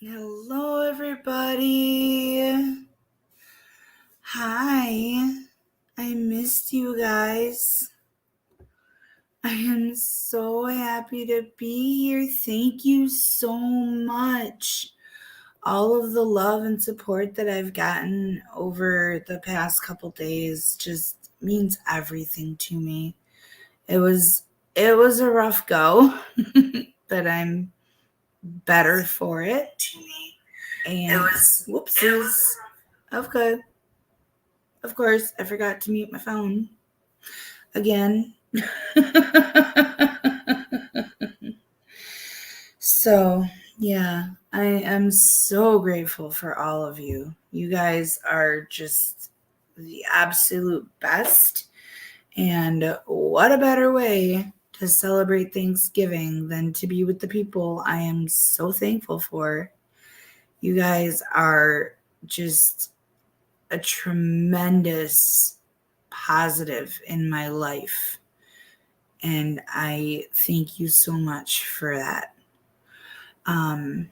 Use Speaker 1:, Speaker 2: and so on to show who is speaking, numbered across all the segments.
Speaker 1: Hello, everybody. Hi. I missed you guys. I am so happy to be here. Thank you so much. All of the love and support that I've gotten over the past couple days just means everything to me. It was a rough go, but I'm better for it. And whoopsies. Okay. Of course, I forgot to mute my phone again. So, yeah, I am so grateful for all of you. You guys are just the absolute best. And what a better way to celebrate Thanksgiving than to be with the people I am so thankful for. You guys are just a tremendous positive in my life. And I thank you so much for that. Hi,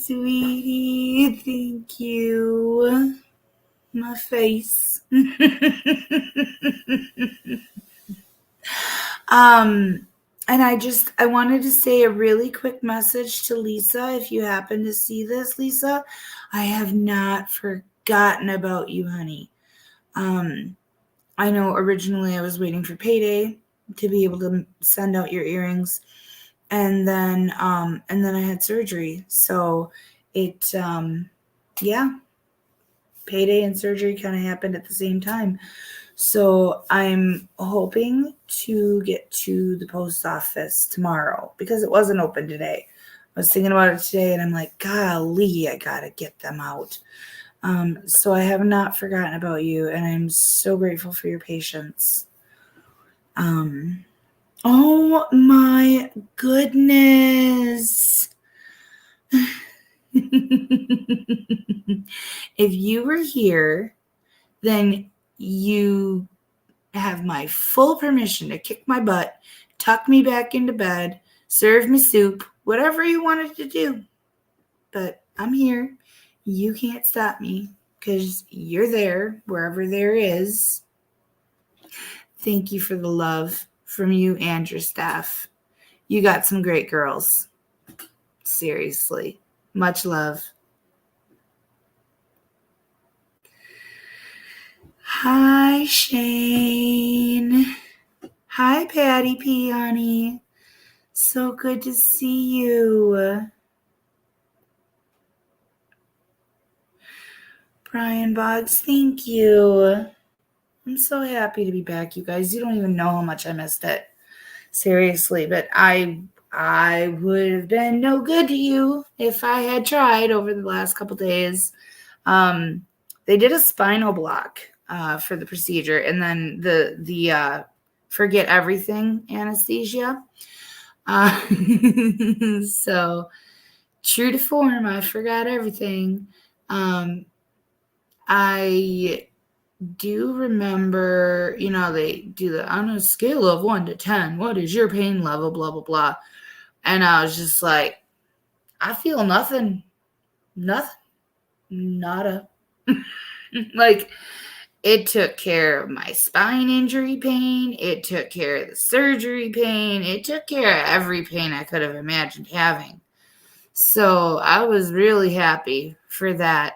Speaker 1: sweetie. Thank you. My face. And I wanted to say a really quick message to Lisa. If you happen to see this, Lisa, I have not forgotten about you, honey. I know originally I was waiting for payday to be able to send out your earrings, and then I had surgery. So it payday and surgery kind of happened at the same time. So I'm hoping to get to the post office tomorrow because it wasn't open today. I was thinking about it today and I'm like, golly, I gotta get them out. So I have not forgotten about you, and I'm so grateful for your patience. Oh my goodness. If you were here, then you have my full permission to kick my butt, tuck me back into bed, serve me soup, whatever you wanted to do. But I'm here. You can't stop me because you're there wherever there is. Thank you for the love from you and your staff. You got some great girls. Seriously. Much love. Hi, Shane. Hi, Patty P, honey. So good to see you. Brian Boggs, thank you. I'm so happy to be back, you guys. You don't even know how much I missed it. Seriously, but I would have been no good to you if I had tried over the last couple days. They did a spinal block for the procedure, and then the forget everything anesthesia. So true to form, I forgot everything. I do remember, they do the on a scale of 1 to 10, what is your pain level, blah, blah, blah. And I was just like, I feel nothing. Nada. Like, it took care of my spine injury pain. It took care of the surgery pain. It took care of every pain I could have imagined having. So I was really happy for that.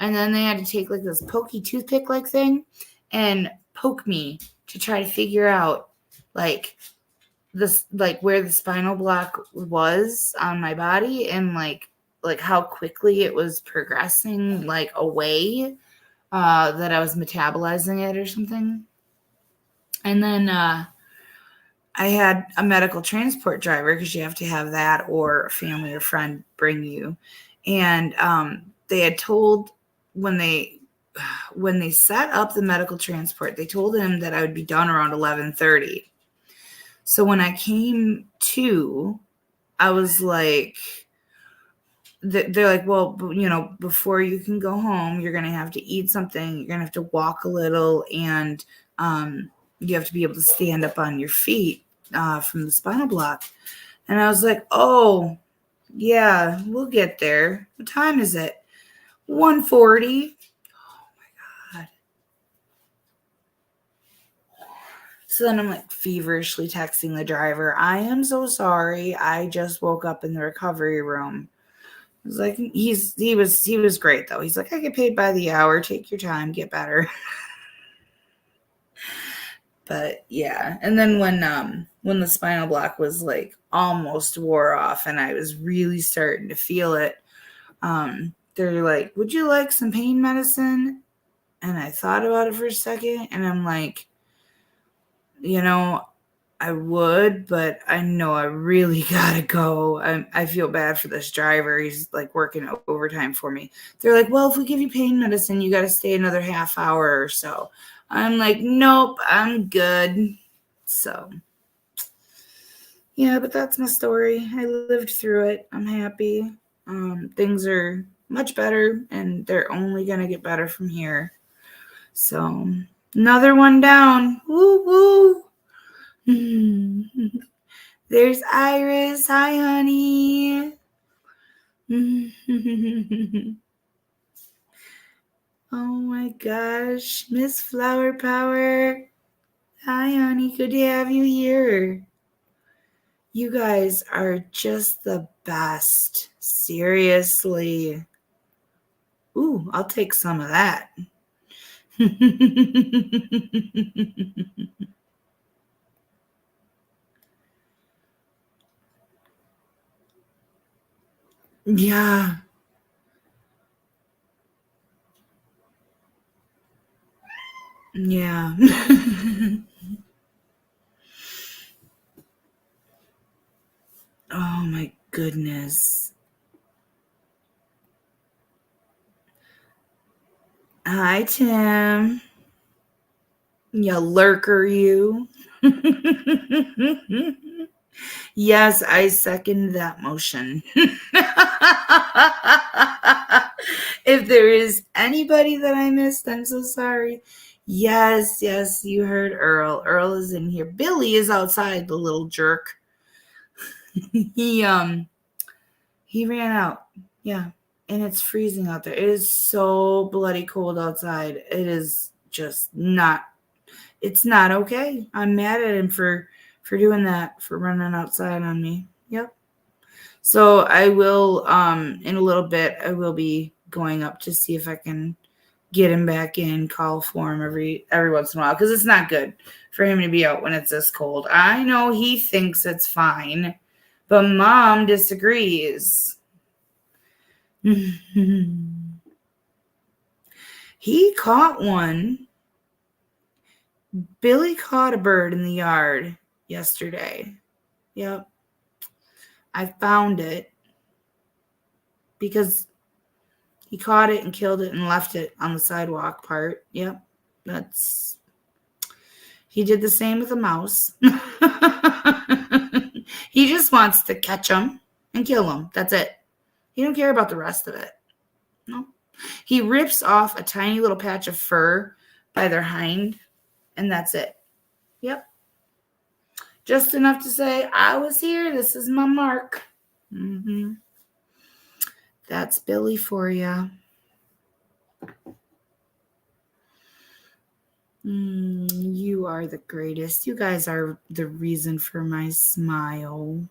Speaker 1: And then they had to take like this pokey toothpick like thing and poke me to try to figure out like this, like where the spinal block was on my body, and like how quickly it was progressing like away, that I was metabolizing it or something. And then I had a medical transport driver, because you have to have that or a family or friend bring you. And they had told when they set up the medical transport, they told him that I would be done around 11:30. So when I came to, I was like, they're like, well, before you can go home, you're going to have to eat something. You're going to have to walk a little, and you have to be able to stand up on your feet from the spinal block. And I was like, oh, yeah, we'll get there. What time is it? 1:40. Oh my God. So then I'm like feverishly texting the driver, I am so sorry. I just woke up in the recovery room. I was like, he was great though. He's like, I get paid by the hour. Take your time, get better. But yeah. And then when the spinal block was like almost wore off and I was really starting to feel it, they're like, would you like some pain medicine? And I thought about it for a second and I'm like, you know, I would, but I know I really gotta go. I feel bad for this driver. He's like working overtime for me. They're like, well, if we give you pain medicine, you got to stay another half hour or so. I'm like, nope, I'm good. So, yeah, but that's my story. I lived through it. I'm happy. Things are much better, and they're only gonna get better from here. So, another one down. Woo woo. There's Iris. Hi, honey. Oh my gosh. Miss Flower Power. Hi, honey. Good to have you here. You guys are just the best. Seriously. Ooh, I'll take some of that. Yeah. Yeah. Oh my goodness. Hi, Tim. You lurker, you. Yes, I second that motion. If there is anybody that I missed, I'm so sorry. Yes, you heard Earl. Earl is in here. Billy is outside, the little jerk. he he ran out. Yeah. And it's freezing out there. It is so bloody cold outside. It is just not, it's not okay. I'm mad at him for doing that, for running outside on me. Yep. So I will in a little bit I will be going up to see if I can get him back in, call for him every once in a while, because it's not good for him to be out when it's this cold. I know he thinks it's fine, but Mom disagrees. He caught one. Billy caught a bird in the yard yesterday. Yep. I found it because he caught it and killed it and left it on the sidewalk part. Yep. He did the same with a mouse. He just wants to catch them and kill them. That's it. He don't care about the rest of it. No. He rips off a tiny little patch of fur by their hind, and that's it. Yep. Just enough to say, I was here. This is my mark. Mm-hmm. That's Billy for you. You are the greatest. You guys are the reason for my smile.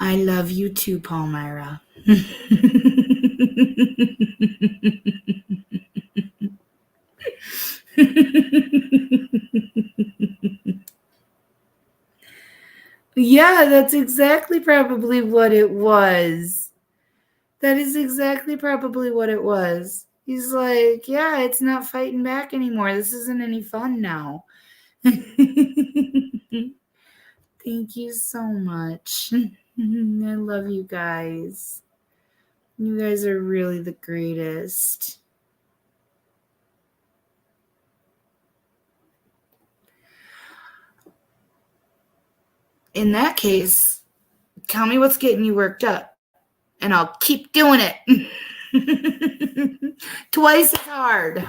Speaker 1: I love you too, Palmyra. Yeah, that's exactly probably what it was. That is exactly probably what it was. He's like, yeah, it's not fighting back anymore. This isn't any fun now. Thank you so much. I love you guys. You guys are really the greatest. In that case, Tell me what's getting you worked up, and I'll keep doing it. Twice as hard.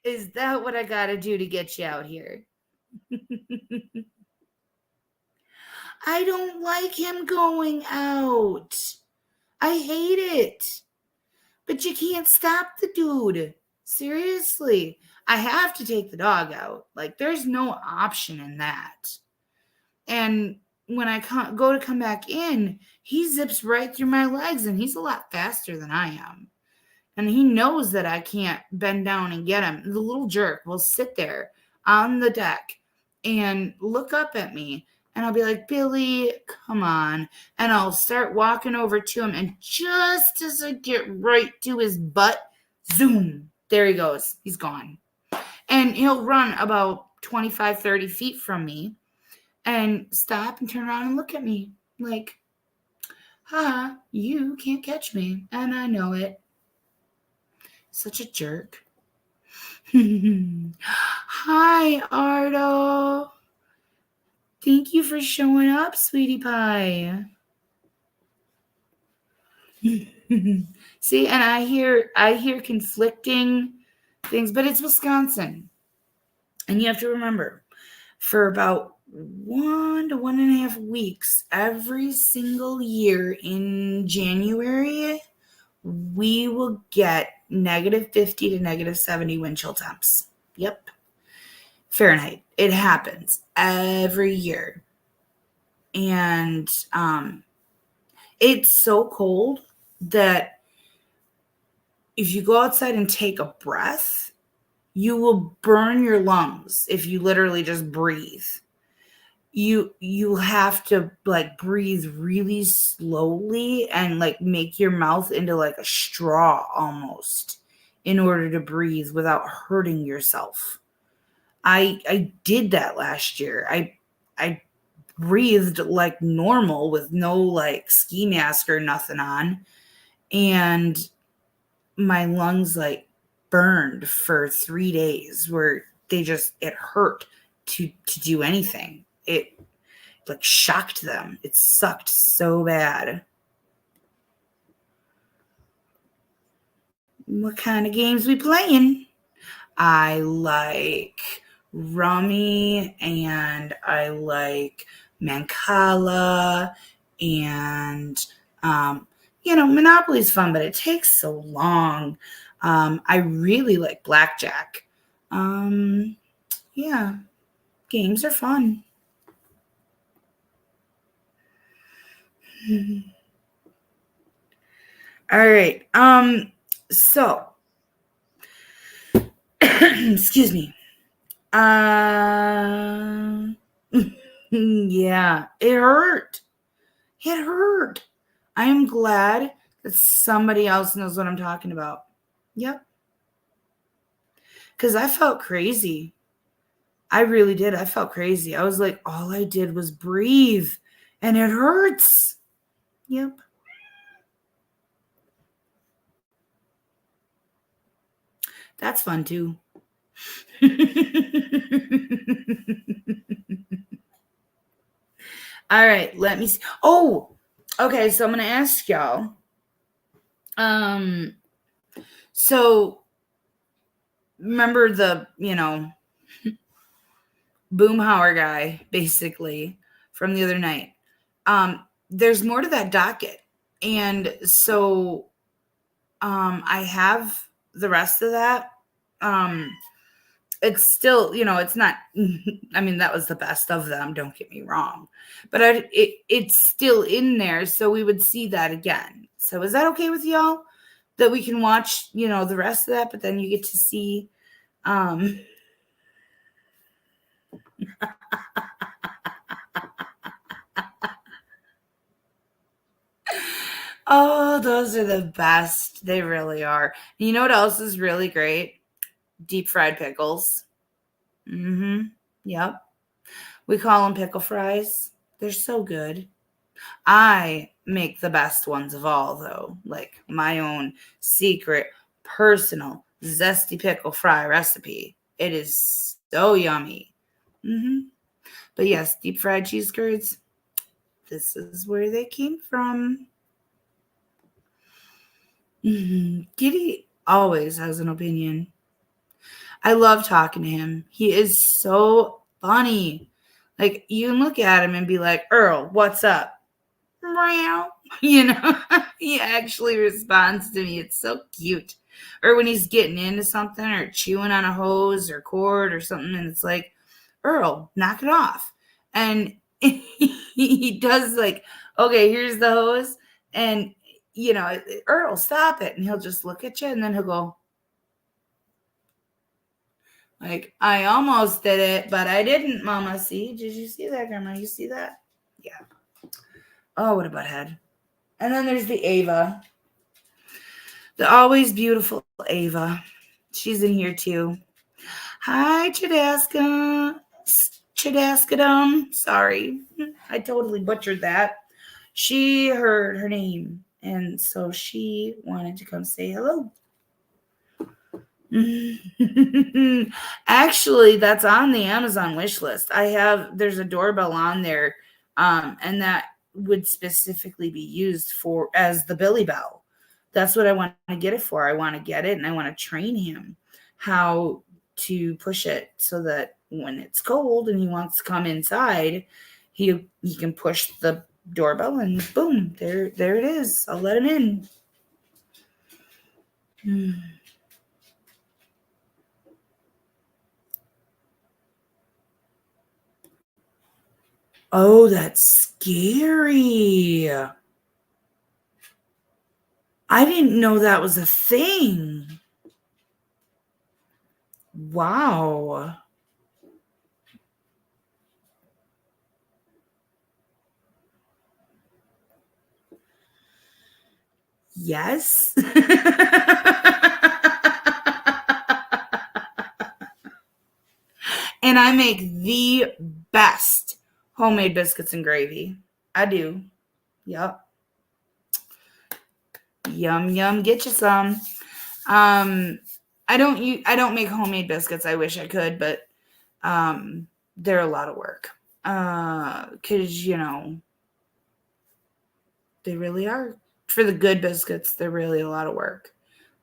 Speaker 1: Is that what I gotta do to get you out here? I don't like him going out. I hate it. But you can't stop the dude. Seriously. I have to take the dog out. Like, there's no option in that. And when I go to come back in, he zips right through my legs, and he's a lot faster than I am. And he knows that I can't bend down and get him. The little jerk will sit there on the deck and look up at me. And I'll be like, Billy, come on. And I'll start walking over to him. And just as I get right to his butt, zoom, there he goes. He's gone. And he'll run about 25, 30 feet from me and stop and turn around and look at me like, ha, you can't catch me. And I know it. Such a jerk. Hi, Ardo. Thank you for showing up, sweetie pie. See, and I hear conflicting things, but it's Wisconsin. And you have to remember, for about 1 to 1.5 weeks, every single year in January, we will get -50 to -70 wind chill temps. Yep. Fahrenheit. It happens every year. And it's so cold that if you go outside and take a breath, you will burn your lungs if you literally just breathe. You have to like breathe really slowly and like make your mouth into like a straw almost in order to breathe without hurting yourself. I did that last year. I breathed like normal with no like ski mask or nothing on, and my lungs like burned for 3 days where it hurt to do anything. It like shocked them. It sucked so bad. What kind of games we playing? I like Rummy, and I like Mancala, and Monopoly's fun, but it takes so long. I really like Blackjack. Yeah, games are fun. All right. So excuse me. Yeah, it hurt. It hurt. I am glad that somebody else knows what I'm talking about. Yep. Because I felt crazy. I really did. I felt crazy. I was like, all I did was breathe, and it hurts. Yep. That's fun too. All right, let me see. Oh, okay, so I'm going to ask y'all. So remember the, Boomhauer guy, basically, from the other night. There's more to that docket. And so I have the rest of that. It's still, it's not, I mean, that was the best of them, don't get me wrong. But it's still in there, so we would see that again. So is that okay with y'all? That we can watch, the rest of that, but then you get to see oh, those are the best. They really are. You know what else is really great? Deep fried pickles. Mm-hmm. Yep. We call them pickle fries. They're so good. I make the best ones of all, though. Like my own secret, personal, zesty pickle fry recipe. It is so yummy. But yes, deep fried cheese curds, this is where they came from. Giddy always has an opinion. I love talking to him. He is so funny. Like, you can look at him and be like, Earl, what's up? Meow. You know, he actually responds to me. It's so cute. Or when he's getting into something or chewing on a hose or cord or something, and it's like, Earl, knock it off. And he does like, okay, here's the hose. And, you know, Earl, stop it. And he'll just look at you and then he'll go, like, I almost did it, but I didn't, Mama. See? Did you see that, Grandma? You see that? Yeah. Oh, what a butthead. And then there's the Ava. The always beautiful Ava. She's in here too. Hi, Chadaska. Chadaskadum. Sorry. I totally butchered that. She heard her name, and so she wanted to come say hello. Actually, that's on the Amazon wish list. There's a doorbell on there, and that would specifically be used for as the Billy Bell. That's what I want to get it for. I want to get it and I want to train him how to push it so that when it's cold and he wants to come inside, he can push the doorbell and boom, there it is. I'll let him in. Oh, that's scary. I didn't know that was a thing. Wow. Yes. And I make the best homemade biscuits and gravy. I do. Yep. Yum yum. Get you some. I don't make homemade biscuits. I wish I could, but they're a lot of work. Cause they really are. For the good biscuits, they're really a lot of work.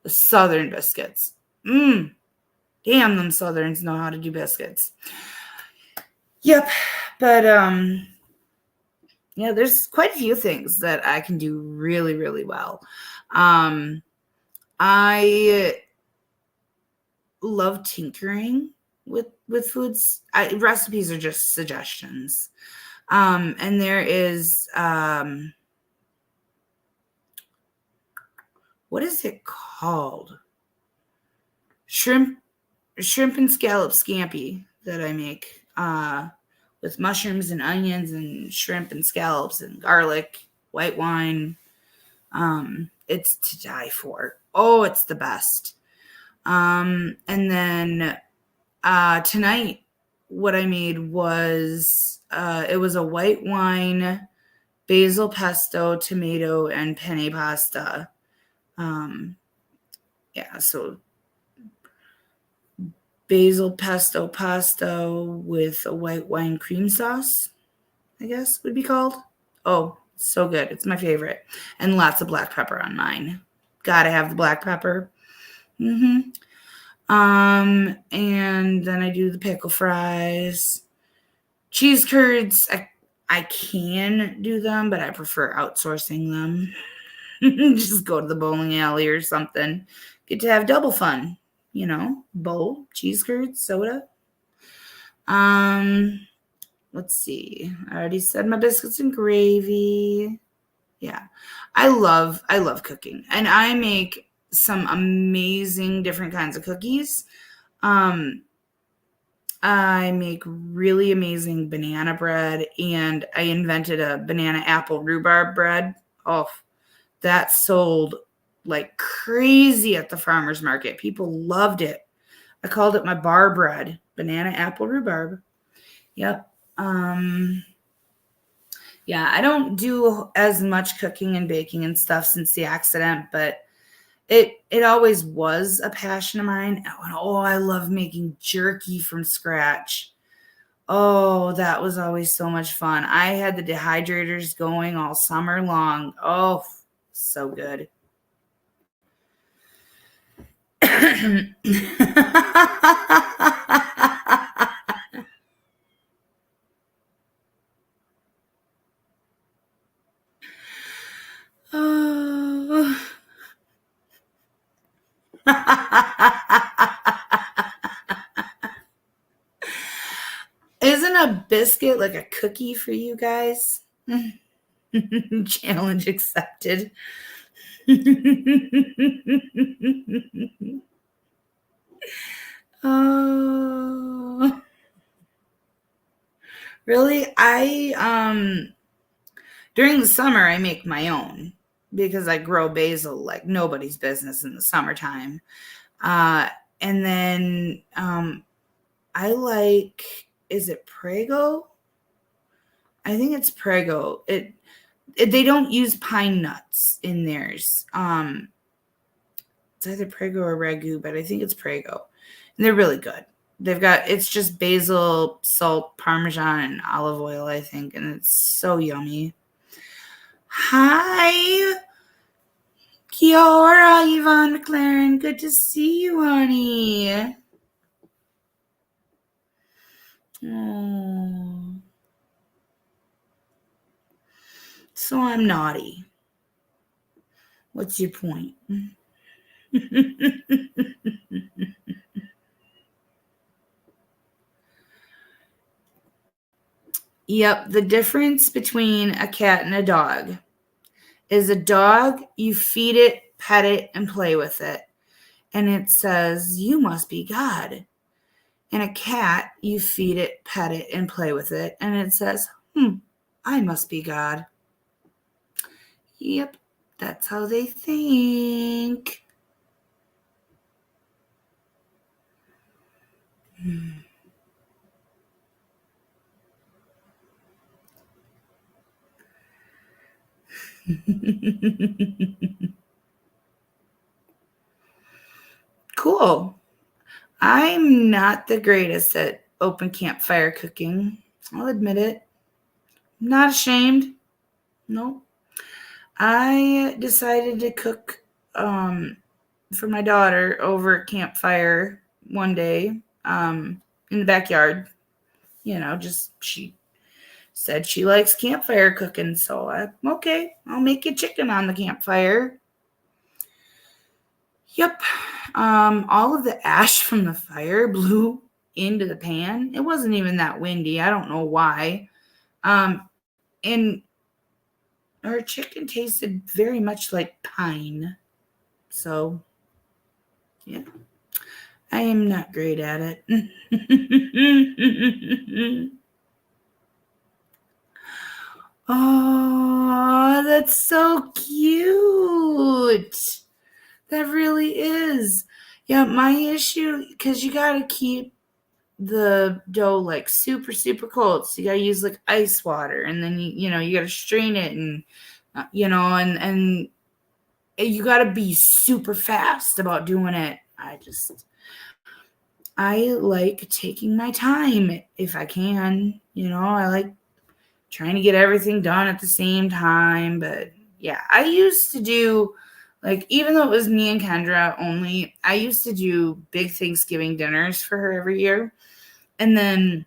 Speaker 1: The Southern biscuits. Damn, them Southerns know how to do biscuits. Yep. But yeah, there's quite a few things that I can do really, really well. I love tinkering with foods. Recipes are just suggestions. And there is what is it called? Shrimp and scallop scampi that I make with mushrooms and onions and shrimp and scallops and garlic, white wine. It's to die for. Oh, it's the best. And then tonight, what I made was it was a white wine, basil pesto, tomato, and penne pasta. Yeah, so basil pesto pasta with a white wine cream sauce, I guess would be called. Oh, so good. It's my favorite. And lots of black pepper on mine. Gotta have the black pepper. And then I do the pickle fries. Cheese curds, I can do them, but I prefer outsourcing them. Just go to the bowling alley or something. Get to have double fun, bowl, cheese curds, soda. Let's see. I already said my biscuits and gravy. Yeah. I love cooking, and I make some amazing different kinds of cookies. I make really amazing banana bread, and I invented a banana apple rhubarb bread. Oh, that sold like crazy at the farmer's market. People loved it. I called it my bar bread, banana apple rhubarb. Yep. Yeah, I don't do as much cooking and baking and stuff since the accident, but It always was a passion of mine. Oh, I love making jerky from scratch. Oh, that was always so much fun. I had the dehydrators going all summer long. Oh, so good. Oh. Isn't a biscuit like a cookie for you guys? Challenge accepted. Oh, really? I during the summer I make my own because I grow basil like nobody's business in the summertime. Uh and then I like, is it Prego? I think it's Prego. They don't use pine nuts in theirs. It's either Prego or Ragu, but I think it's Prego. And they're really good. It's just basil, salt, parmesan, and olive oil, I think, and it's so yummy. Hi, Kiora, Yvonne McLaren. Good to see you, honey. Oh. So I'm naughty. What's your point? Yep, the difference between a cat and a dog is a dog, you feed it, pet it, and play with it. And it says, you must be God. And a cat, you feed it, pet it, and play with it. And it says, I must be God. Yep, that's how they think. Cool. I'm not the greatest at open campfire cooking. I'll admit it. I'm not ashamed. Nope. I decided to cook for my daughter over at campfire one day in the backyard. Just she said she likes campfire cooking, so I'll make you chicken on the campfire. Yep. All of the ash from the fire blew into the pan. It wasn't even that windy. I don't know why. And our chicken tasted very much like pine. So, yeah. I am not great at it. Oh, that's so cute. That really is. Yeah, my issue, because you got to keep the dough like super, super cold. So you got to use like ice water, and then you got to strain it, and and you got to be super fast about doing it. I like taking my time if I can. I like trying to get everything done at the same time. But yeah, I used to do, like, even though it was me and Kendra only, I used to do big Thanksgiving dinners for her every year. And then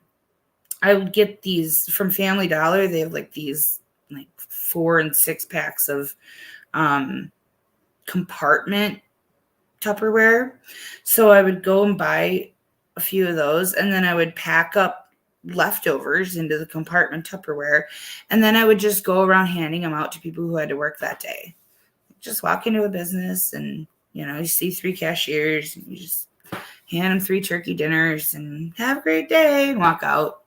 Speaker 1: I would get these from Family Dollar. They have like these like 4 and 6 packs of compartment Tupperware. So I would go and buy a few of those, and then I would pack up leftovers into the compartment Tupperware, and then I would just go around handing them out to people who had to work that day. Just walk into a business and, you see 3 cashiers, and you just hand them 3 turkey dinners and have a great day and walk out.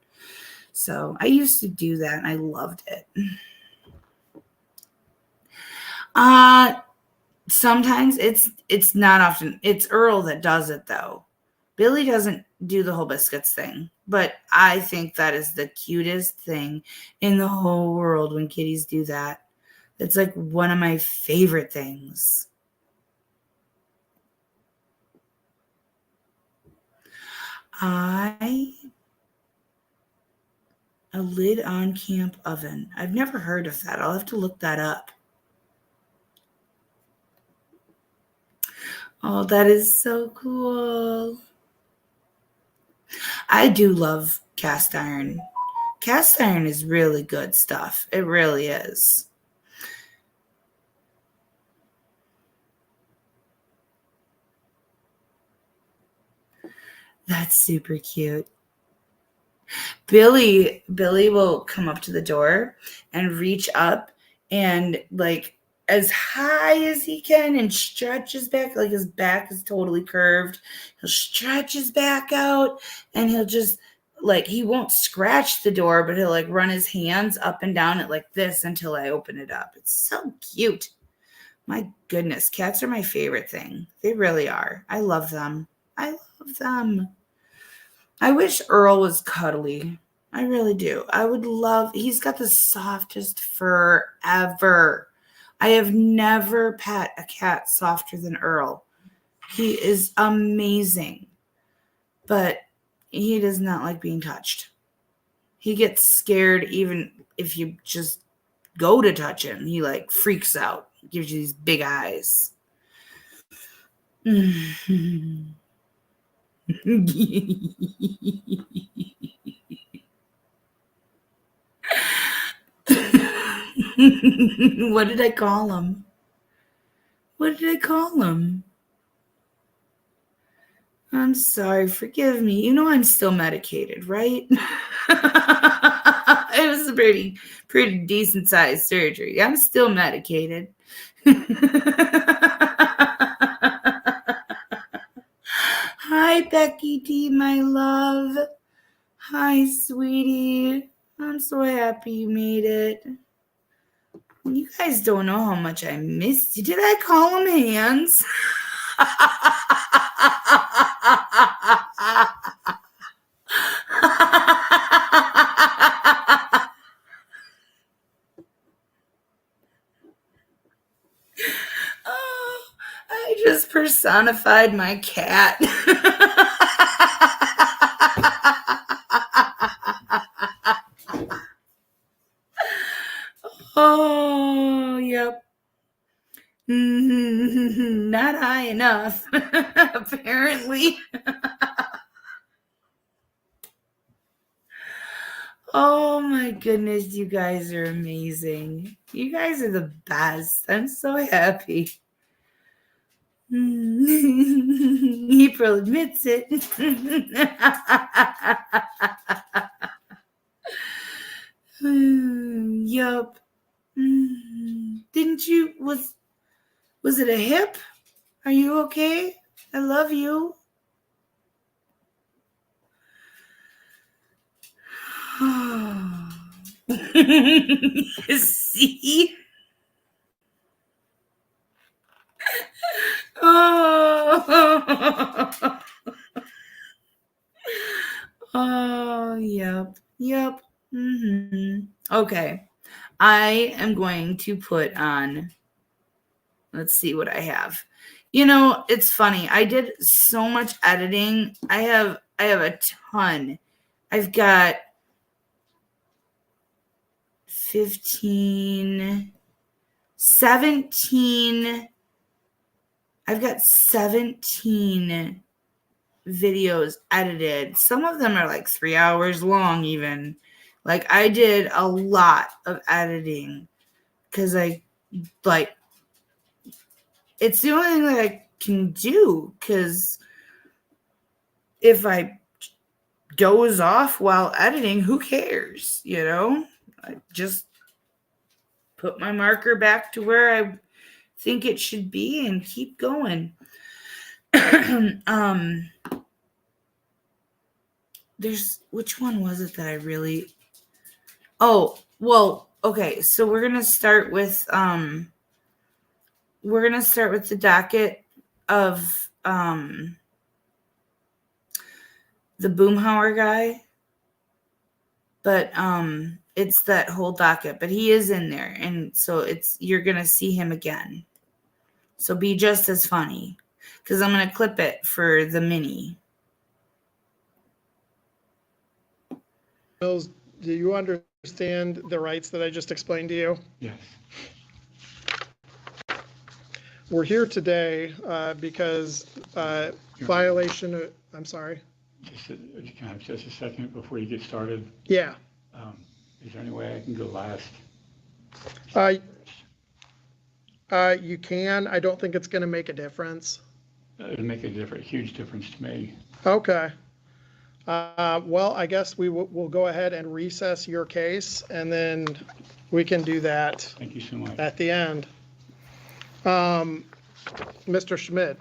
Speaker 1: So I used to do that, and I loved it. Sometimes it's not often. It's Earl that does it, though. Billy doesn't do the whole biscuits thing, but I think that is the cutest thing in the whole world when kitties do that. It's like one of my favorite things. A lid on camp oven. I've never heard of that. I'll have to look that up. Oh, that is so cool. I do love cast iron. Cast iron is really good stuff. It really is. That's super cute. Billy will come up to the door and reach up and like as high as he can and stretch his back, like his back is totally curved. He'll stretch his back out and he'll just like he won't scratch the door, but he'll like run his hands up and down it like this until I open it up. It's so cute. My goodness, cats are my favorite thing. They really are. I love them. I love them. I wish Earl was cuddly. I really do. I would love, he's got the softest fur ever. I have never pet a cat softer than Earl. He is amazing, but he does not like being touched. He gets scared even if you just go to touch him. He like freaks out, gives you these big eyes. What did I call him? What did I call him? I'm sorry, forgive me. You know I'm still medicated, right? It was a pretty decent sized surgery. I'm still medicated. Hi, Becky D, my love. Hi, sweetie. I'm so happy you made it. You guys don't know how much I missed you. Did I call him Hands? Oh, I just personified my cat. Oh, yep. Not high enough, apparently. Oh my goodness, you guys are amazing. You guys are the best. I'm so happy. April admits it. Yup. Didn't you was it a hip? Are you okay? I love you. See? Oh. Oh, yep. Yep. Okay. I am going to put on, let's see what I have. You know, it's funny. I did so much editing. I have a ton. I've got 17. I've got 17 videos edited. Some of them are like 3 hours long even. Like I did a lot of editing because I like it's the only thing that I can do because if I doze off while editing, who cares? You know, I just put my marker back to where I think it should be and keep going. There's which one was it that I really okay, so we're gonna start with the docket of the Boomhauer guy, but it's that whole docket, but he is in there, and so you're gonna see him again, so be just as funny because I'm gonna clip it for the mini.
Speaker 2: Mills, do you understand the rights that I just explained to you?
Speaker 3: Yes.
Speaker 2: We're here today because violation of, I'm sorry.
Speaker 3: Can I have just a second before you get started?
Speaker 2: Yeah.
Speaker 3: Is there any way I can go last?
Speaker 2: You can. I don't think it's going to make a difference.
Speaker 3: It'll make a huge difference to me.
Speaker 2: Okay. Well, I guess we'll go ahead and recess your case, and then we can do that
Speaker 3: Thank you so much.
Speaker 2: at the end. Mr. Schmidt.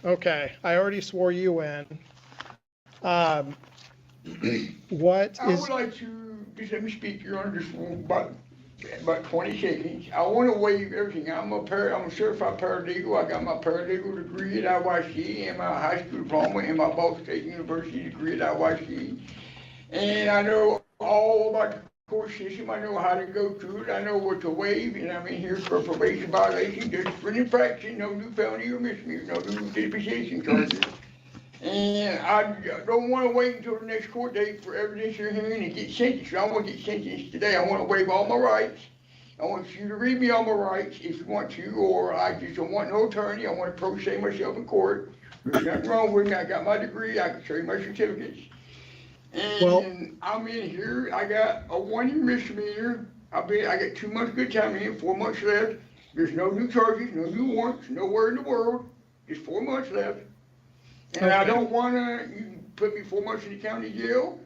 Speaker 2: Okay, I already swore you in. What
Speaker 4: I
Speaker 2: is,
Speaker 4: would like to, just let me speak, Your Honor, just for about 20 seconds. I want to waive everything. I'm a certified paralegal. I got my paralegal degree at IYC and my high school diploma and my Ball State University degree at IYC. And I know all about the court system. I know how to go through it. I know what to waive, and I'm in here for a probation violation, discipline infraction, no new felony or misdemeanor, no new disposition charges. And I don't want to wait until the next court date for evidentiary hearing and get sentenced. I want to get sentenced today. I want to waive all my rights. I want you to read me all my rights if you want to, or I just don't want no attorney. I want to pro se myself in court. There's nothing wrong with me. I got my degree. I can show you my certificates. And I'm in here. I got a 1-year misdemeanor. I got 2 months good time in, 4 months left. There's no new charges, no new warrants, nowhere in the world. Just 4 months left. And I don't wanna, you can put me 4 months in the county jail,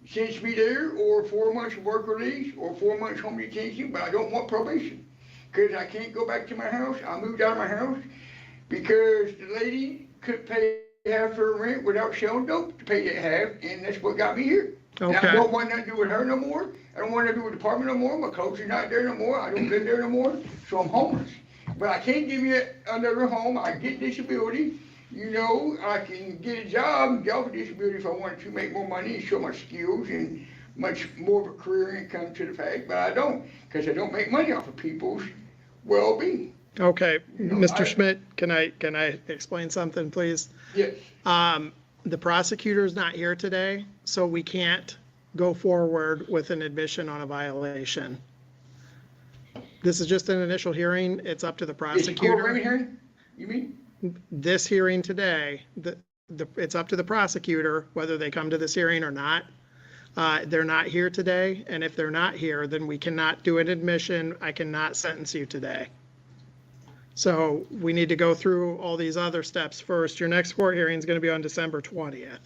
Speaker 4: sentence me there, or 4 months of work release, or 4 months home detention, but I don't want probation. Cause I can't go back to my house. I moved out of my house because the lady couldn't pay half her rent without selling dope to pay that half, and that's what got me here. And I don't want nothing to do with her no more. I don't want to do with the apartment no more. My clothes are not there no more. I don't live there no more, so I'm homeless. But I can't give you another home. I get disability. You know, I can get a job for disability if I wanted to make more money and show my skills and much more of a career income to the fact, but I don't, because I don't make money off of people's well-being.
Speaker 2: okay, Mr. Schmidt, can I explain something, please?
Speaker 4: Yes.
Speaker 2: The prosecutor's not here today, so we can't go forward with an admission on a violation. This is just an initial hearing. It's up to the prosecutor.
Speaker 4: It's a hearing, you mean?
Speaker 2: This hearing today, it's up to the prosecutor whether they come to this hearing or not. They're not here today, and if they're not here, then we cannot do an admission. I cannot sentence you today. So we need to go through all these other steps first. Your next court hearing is going to be on December 20th.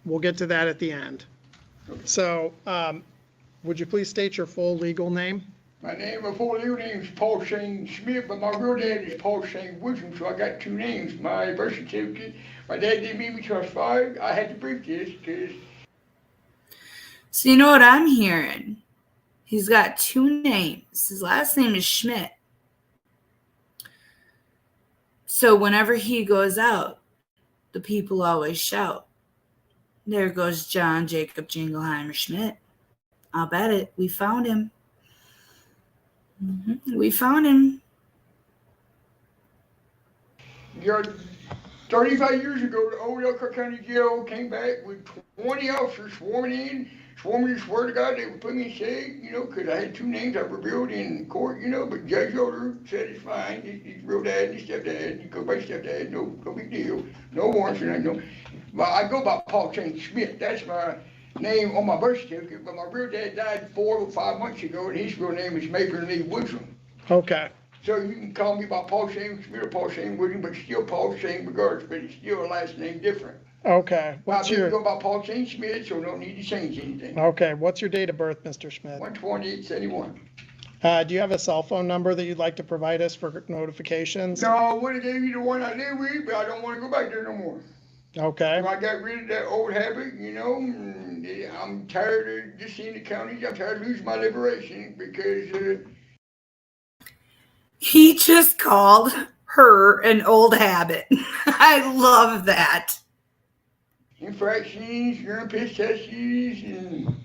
Speaker 2: We'll get to that at the end. So would you please state your full legal name?
Speaker 4: My full legal name is Paul Shane Smith, but my real dad is Paul Shane Woodson, so I got 2 names. My birth certificate, my dad didn't meet me till I was 5. I had to brief this because...
Speaker 1: So you know what I'm hearing? He's got 2 names. His last name is Schmidt. So whenever he goes out, the people always shout, "There goes John Jacob Jingleheimer Schmidt." I'll bet it. We found him. We found him.
Speaker 4: 35 years ago, the old Elkhart County Jail came back with 20 officers swore me to swear to God they would put me in SEG, you know, because I had 2 names I revealed in court, you know, but Judge Yoder said it's fine, he's real dad and his stepdad, you go by stepdad, no big deal, no warrants or nothing, no. But I go by Paul Shane Smith, that's my name on my birth certificate, but my real dad died 4 or 5 months ago, and his real name is Maker Lee Woodson.
Speaker 2: Okay.
Speaker 4: So you can call me by Paul Shane Smith or Paul Shane Woodson, but still Paul Shane regardless, but it's still a last name different.
Speaker 2: Okay.
Speaker 4: I've been going by Paul Shane Smith, so don't need to change anything.
Speaker 2: Okay. What's your date of birth, Mr. Schmidt?
Speaker 4: 12871.
Speaker 2: Do you have a cell phone number that you'd like to provide us for notifications?
Speaker 4: No, I would have gave you the one I live with, but I don't want to go back there no more.
Speaker 2: Okay.
Speaker 4: So I got rid of that old habit, you know. I'm tired of just seeing the counties. I'm tired of losing my liberation because...
Speaker 1: He just called her an old habit. I love that.
Speaker 4: Infractions, urine piss tests, and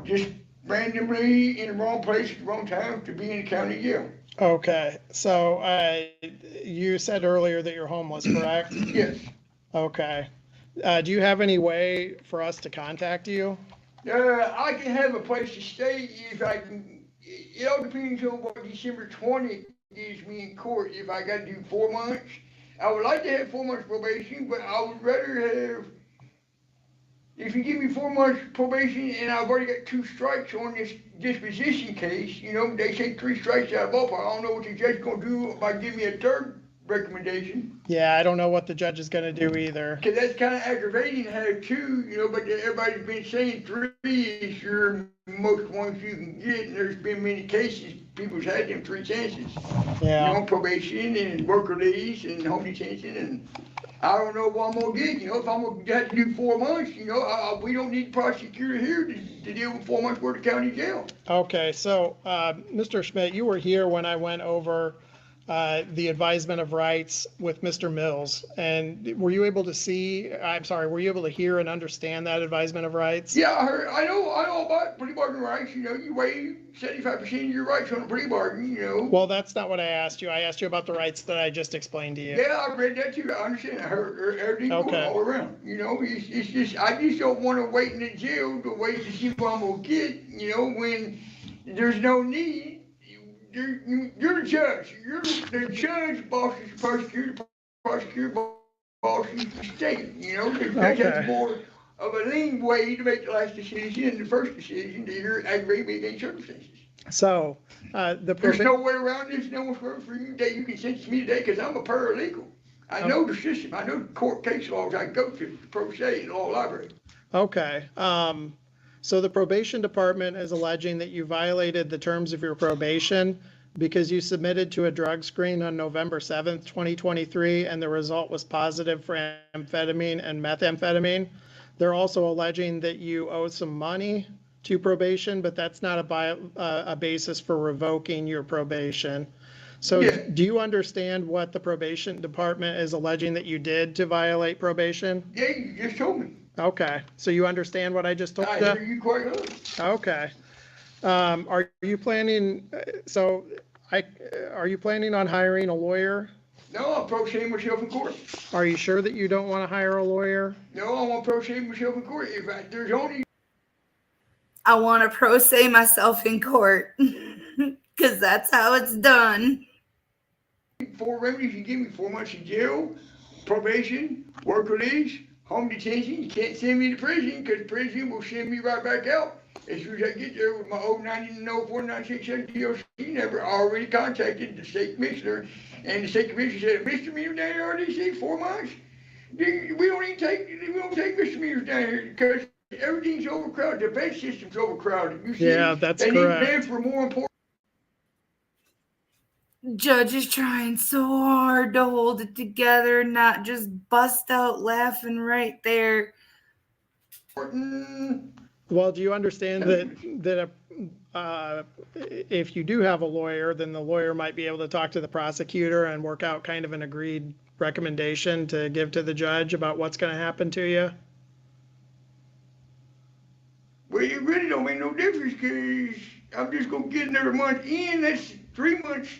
Speaker 4: just randomly in the wrong place at the wrong time to be in the county jail.
Speaker 2: Okay. So you said earlier that you're homeless, correct?
Speaker 4: Yes.
Speaker 2: Okay. Do you have any way for us to contact you?
Speaker 4: I can have a place to stay if I can. It all depends on what December 20th gives me in court. If I got to do 4 months, I would like to have 4 months probation, but I would rather have. If you give me 4 months probation and I've already got 2 strikes on this disposition case, they say 3 strikes out of ballpark. I don't know what the judge's gonna do by giving me a third recommendation.
Speaker 2: Yeah, I don't know what the judge is going to do either.
Speaker 4: Cause that's kind of aggravating to have two, but everybody's been saying 3 is your most ones you can get, and there's been many cases, people's had them 3 chances.
Speaker 2: Yeah.
Speaker 4: Probation and work release and home detention, and I don't know what I'm gonna get, if I'm gonna have to do 4 months, we don't need a prosecutor here to deal with 4 months worth of county jail.
Speaker 2: Okay, so Mr. Schmidt, you were here when I went over the advisement of rights with Mr. Mills, and were you able to hear and understand that advisement of rights?
Speaker 4: Yeah, I know about plea bargain rights, you waive 75% of your rights on a plea bargain,
Speaker 2: Well, that's not what I asked you. I asked you about the rights that I just explained to you.
Speaker 4: Yeah, I read that too. I understand. I heard everything going
Speaker 2: Okay.
Speaker 4: all around. It's just I just don't want to wait in the jail to wait to see what I'm gonna get. When there's no need. You're the judge. You're the judge bosses the prosecutor. Prosecutor bosses the state. The judge has more of a lean way to make the last decision and the first decision to hear aggravated mitigating circumstances.
Speaker 2: So
Speaker 4: There's no way around this. No one's working for you today. You can sentence me today because I'm a paralegal. I know the system. I know the court case laws I go to, the pro se, the law library.
Speaker 2: Okay. So the probation department is alleging that you violated the terms of your probation because you submitted to a drug screen on November 7th, 2023, and the result was positive for amphetamine and methamphetamine. They're also alleging that you owe some money to probation, but that's not a basis for revoking your probation. So
Speaker 4: Yeah.
Speaker 2: do you understand what the probation department is alleging that you did to violate probation?
Speaker 4: Yeah, you just told me.
Speaker 2: Okay, so you understand what I just told
Speaker 4: I
Speaker 2: you?
Speaker 4: hear you quite well.
Speaker 2: Okay. Are you planning, are you planning on hiring a lawyer?
Speaker 4: No, I'm pro se myself in court.
Speaker 2: Are you sure that you don't want to hire a lawyer?
Speaker 4: No, I want to pro se myself in court. There's only
Speaker 1: I want to pro se myself in court because that's how it's done.
Speaker 4: 4 remedies. You give me 4 months in jail, probation, work release, home detention. You can't send me to prison because prison will send me right back out. As soon as I get there with my 090 and 0496 DOC number, I already contacted the state commissioner, and the state commissioner said, misdemeanor down here, RDC, 4 months? We don't take misdemeanors down here because everything's overcrowded. The bed system's overcrowded. You see,
Speaker 2: Yeah, that's
Speaker 4: they
Speaker 2: correct.
Speaker 4: need beds for more important.
Speaker 1: Judge is trying so hard to hold it together, not just bust out laughing right there.
Speaker 2: Well, do you understand that if you do have a lawyer, then the lawyer might be able to talk to the prosecutor and work out kind of an agreed recommendation to give to the judge about what's going to happen to you?
Speaker 4: Well, it really don't make no difference because I'm just going to get another month in. That's 3 months.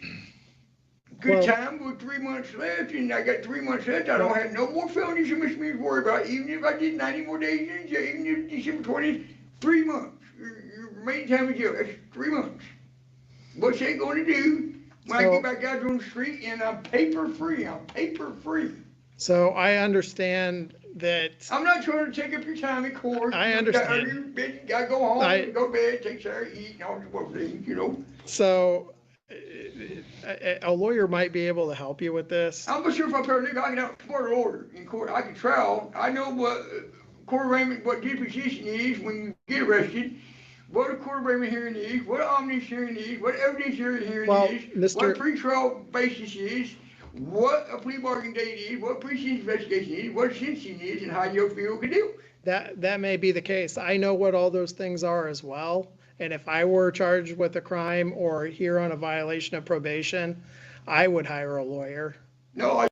Speaker 4: Good time with 3 months left, and I got 3 months left. I don't have no more felonies or misdemeanors to worry about. Even if I did 90 more days in jail, even if December 20th, 3 months. Your remaining time in jail, that's 3 months. What's that going to do when I get back out on the street and I'm paper free? I'm paper free.
Speaker 2: So I understand that.
Speaker 4: I'm not trying to take up your time in court.
Speaker 2: I understand.
Speaker 4: You got to go home, go to bed, take care, eat, and all those things,
Speaker 2: So a lawyer might be able to help you with this.
Speaker 4: I'm not sure if I'm paralegal. I can outsmart an order in court. I can trial. I know what court arraignment, what disposition is when you get arrested, what a court arraignment hearing is, what an omnibus hearing is, what evidence hearing is, what a pretrial basis is, what a plea bargain date is, what pre-sentence investigation is, what sentencing is, and how you'll feel can deal.
Speaker 2: That may be the case. I know what all those things are as well. And if I were charged with a crime or here on a violation of probation, I would hire a lawyer.
Speaker 4: No,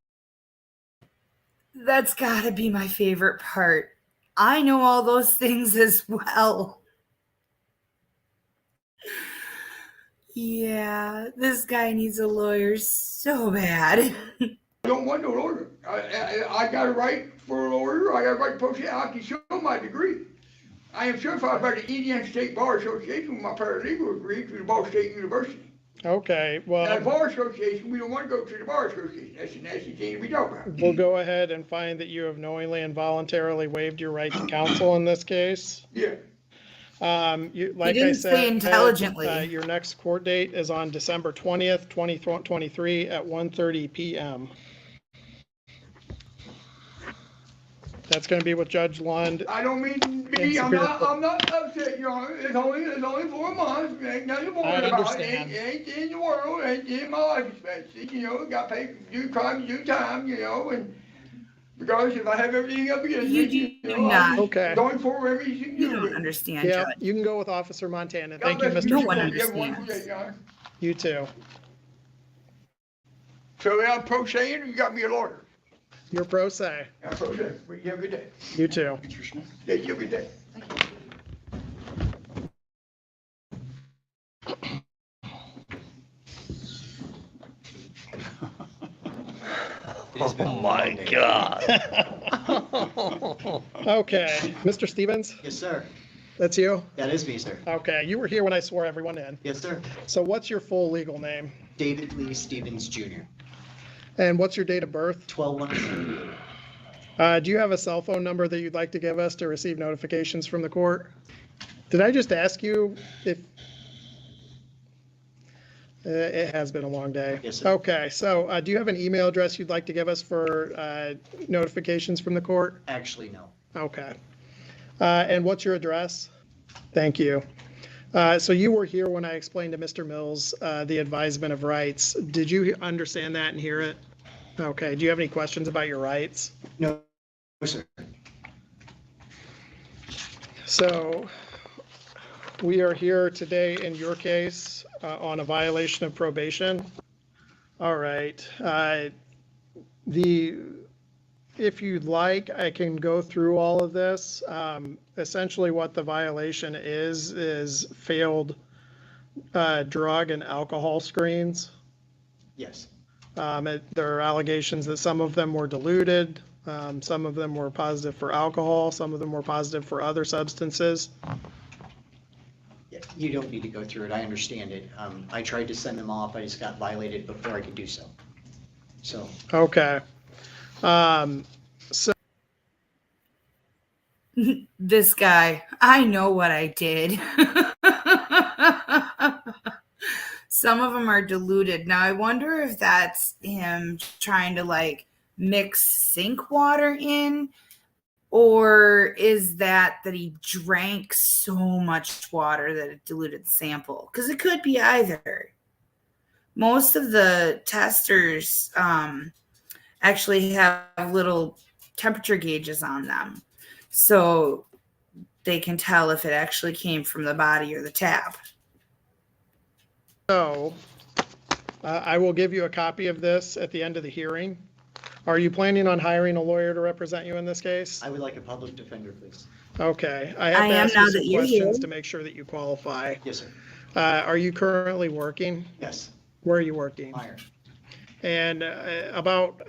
Speaker 1: That's got to be my favorite part. I know all those things as well. Yeah, this guy needs a lawyer so bad.
Speaker 4: I don't want no lawyer. I got a right for a lawyer, I got a right to pro se, I can show my degree. I am certified by the Indiana State Bar Association with my paralegal degree through the Ball State University.
Speaker 2: Okay,
Speaker 4: Now, the
Speaker 2: well,
Speaker 4: Bar Association, we don't want to go to the Bar Association, that's the nasty thing we talk about.
Speaker 2: we'll go ahead and find that you have knowingly and voluntarily waived your right to counsel in this case.
Speaker 4: Yeah,
Speaker 2: Like I
Speaker 1: didn't say
Speaker 2: said,
Speaker 1: intelligently.
Speaker 2: your next court date is on December 20th, 2023 at 1:30 p.m. That's going to be with Judge Lund.
Speaker 4: I don't mean to be, I'm not upset, Your Honor, it's only 4 months, ain't nothing to worry about.
Speaker 2: understand.
Speaker 4: Ain't the world, ain't in my life expectancy, got paid, do crime, do time, and regardless if I have everything up against me,
Speaker 1: You do
Speaker 4: I'll
Speaker 1: not.
Speaker 4: just
Speaker 2: Okay.
Speaker 4: going forward, everything you can
Speaker 1: You
Speaker 4: do
Speaker 1: don't
Speaker 4: with it.
Speaker 1: understand,
Speaker 2: Yeah,
Speaker 1: Judge.
Speaker 2: you can go with Officer Montana.
Speaker 4: God
Speaker 2: Thank you,
Speaker 4: bless
Speaker 2: Mr.
Speaker 1: No one
Speaker 2: Stevens.
Speaker 4: You have a wonderful
Speaker 1: understands.
Speaker 4: day, Your Honor.
Speaker 2: You too.
Speaker 4: So I'm pro se, or you got me a lawyer?
Speaker 2: You're pro se.
Speaker 4: I'm pro se, well, you have a good day.
Speaker 2: You too.
Speaker 4: Yeah, you have a good day.
Speaker 5: Oh my God.
Speaker 2: Okay, Mr. Stevens,
Speaker 5: Yes, sir.
Speaker 2: that's you?
Speaker 5: That is me, sir.
Speaker 2: Okay, you were here when I swore everyone in.
Speaker 5: Yes, sir.
Speaker 2: So what's your full legal name?
Speaker 5: David Lee Stevens Jr.
Speaker 2: And what's your date of birth?
Speaker 5: 12-1.
Speaker 2: Do you have a cell phone number that you'd like to give us to receive notifications from the court? Did I just ask you if? It has been a long day.
Speaker 5: Yes, sir.
Speaker 2: Okay, so do you have an email address you'd like to give us for notifications from the court?
Speaker 5: Actually, no.
Speaker 2: Okay. And what's your address? Thank you. So you were here when I explained to Mr. Mills the advisement of rights. Did you understand that and hear it? Okay. Do you have any questions about your rights?
Speaker 5: No, sir.
Speaker 2: So we are here today in your case on a violation of probation. All right. If you'd like, I can go through all of this. Essentially what the violation is failed drug and alcohol screens.
Speaker 5: Yes.
Speaker 2: There are allegations that some of them were diluted, some of them were positive for alcohol, some of them were positive for other substances.
Speaker 5: Yeah, you don't need to go through it. I understand it. I tried to send them off. I just got violated before I could do so. So,
Speaker 2: Okay.
Speaker 1: This guy, I know what I did. Some of them are diluted. Now, I wonder if that's him trying to like mix sink water in, or is that he drank so much water that it diluted the sample? Because it could be either. Most of the testers actually have little temperature gauges on them, so they can tell if it actually came from the body or the tap.
Speaker 2: So I will give you a copy of this at the end of the hearing. Are you planning on hiring a lawyer to represent you in this case?
Speaker 5: I would like a public defender, please.
Speaker 2: Okay. I have
Speaker 1: I
Speaker 2: to
Speaker 1: am
Speaker 2: ask
Speaker 1: now
Speaker 2: you some
Speaker 1: that you're
Speaker 2: questions
Speaker 1: here.
Speaker 2: to make sure that you qualify.
Speaker 5: Yes, sir.
Speaker 2: Are you currently working?
Speaker 5: Yes.
Speaker 2: Where are you working?
Speaker 5: Meyer.
Speaker 2: And about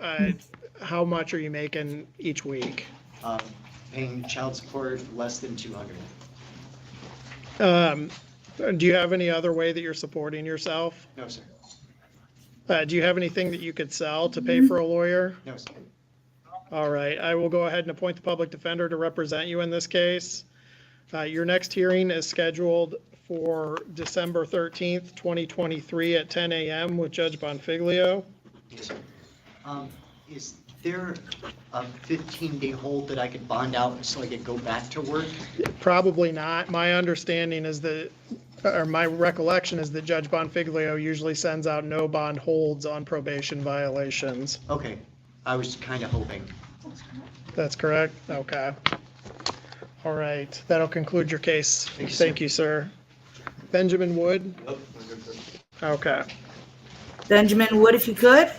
Speaker 2: how much are you making each week?
Speaker 5: Paying child support less than 200.
Speaker 2: Do you have any other way that you're supporting yourself?
Speaker 5: No, sir.
Speaker 2: Do you have anything that you could sell to pay for a lawyer?
Speaker 5: No, sir.
Speaker 2: All right, I will go ahead and appoint the public defender to represent you in this case. Your next hearing is scheduled for December 13th, 2023 at 10 a.m. with Judge Bonfiglio.
Speaker 5: Yes, sir. Is there a 15-day hold that I could bond out so I could go back to work?
Speaker 2: Probably not. My understanding is that, or my recollection is that Judge Bonfiglio usually sends out no bond holds on probation violations.
Speaker 5: Okay. I was kind of hoping.
Speaker 2: That's correct? Okay. All right, that'll conclude your case.
Speaker 5: Thank you, sir.
Speaker 2: Thank you, sir. Benjamin Wood? Okay.
Speaker 1: Benjamin Wood, if you could.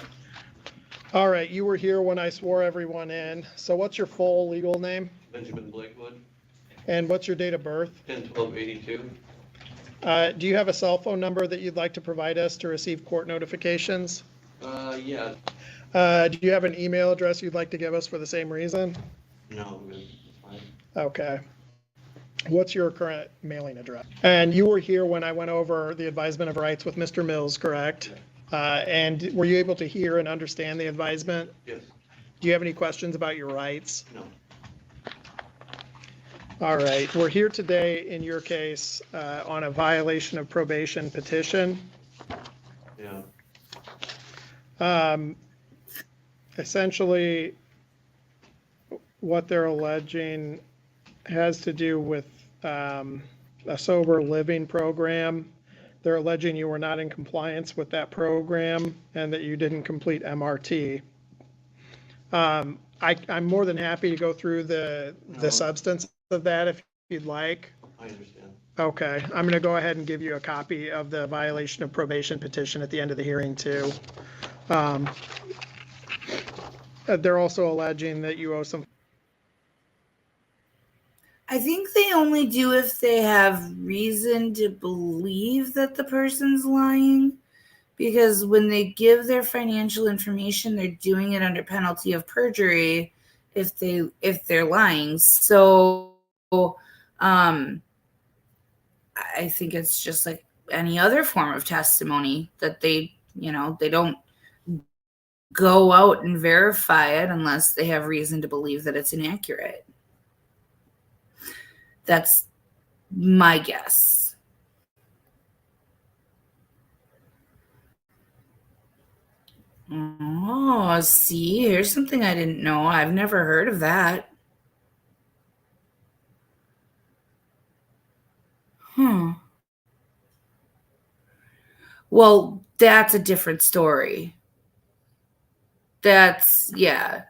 Speaker 2: All right, you were here when I swore everyone in. So what's your full legal name?
Speaker 6: Benjamin Blakewood,
Speaker 2: And what's your date of birth?
Speaker 6: 10/12/82.
Speaker 2: Do you have a cell phone number that you'd like to provide us to receive court notifications?
Speaker 6: Yeah,
Speaker 2: Do you have an email address you'd like to give us for the same reason?
Speaker 6: No, I'm good. It's fine.
Speaker 2: Okay. What's your current mailing address? And you were here when I went over the advisement of rights with Mr. Mills, correct? And were you able to hear and understand the advisement?
Speaker 6: Yes,
Speaker 2: Do you have any questions about your rights?
Speaker 6: no,
Speaker 2: All right, we're here today in your case on a violation of probation petition.
Speaker 6: yeah,
Speaker 2: Essentially, what they're alleging has to do with a sober living program. They're alleging you were not in compliance with that program and that you didn't complete MRT. I'm more than happy to go through the substance of that if you'd like.
Speaker 6: I understand.
Speaker 2: Okay, I'm going to go ahead and give you a copy of the violation of probation petition at the end of the hearing too. They're also alleging that you owe some.
Speaker 1: I think they only do if they have reason to believe that the person's lying, because when they give their financial information, they're doing it under penalty of perjury if they're lying. So I think it's just like any other form of testimony that they don't go out and verify it unless they have reason to believe that it's inaccurate. That's my guess. Oh, see, here's something I didn't know. I've never heard of that. Well, that's a different story. Yeah.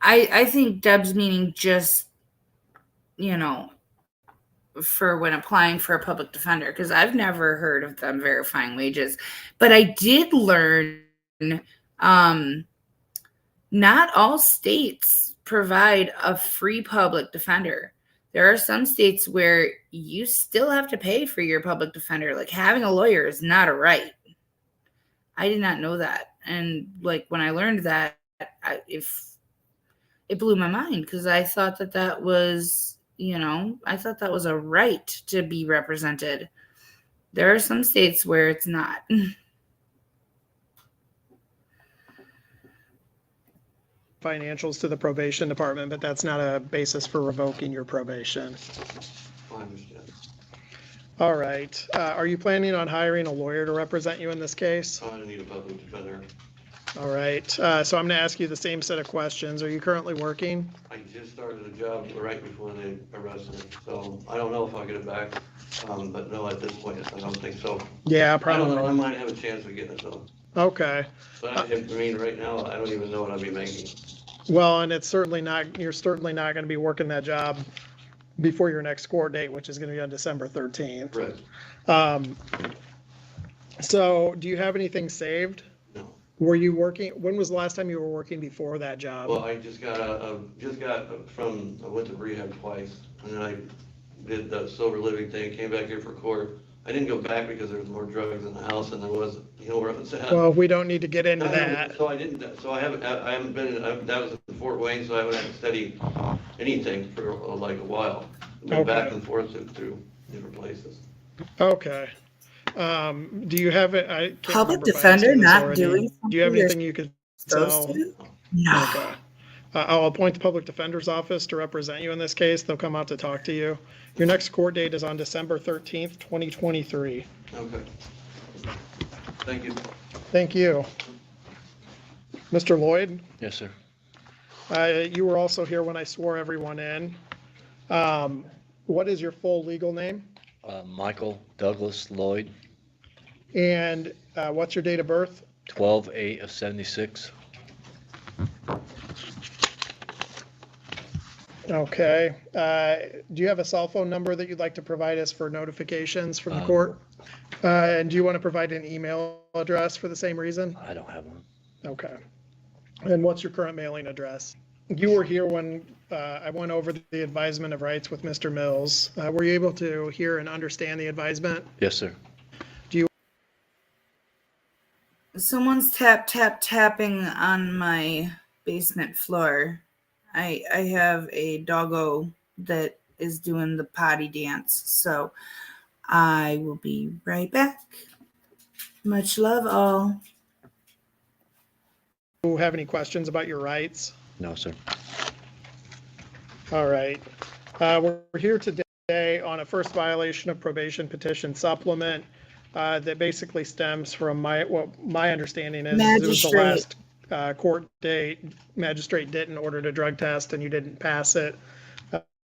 Speaker 1: I think Deb's meaning just, for when applying for a public defender, because I've never heard of them verifying wages. But I did learn not all states provide a free public defender. There are some states where you still have to pay for your public defender. Like, having a lawyer is not a right. I did not know that. And like, when I learned that, it blew my mind, because I thought that was, I thought that was a right to be represented. There are some states where it's not.
Speaker 2: Financials to the probation department, but that's not a basis for revoking your probation.
Speaker 6: I understand.
Speaker 2: All right. Are you planning on hiring a lawyer to represent you in this case?
Speaker 6: I don't need a public defender.
Speaker 2: All right. So I'm going to ask you the same set of questions. Are you currently working?
Speaker 6: I just started a job right before they arrested me, so I don't know if I'll get it back. But no, at this point, I don't think so.
Speaker 2: Yeah,
Speaker 6: I
Speaker 2: probably.
Speaker 6: don't know, I might have a chance of getting it though.
Speaker 2: Okay.
Speaker 6: But I mean, right now, I don't even know what I'll be making.
Speaker 2: Well, and you're certainly not going to be working that job before your next court date, which is going to be on December 13th.
Speaker 6: Right.
Speaker 2: So do you have anything saved?
Speaker 6: No.
Speaker 2: Were you working? When was the last time you were working before that job?
Speaker 6: Well, I just got I went to rehab twice, and then I did the sober living thing, came back here for court. I didn't go back because there was more drugs in the house than there was, where I was at.
Speaker 2: Well, we don't need to get into
Speaker 6: No,
Speaker 2: that.
Speaker 6: So I haven't been, that was in Fort Wayne, so I haven't had to study anything for like a while. I've been back
Speaker 2: Okay.
Speaker 6: and forth through different places.
Speaker 2: Okay. Do you have it? I can't
Speaker 1: Public
Speaker 2: remember if I asked you
Speaker 1: defender
Speaker 2: this
Speaker 1: not
Speaker 2: already.
Speaker 1: doing
Speaker 2: Do you have
Speaker 1: something
Speaker 2: anything you could
Speaker 1: supposed
Speaker 2: tell?
Speaker 1: to? No.
Speaker 2: Okay. I'll appoint the public defender's office to represent you in this case. They'll come out to talk to you. Your next court date is on December 13th, 2023.
Speaker 6: Okay. Thank you.
Speaker 2: Thank you. Mr. Lloyd,
Speaker 7: Yes, sir.
Speaker 2: you were also here when I swore everyone in. What is your full legal name?
Speaker 7: Michael Douglas Lloyd,
Speaker 2: And what's your date of birth?
Speaker 7: 12/8 of 76.
Speaker 2: Okay. Do you have a cell phone number that you'd like to provide us for notifications from the court? And do you want to provide an email address for the same reason?
Speaker 7: I don't have one.
Speaker 2: Okay. And what's your current mailing address? You were here when I went over the advisement of rights with Mr. Mills. Were you able to hear and understand the advisement?
Speaker 7: Yes, sir.
Speaker 1: Someone's tapping on my basement floor. I have a doggo that is doing the potty dance, so I will be right back. Much love, all.
Speaker 2: Do you have any questions about your rights?
Speaker 7: No, sir.
Speaker 2: All right. We're here today on a first violation of probation petition supplement that basically stems from what my understanding is it was the
Speaker 1: Magistrate.
Speaker 2: last court date. Magistrate didn't order a drug test and you didn't pass it.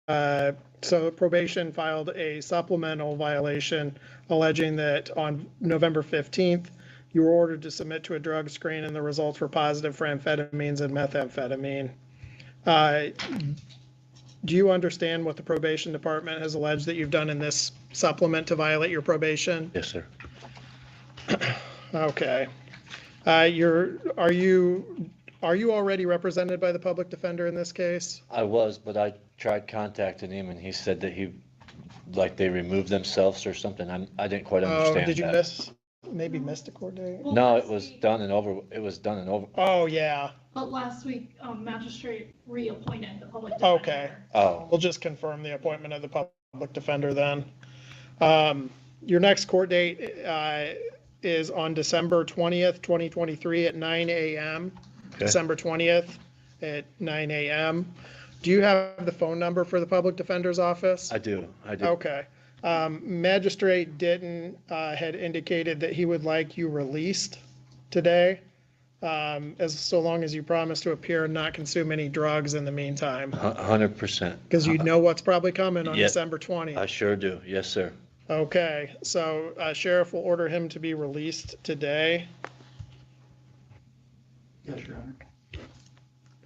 Speaker 2: So probation filed a supplemental violation alleging that on November 15th, you were ordered to submit to a drug screen and the results were positive for amphetamines and methamphetamine. Do you understand what the probation department has alleged that you've done in this supplement to violate your probation?
Speaker 7: Yes, sir.
Speaker 2: Okay. Are you already represented by the public defender in this case?
Speaker 7: I was, but I tried contacting him and he said that they removed themselves or something. I didn't quite understand
Speaker 2: Oh, did you
Speaker 7: that.
Speaker 2: maybe missed a court date?
Speaker 7: No, it was done and over.
Speaker 2: Oh, yeah.
Speaker 8: But last week, magistrate reappointed the public
Speaker 2: Okay.
Speaker 8: defender.
Speaker 7: Oh,
Speaker 2: We'll just confirm the appointment of the public defender then. Your next court date is on December 20th, 2023 at 9 a.m.
Speaker 7: okay.
Speaker 2: December 20th at 9 a.m. Do you have the phone number for the public defender's office?
Speaker 7: I do.
Speaker 2: Okay. Magistrate Ditton had indicated that he would like you released today, so long as you promise to appear and not consume any drugs in the meantime,
Speaker 7: 100%.
Speaker 2: because you know what's probably coming on
Speaker 7: Yeah.
Speaker 2: December 20th.
Speaker 7: I sure do. Yes, sir.
Speaker 2: Okay, so sheriff will order him to be released today.
Speaker 3: Yes, Your Honor.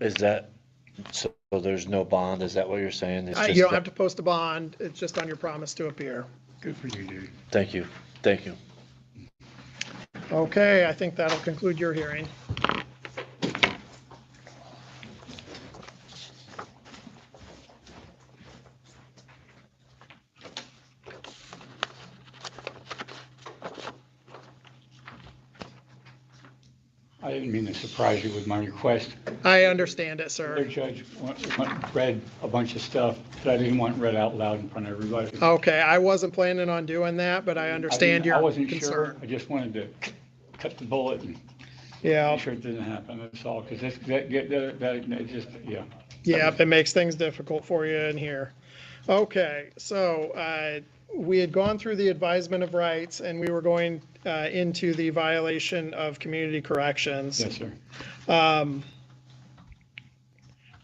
Speaker 7: Is that, so there's no bond? Is that what you're saying? It's just
Speaker 2: You don't have to post a bond. It's just on your promise to appear.
Speaker 3: Good for you, dude.
Speaker 7: Thank you. Thank you.
Speaker 2: Okay, I think that'll conclude your hearing.
Speaker 3: I didn't mean to surprise you with my request.
Speaker 2: I understand it,
Speaker 3: The
Speaker 2: sir.
Speaker 3: judge read a bunch of stuff that I didn't want read out loud in front of everybody.
Speaker 2: Okay, I wasn't planning on doing that, but I understand
Speaker 3: I
Speaker 2: your
Speaker 3: wasn't sure.
Speaker 2: concern.
Speaker 3: I just wanted to cut the bullet and
Speaker 2: Yeah,
Speaker 3: make sure it didn't happen, that's all, because it just, yeah.
Speaker 2: yeah, it makes things difficult for you in here. Okay, so we had gone through the advisement of rights and we were going into the violation of community corrections.
Speaker 3: Yes, sir.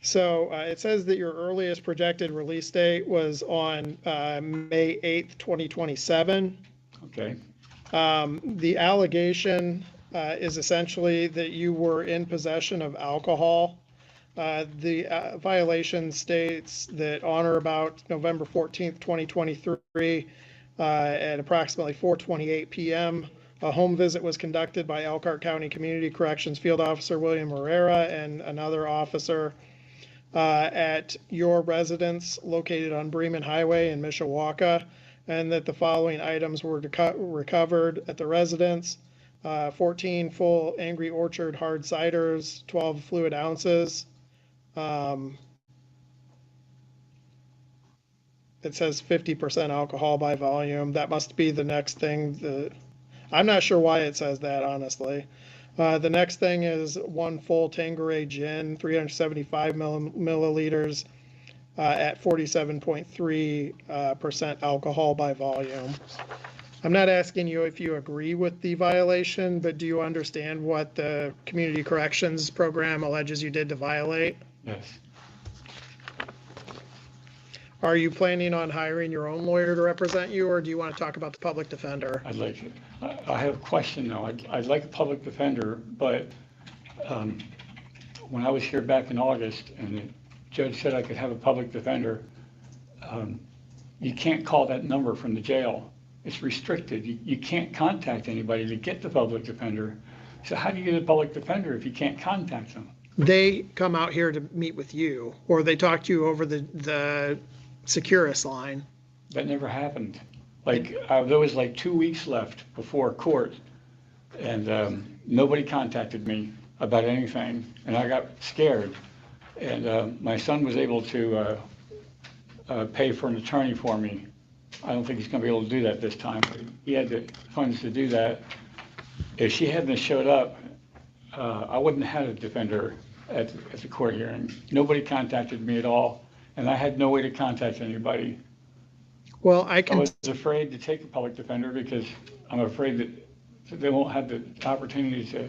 Speaker 2: So it says that your earliest projected release date was on May 8th, 2027.
Speaker 3: Okay,
Speaker 2: The allegation is essentially that you were in possession of alcohol. The violation states that on or about November 14th, 2023, at approximately 4:28 p.m., a home visit was conducted by Elkhart County Community Corrections Field Officer William Herrera and another officer at your residence located on Bremen Highway in Mishawaka, and that the following items were recovered at the residence: 14 full Angry Orchard hard ciders, 12 fluid ounces. It says 50% alcohol by volume. That must be the next thing. I'm not sure why it says that, honestly. The next thing is 1 full Tanqueray gin, 375 milliliters at 47.3% alcohol by volume. I'm not asking you if you agree with the violation, but do you understand what the community corrections program alleges you did to violate?
Speaker 3: yes.
Speaker 2: Are you planning on hiring your own lawyer to represent you, or do you want to talk about the public defender?
Speaker 3: I'd like to, I have a question though. I'd like a public defender, but when I was here back in August and the judge said I could have a public defender, you can't call that number from the jail. It's restricted. You can't contact anybody to get the public defender. So how do you get a public defender if you can't contact them?
Speaker 2: They come out here to meet with you, or they talk to you over the Securus line.
Speaker 3: That never happened. Like, there was like 2 weeks left before court, and nobody contacted me about anything, and I got scared. And my son was able to pay for an attorney for me. I don't think he's gonna be able to do that this time, but he had the funds to do that. If she hadn't showed up, I wouldn't have had a defender at the court hearing. Nobody contacted me at all, and I had no way to contact anybody.
Speaker 2: Well, I
Speaker 3: I
Speaker 2: can,
Speaker 3: was afraid to take a public defender because I'm afraid that they won't have the opportunity to.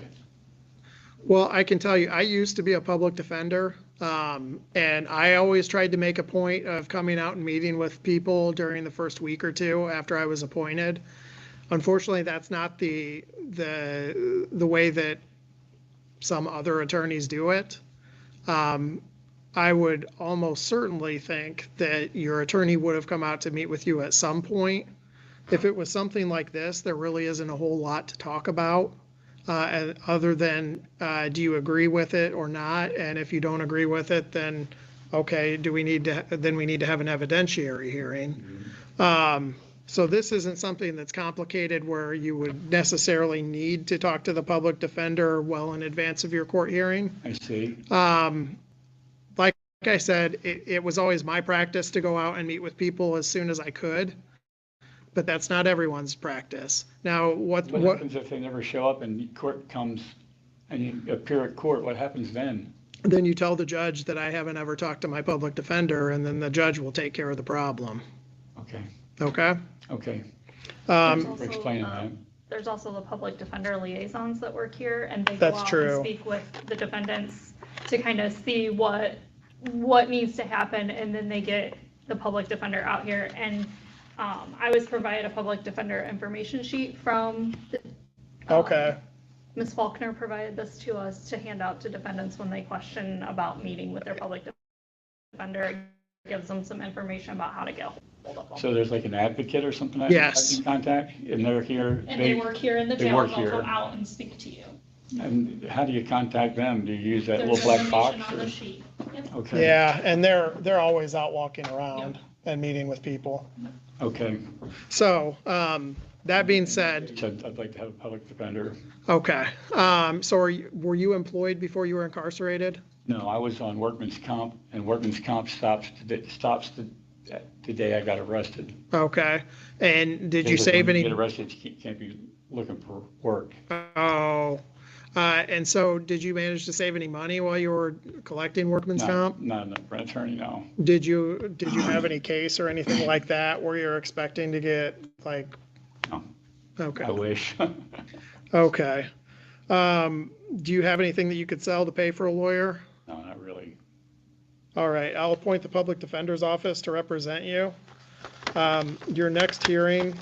Speaker 2: well, I can tell you, I used to be a public defender. And I always tried to make a point of coming out and meeting with people during the first week or two after I was appointed. Unfortunately, that's not the way that some other attorneys do it. I would almost certainly think that your attorney would have come out to meet with you at some point. If it was something like this, there really isn't a whole lot to talk about, other than, do you agree with it or not? And if you don't agree with it, then, okay, then we need to have an evidentiary hearing. So this isn't something that's complicated where you would necessarily need to talk to the public defender well in advance of your court hearing.
Speaker 3: I see.
Speaker 2: Like I said, it was always my practice to go out and meet with people as soon as I could, but that's not everyone's practice. Now,
Speaker 3: What happens if they never show up and court comes and you appear at court? What happens then?
Speaker 2: then you tell the judge that I haven't ever talked to my public defender, and then the judge will take care of the problem.
Speaker 3: Okay,
Speaker 2: Okay?
Speaker 3: okay.
Speaker 8: There's
Speaker 3: For
Speaker 8: also,
Speaker 3: explaining that.
Speaker 8: There's also the public defender liaisons that work here, and they go
Speaker 2: That's
Speaker 8: out
Speaker 2: true.
Speaker 8: and speak with the defendants to kind of see what needs to happen, and then they get the public defender out here. And I was provided a public defender information sheet from
Speaker 2: Okay.
Speaker 8: Ms. Faulkner provided this to us to hand out to defendants when they question about meeting with their public defender. It gives them some information about how to get hold of them.
Speaker 3: So there's like an advocate or something that
Speaker 2: Yes.
Speaker 3: I can contact, and they're here.
Speaker 8: And they work here in the
Speaker 3: they
Speaker 8: jail,
Speaker 3: work
Speaker 8: they'll
Speaker 3: here.
Speaker 8: come out and speak to you.
Speaker 3: And how do you contact them? Do you use that
Speaker 8: There's
Speaker 3: little black box?
Speaker 8: information on
Speaker 3: or-
Speaker 8: the sheet. Yep.
Speaker 3: Okay.
Speaker 2: Yeah, and they're always out walking around and meeting with people.
Speaker 3: Okay.
Speaker 2: So, that being said,
Speaker 3: So I'd like to have a public defender.
Speaker 2: okay. So were you employed before you were incarcerated?
Speaker 3: No, I was on workman's comp, and workman's comp stops the day I got arrested.
Speaker 2: Okay. And did you
Speaker 3: Because
Speaker 2: save
Speaker 3: when
Speaker 2: any?
Speaker 3: you get arrested, you can't be looking for work.
Speaker 2: Oh, and so did you manage to save any money while you were collecting workman's comp?
Speaker 3: Not enough for an attorney, no.
Speaker 2: Did you have any case or anything like that where you're expecting to get like?
Speaker 3: No.
Speaker 2: Okay.
Speaker 3: I wish.
Speaker 2: Okay. Do you have anything that you could sell to pay for a lawyer?
Speaker 3: No, not really.
Speaker 2: All right, I'll appoint the public defender's office to represent you. Your next hearing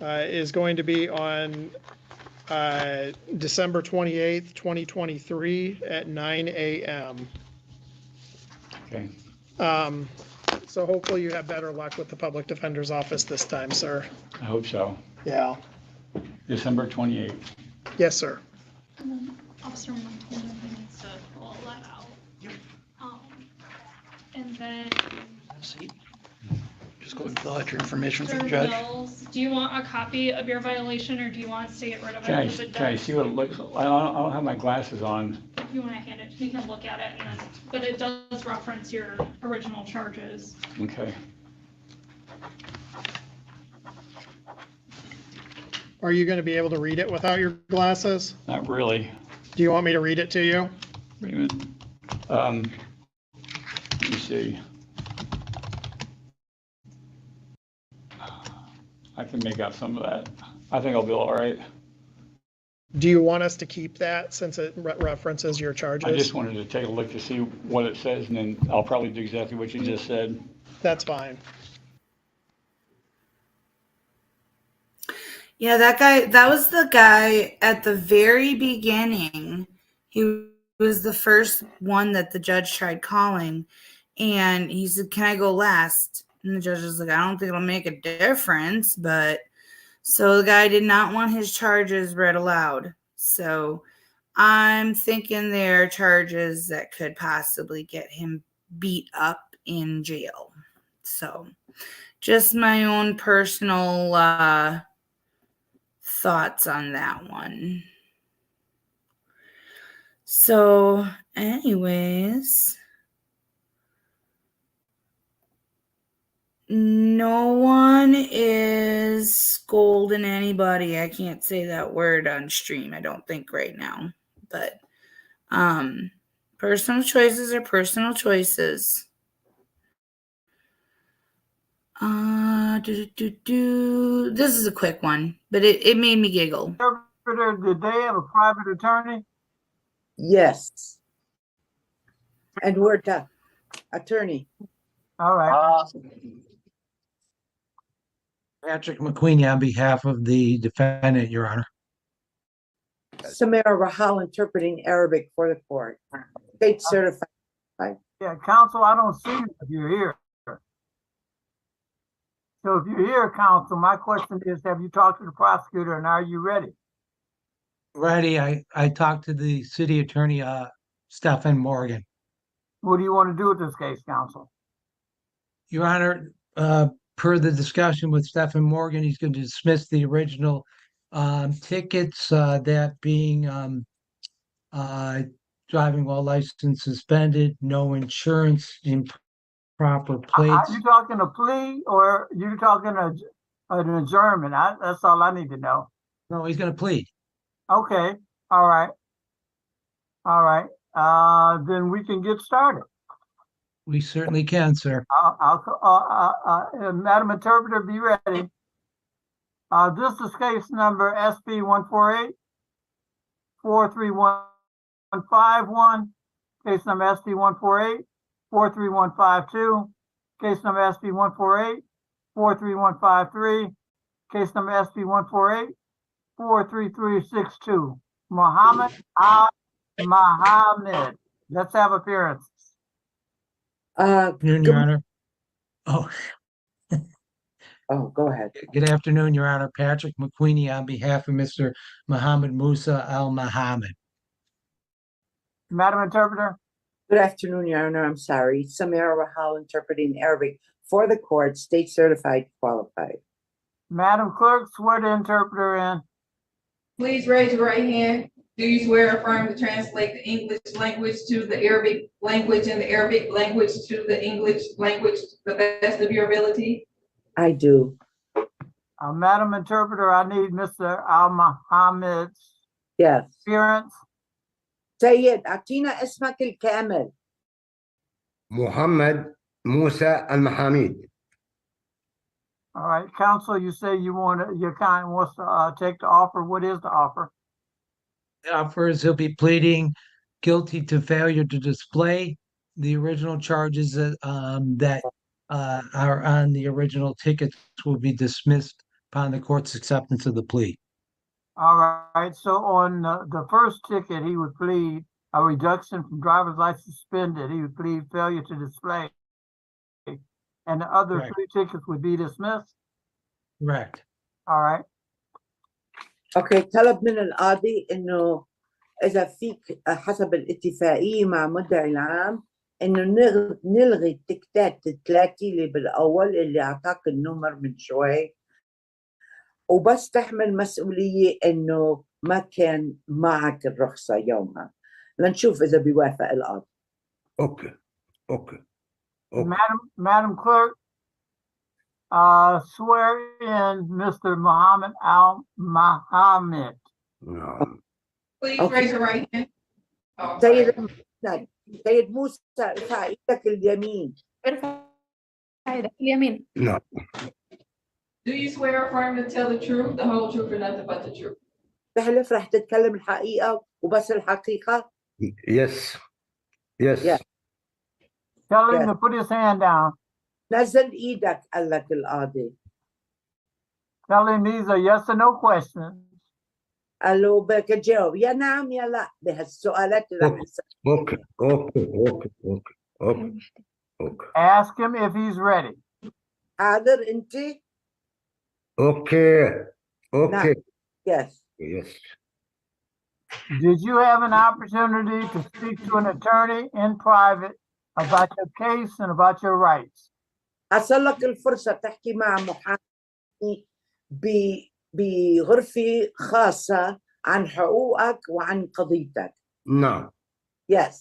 Speaker 2: is going to be on December 28th, 2023 at 9 a.m.
Speaker 3: Okay.
Speaker 2: So hopefully you have better luck with the public defender's office this time, sir.
Speaker 3: I hope so.
Speaker 2: Yeah.
Speaker 3: December 28th.
Speaker 2: Yes, sir.
Speaker 8: And then Officer Montana needs to fill all that out. And then
Speaker 9: Just go and fill out your information for the
Speaker 8: there's
Speaker 9: judge.
Speaker 8: bills. Do you want a copy of your violation, or do you want us to get rid of it?
Speaker 3: Can I,
Speaker 8: Because it
Speaker 3: can I
Speaker 8: does-
Speaker 3: see what it looks, I don't have my glasses on.
Speaker 8: If you want to hand it, you can look at it, and then, but it does reference your original charges.
Speaker 3: Okay.
Speaker 2: Are you going to be able to read it without your glasses?
Speaker 3: Not really.
Speaker 2: Do you want me to read it to you?
Speaker 3: Wait a minute. Let me see. I can make out some of that. I think I'll be all right.
Speaker 2: Do you want us to keep that since it references your
Speaker 3: I
Speaker 2: charges?
Speaker 3: just wanted to take a look to see what it says, and then I'll probably do exactly what you just said.
Speaker 2: That's fine.
Speaker 1: Yeah, that was the guy at the very beginning. He was the first one that the judge tried calling, and he said, "Can I go last?" And the judge was like, "I don't think it'll make a difference," but so the guy did not want his charges read aloud. So I'm thinking there are charges that could possibly get him beat up in jail. So just my own personal thoughts on that one. So, anyways, no one is scolding anybody. I can't say that word on stream, I don't think right now. But personal choices are personal choices. This is a quick one, but it made me giggle.
Speaker 10: Did they have a private attorney?
Speaker 11: Yes. And we're the attorney.
Speaker 10: All right.
Speaker 9: Patrick McQueenie on behalf of the defendant, Your Honor.
Speaker 11: Samira Rahal interpreting Arabic for the court. State certified.
Speaker 10: Yeah, counsel, I don't see you if you're here. So if you're here, counsel, my question is, have you talked to the prosecutor and are you ready?
Speaker 9: Ready, I talked to the city attorney, Stephen Morgan.
Speaker 10: What do you want to do with this case, counsel?
Speaker 9: Your Honor, per the discussion with Stephen Morgan, he's going to dismiss the original tickets, that being driving while license suspended, no insurance, improper plates.
Speaker 10: Are you talking a plea or you talking an adjournment? That's all I need to know.
Speaker 9: No, he's going to plead.
Speaker 10: Okay, all right. All right, then we can get started.
Speaker 9: We certainly can, sir.
Speaker 10: Madam Interpreter, be ready. This is case number SP 148-43151. Case number SP 148-43152. Case number SP 148-43153. Case number SP 148-43362. Muhammad Al-Muhammad. Let's have appearances.
Speaker 9: Your Honor. Oh,
Speaker 11: go ahead.
Speaker 9: good afternoon, Your Honor. Patrick McQueenie on behalf of Mr. Muhammad Musa Al-Muhammad.
Speaker 10: Madam Interpreter.
Speaker 11: Good afternoon, Your Honor. I'm sorry. Samira Rahal interpreting Arabic for the court, state certified, qualified.
Speaker 10: Madam Clerk, swear the interpreter in.
Speaker 12: Please raise your right hand. Do you swear or affirm to translate the English language to the Arabic language and the Arabic language to the English language to the best of your ability?
Speaker 11: I do.
Speaker 10: Madam Interpreter, I need Mr. Al-Muhammad's appearance.
Speaker 11: سيد أعطينا اسمك الكامل.
Speaker 13: محمد موسى المحاميد.
Speaker 10: All right, counsel, you say your client wants to take the offer. What is the offer?
Speaker 9: The offer is he'll be pleading guilty to failure to display the original charges that are on the original tickets will be dismissed upon the court's acceptance of the plea.
Speaker 10: All right, so on the first ticket, he would plead a reduction from driver's license suspended. He would plead failure to display. And the other three tickets would be dismissed?
Speaker 9: Correct.
Speaker 10: All right.
Speaker 11: اوكي طلب من القاضي انه اذا فيك حسب الاتفاقيه مع مدعي العام انه نلغي التكتات الثلاثه اللي بالاول اللي اعطاك النمر من شوي وبس تحمل مسؤوليه انه ما كان معك الرخصه يومها لنشوف اذا بيوافق القاضي.
Speaker 13: اوكي.
Speaker 10: Madam Clerk, swear in Mr. Muhammad Al-Muhammad.
Speaker 12: Please raise your right hand.
Speaker 11: سيد موسى ارفع ايدك اليمين.
Speaker 8: ارفع ايدك اليمين.
Speaker 13: No.
Speaker 12: Do you swear or affirm to tell the truth, the whole truth, and nothing but the truth?
Speaker 11: تحلف رح تتكلم الحقيقه وبس الحقيقه؟
Speaker 13: Yes.
Speaker 10: Tell him to put his hand down.
Speaker 11: نزل ايدك قال لك القاضي.
Speaker 10: Tell him these are yes or no questions.
Speaker 11: قال له بدك تجاوب يا نعم يا لا بهالسؤالات اللي رح نسألها.
Speaker 13: اوكي.
Speaker 10: Ask him if he's ready.
Speaker 11: حاضر انت؟
Speaker 13: اوكي.
Speaker 11: نعم. Yes.
Speaker 10: Did you have an opportunity to speak to an attorney in private about your case and about your rights?
Speaker 11: حصل لك الفرصة تحكي مع محامي بغرفة خاصة عن حقوقك وعن قضيتك.
Speaker 13: No.
Speaker 11: Yes.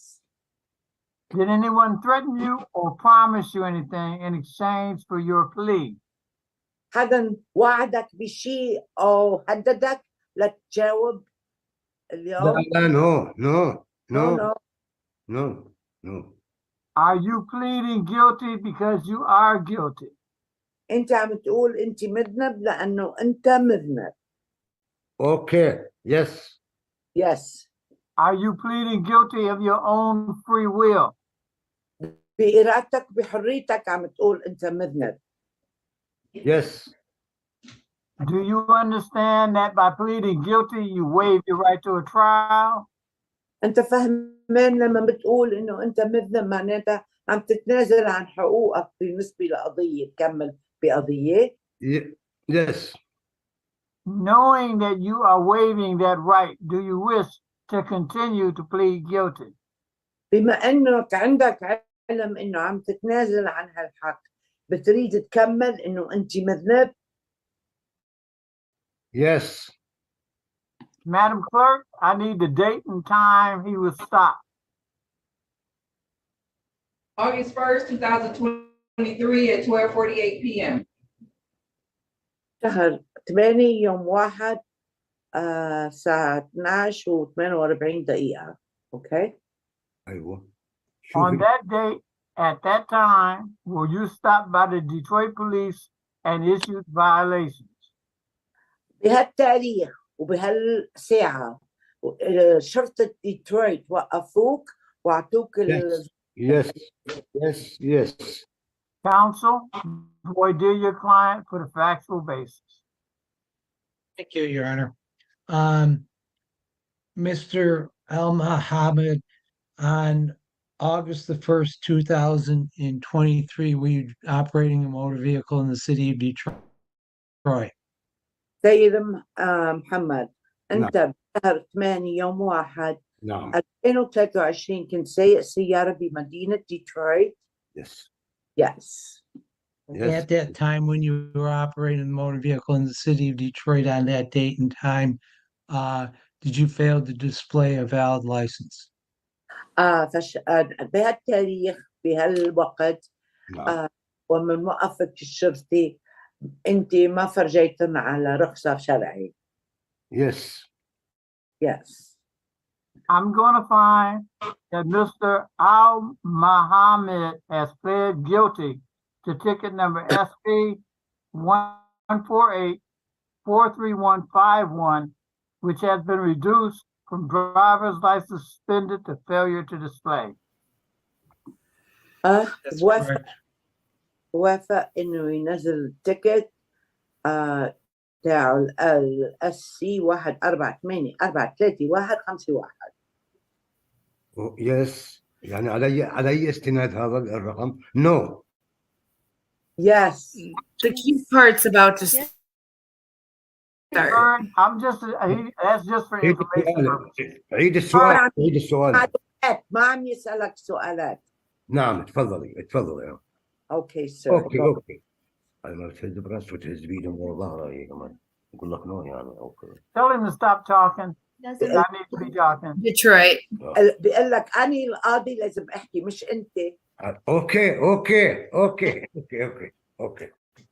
Speaker 10: Did anyone threaten you or promise you anything in exchange for your plea?
Speaker 11: حدا وعدك بشيء أو هددك لتجاوب
Speaker 13: لا
Speaker 11: اليوم؟
Speaker 13: لا no no
Speaker 11: No,
Speaker 13: no
Speaker 11: no.
Speaker 13: no no.
Speaker 10: Are you pleading guilty because you are guilty?
Speaker 11: أنت عم تقول أنت مذنب لأنه أنت مذنب.
Speaker 13: Okay. Yes.
Speaker 11: Yes.
Speaker 10: Are you pleading guilty of your own free will?
Speaker 11: بإرادتك بحريتك عم تقول أنت مذنب.
Speaker 13: Yes.
Speaker 10: Do you understand that by pleading guilty, you waive your right to a trial?
Speaker 11: أنت فهمان لما بتقول إنه أنت مذنب معناتها عم تتنازل عن حقوقك بالنسبة لقضية تكمل بقضية.
Speaker 13: Yes.
Speaker 10: Knowing that you are waiving that right, do you wish to continue to plead guilty?
Speaker 11: بما إنك عندك علم إنه عم تتنازل عن هالحق بتريد تكمل إنه أنت مذنب.
Speaker 13: Yes.
Speaker 10: Madam Clerk, I need the date and time he was stopped.
Speaker 12: August 1st, 2023 at 12:48 p.m.
Speaker 11: شهر 8 يوم 1 الساعة 12:48. Okay.
Speaker 13: أيوة.
Speaker 10: On that date, at that time, were you stopped by the Detroit police and issued violations?
Speaker 11: بهالتاريخ وبهالساعة شرطة ديترويت وقفوك وأعطوك
Speaker 13: Yes. Yes. Yes.
Speaker 10: Counsel, voir dire your client for the factual basis.
Speaker 9: Thank you, Your Honor. Mr. Al-Mohammed, on August the 1st, 2023, were you operating a motor vehicle in the city of Detroit?
Speaker 11: سيد محمد،
Speaker 13: نعم.
Speaker 11: أنت بشهر 8 يوم 1
Speaker 13: نعم.
Speaker 11: 2023 كنت سايق سيارة بمدينة ديترويت.
Speaker 13: Yes.
Speaker 11: Yes.
Speaker 13: Yes.
Speaker 9: At that time, when you were operating the motor vehicle in the city of Detroit on that date and time, did you fail to display a valid license?
Speaker 11: بهالتاريخ بهالوقت
Speaker 13: نعم.
Speaker 11: ومن وقفك الشرطي أنت ما فرجيتنا على رخصة شرعي.
Speaker 13: Yes.
Speaker 11: Yes.
Speaker 10: I'm going to find that Mr. Al-Mohammed has pled guilty to ticket number SP 148-43151, which has been reduced from driver's license suspended to failure to display.
Speaker 9: That's correct.
Speaker 11: وافق إنه ينزل التيكت تاع SC 148431551.
Speaker 13: Yes. يعني علي استناد هذا الرقم. No.
Speaker 11: Yes.
Speaker 1: The key part's about to start.
Speaker 10: I'm just, that's just for information purposes.
Speaker 13: عيد السؤال. عيد السؤال.
Speaker 11: ما عم يسألك سؤالات.
Speaker 13: نعم تفضلي تفضلي.
Speaker 11: Okay, sir.
Speaker 13: اوكي. أنا ما بتهز براسه وتهز بيده من ظهره هي كمان. يقول لك no يعني. اوكي.
Speaker 10: Tell him to stop talking. I need to be talking.
Speaker 1: Detroit.
Speaker 11: بيقول لك أنا القاضي لازم أحكي مش أنت.
Speaker 13: Okay.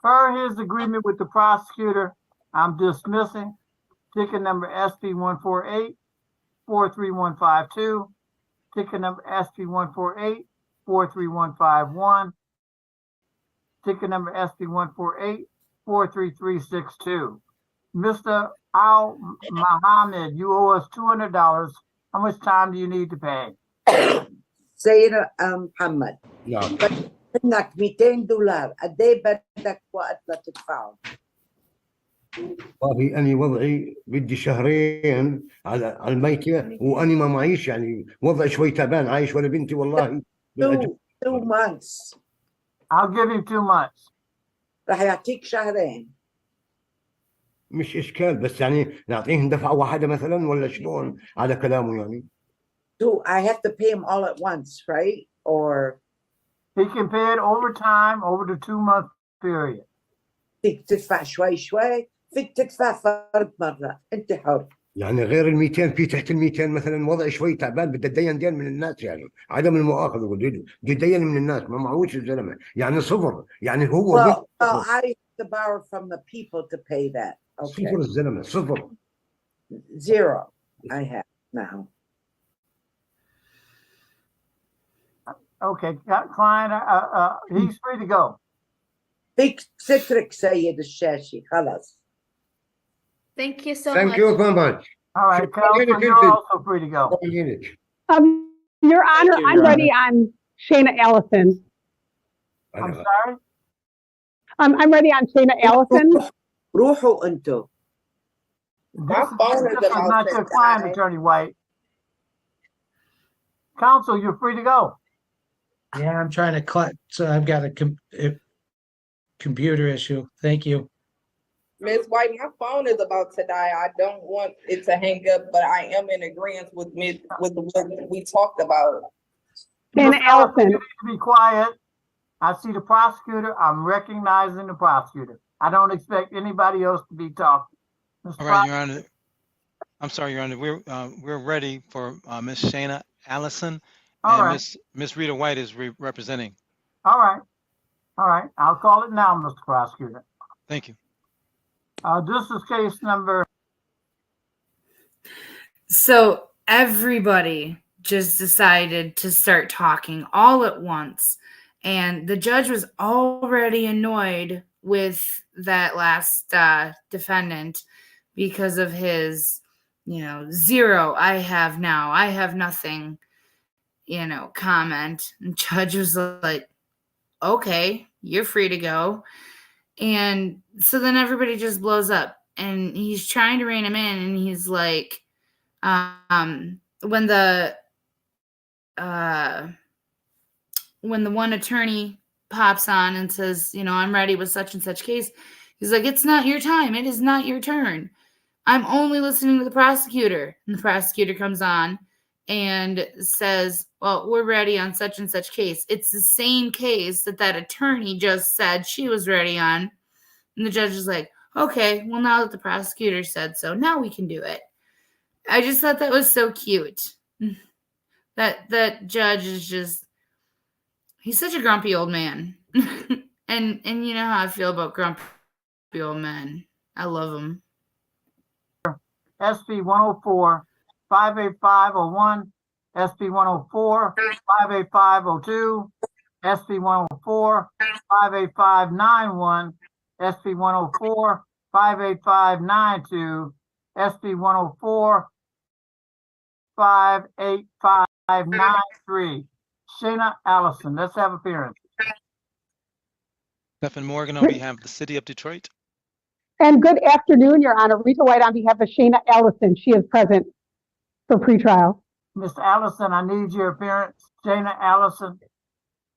Speaker 10: Per his agreement with the prosecutor, I'm dismissing ticket number SP 148-43152, ticket number SP 148-43151, ticket number SP 148-43362. Mr. Al-Mohammed, you owe us $200. How much time do you need to pay?
Speaker 11: سيد محمد.
Speaker 13: نعم.
Speaker 11: بدك $200 قد ايه بدك وقت لتدفعه؟
Speaker 13: والله أنا وضعي بدي شهرين على الميتة وأنا ما معيش يعني وضعي شوي تعبان عايش ولا بنتي والله.
Speaker 11: 2 months.
Speaker 10: I'll give you 2 months.
Speaker 11: راح يعطيك شهرين.
Speaker 13: مش إشكال بس يعني نعطيهم دفعة واحدة مثلا ولا شلون على كلامه يعني.
Speaker 11: So I have to pay him all at once, right? Or
Speaker 10: he can pay it over time, over the 2-month period.
Speaker 11: فيك تدفع شوي فيك تدفع فرد مرة. أنت حر.
Speaker 13: يعني غير ال 200 في تحت ال 200 مثلا وضع شوي تعبان بدي اتدين دين من الناس يعني عدم المؤاخذه بدي اتدين من الناس ما معهوش الزلمه يعني صفر يعني هو بس
Speaker 11: Well, I have to borrow from the people to pay that. Okay,
Speaker 13: صفر الزلمه صفر.
Speaker 11: 0 I have now.
Speaker 10: Okay, client, he's free to go.
Speaker 11: فيك سترك سيد الشاشي خلاص.
Speaker 14: Thank you so
Speaker 13: Thank
Speaker 14: much.
Speaker 13: you very much.
Speaker 10: All right, Counselor, you're also free to go.
Speaker 15: Your Honor, I'm ready on Shayna Allison.
Speaker 10: I'm sorry?
Speaker 15: I'm ready on Shayna Allison.
Speaker 11: روحوا انتوا.
Speaker 10: This is not your client, Attorney White. Counsel, you're free to go.
Speaker 9: Yeah, I'm trying to so I've got a computer issue. Thank you.
Speaker 16: Ms. White, my phone is about to die. I don't want it to hang up, but I am in agreement with what we talked about.
Speaker 15: Shayna Allison.
Speaker 10: You need to be quiet. I see the prosecutor. I'm recognizing the prosecutor. I don't expect anybody else to be talking.
Speaker 17: All right, Your Honor. I'm sorry, Your Honor. We're ready for Ms. Shayna Allison,
Speaker 10: All
Speaker 17: and
Speaker 10: right.
Speaker 17: Ms. Rita White is representing.
Speaker 10: All right. All right. I'll call it now, Mr. Prosecutor.
Speaker 17: Thank you.
Speaker 10: This is case number.
Speaker 1: So everybody just decided to start talking all at once. And the judge was already annoyed with that last defendant because of his, 0, I have now, I have nothing, comment. And judge was like, okay, you're free to go. And so then everybody just blows up and he's trying to rein him in. And he's like, when the one attorney pops on and says, I'm ready with such and such case, he's like, it's not your time. It is not your turn. I'm only listening to the prosecutor. And the prosecutor comes on and says, well, we're ready on such and such case. It's the same case that attorney just said she was ready on. And the judge is like, okay, well, now that the prosecutor said so, now we can do it. I just thought that was so cute. That judge is just, he's such a grumpy old man. and you know how I feel about grumpy old men. I love them.
Speaker 10: SB 104 58501, SB 104 58502, SB 104 58591, SB 104 58592, SB 104 58593. Shayna Allison, let's have appearance.
Speaker 17: Stephen Morgan on behalf of the City of Detroit.
Speaker 15: And good afternoon, Your Honor. Rita White on behalf of Shayna Allison. She is present for pretrial.
Speaker 10: Mr. Allison, I need your appearance. Shayna Allison.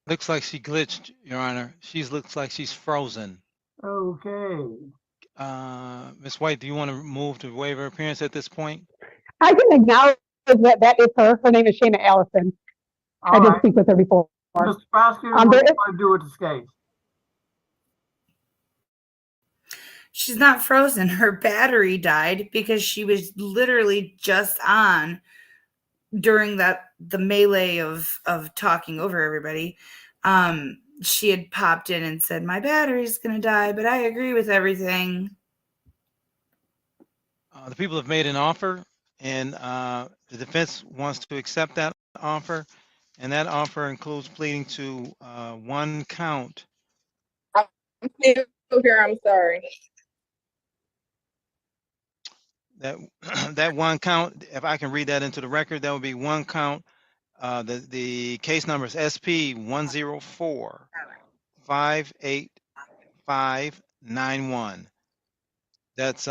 Speaker 17: Looks like she glitched, Your Honor. Looks like she's frozen.
Speaker 10: Okay.
Speaker 17: Ms. White, do you want to move to waive her appearance at this point?
Speaker 15: I can acknowledge that is her. Her name is Shayna Allison. I did speak with her before.
Speaker 10: Mr. Prosecutor, what do you want to do with this case?
Speaker 1: She's not frozen. Her battery died because she was literally just on during the melee of talking over everybody. She had popped in and said, my battery's going to die, but I agree with everything.
Speaker 17: The people have made an offer, and the defense wants to accept that offer, and that offer includes pleading to one count.
Speaker 16: I'm still here, I'm sorry.
Speaker 17: That one count, if I can read that into the record, that would be one count. The case number is SP 104 58591. That's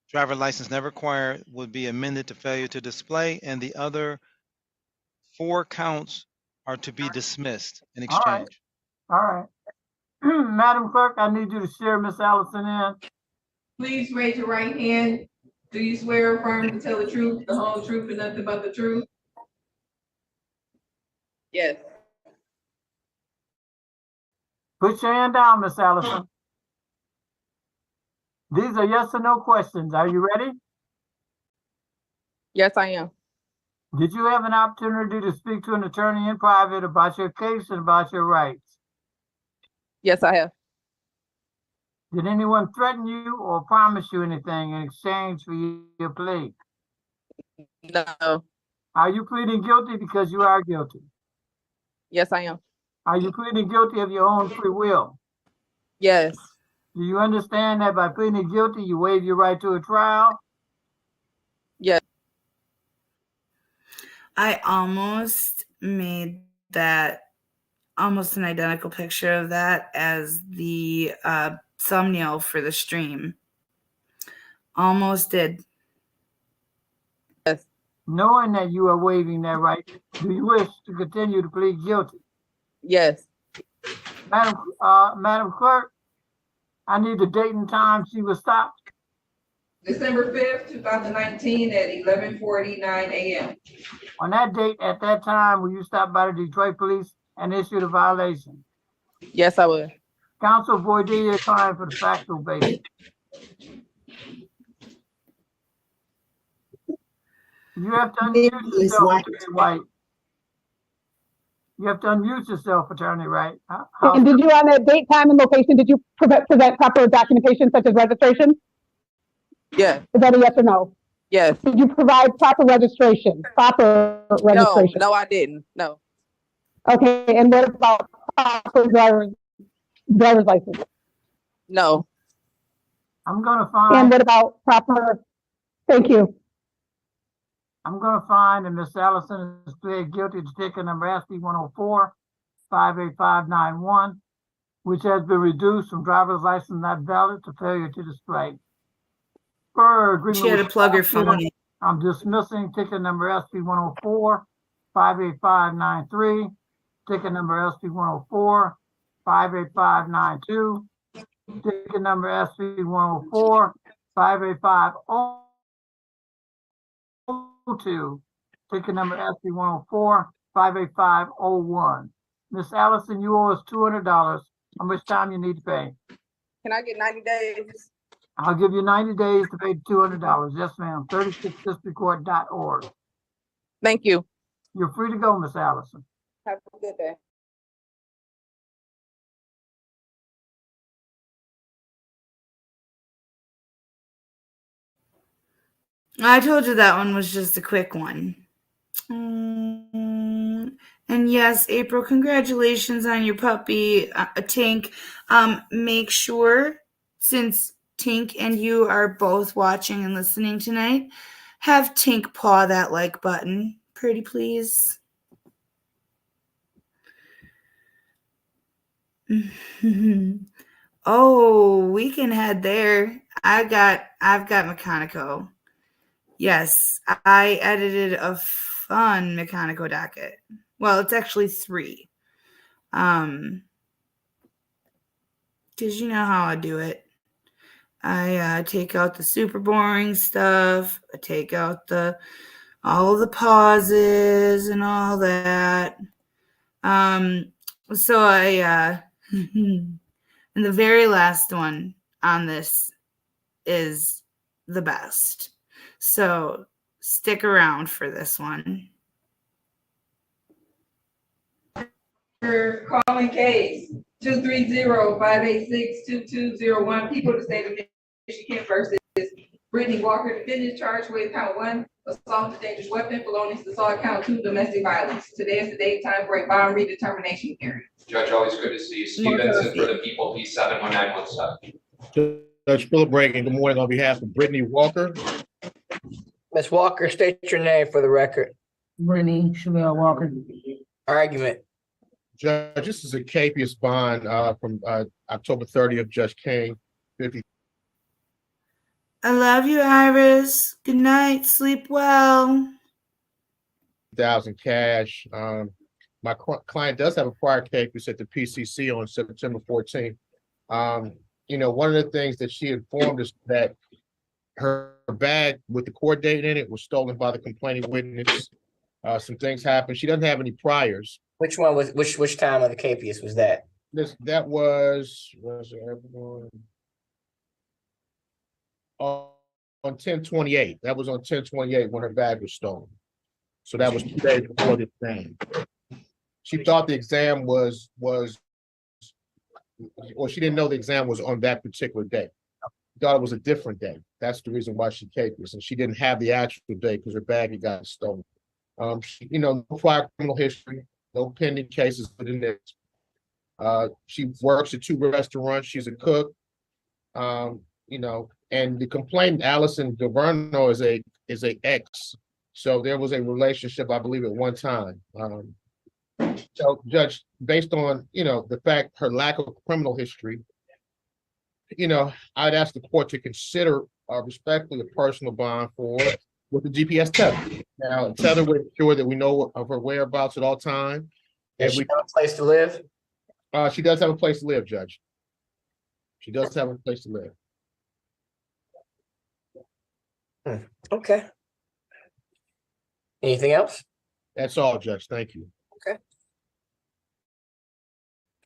Speaker 17: driver license never acquired would be amended to failure to display, and the other 4 counts are to be dismissed in exchange.
Speaker 10: All right. Madam Clerk, I need you to share Ms. Allison in.
Speaker 12: Please raise your right hand. Do you swear or affirm to tell the truth, the whole truth, and nothing but the truth?
Speaker 16: Yes.
Speaker 10: Put your hand down, Ms. Allison. These are yes or no questions. Are you ready?
Speaker 16: Yes, I am.
Speaker 10: Did you have an opportunity to speak to an attorney in private about your case and about your rights?
Speaker 16: Yes, I have.
Speaker 10: Did anyone threaten you or promise you anything in exchange for your plea?
Speaker 16: No.
Speaker 10: Are you pleading guilty because you are guilty?
Speaker 16: Yes, I am.
Speaker 10: Are you pleading guilty of your own free will?
Speaker 16: Yes.
Speaker 10: Do you understand that by pleading guilty, you waive your right to a trial?
Speaker 16: Yes.
Speaker 1: I almost made that almost an identical picture of that as the thumbnail for the stream. Almost did.
Speaker 16: Yes.
Speaker 10: Knowing that you are waiving that right, do you wish to continue to plead guilty?
Speaker 16: Yes.
Speaker 10: Madam Clerk, I need the date and time she was stopped.
Speaker 12: December 5th, 2019 at 11:49 a.m.
Speaker 10: On that date, at that time, were you stopped by the Detroit Police and issued a violation?
Speaker 16: Yes, I would.
Speaker 10: Counsel void your client for the factual basis. You have to unmute yourself, Attorney White. You have to unmute yourself, Attorney White.
Speaker 15: And did you, on that date, time, and location, did you present proper documentation such as registration?
Speaker 16: Yes.
Speaker 15: Is that a yes or no?
Speaker 16: Yes.
Speaker 15: Did you provide proper registration? Proper registration?
Speaker 16: No, I didn't. No.
Speaker 15: Okay, and what about proper driver's license?
Speaker 16: No.
Speaker 10: I'm gonna find.
Speaker 15: And what about proper, thank you.
Speaker 10: I'm gonna find that Ms. Allison is pleaded guilty to ticket number SB 104-58591, which has been reduced from driver's license not valid to failure to display. Per agreement
Speaker 1: She had to
Speaker 10: with
Speaker 1: plug her phone in.
Speaker 10: I'm dismissing ticket number SB 104-58593, ticket number SB 104-58592, ticket number SB 104-58502, ticket number SB 104-58501. Miss Allison, you owe us $200. How much time you need to pay?
Speaker 16: Can I get 90 days?
Speaker 10: I'll give you 90 days to pay $200. Yes, ma'am. 36districtcourt.org.
Speaker 16: Thank you.
Speaker 10: You're free to go, Miss Allison.
Speaker 16: Have a good day.
Speaker 1: I told you that one was just a quick one. And yes, April, congratulations on your puppy, Tink. Make sure, since Tink and you are both watching and listening tonight, have Tink paw that like button, pretty please. Oh, we can head there. I've got Mechanico. Yes, I edited a fun Mechanico docket. Well, it's actually 3. Because you know how I do it. I take out the super boring stuff. I take out all the pauses and all that. So I and the very last one on this is the best. So stick around for this one.
Speaker 12: Calling case 230-586-2201. People of the state of Michigan versus Brittany Walker, defendant charged with count 1, assault with dangerous weapon, felonious assault, count 2, domestic violence. Today is the date time for a bond redetermination hearing.
Speaker 18: Judge, always good to see you. Steve Benson for the people, P71917.
Speaker 19: Judge Philip Reagan, good morning on behalf of Brittany Walker.
Speaker 20: Ms. Walker, state your name for the record.
Speaker 10: Brittany Chevelle Walker.
Speaker 20: Argument.
Speaker 19: Judge, this is a capious bond from October 30th, Judge King, 50.
Speaker 1: I love you, Iris. Good night. Sleep well.
Speaker 19: $1,000 cash. My client does have a prior capious at the PCC on September 14th. You know, one of the things that she informed us that her bag with the court date in it was stolen by the complaining witness. Some things happened. She doesn't have any priors.
Speaker 20: Which one was which time of the capious was that?
Speaker 19: That was everyone? on 10/28. That was on 10/28 when her bag was stolen. So that was 2 days before the exam. She thought the exam was, or she didn't know the exam was on that particular day. She thought it was a different day. That's the reason why she capers, and she didn't have the actual day because her bag had gotten stolen. No prior criminal history, no pending cases within this. She works at 2 restaurants. She's a cook. And the complainant, Allison DeVerno, is a ex. So there was a relationship, I believe, at one time. So, Judge, based on the fact her lack of criminal history, I'd ask the court to consider respectfully a personal bond with the GPS tether. Now, tether would ensure that we know of her whereabouts at all time.
Speaker 20: Does she have a place to live?
Speaker 19: She does have a place to live, Judge. She does have a place to live.
Speaker 20: Okay. Anything else?
Speaker 19: That's all, Judge. Thank you.
Speaker 20: Okay.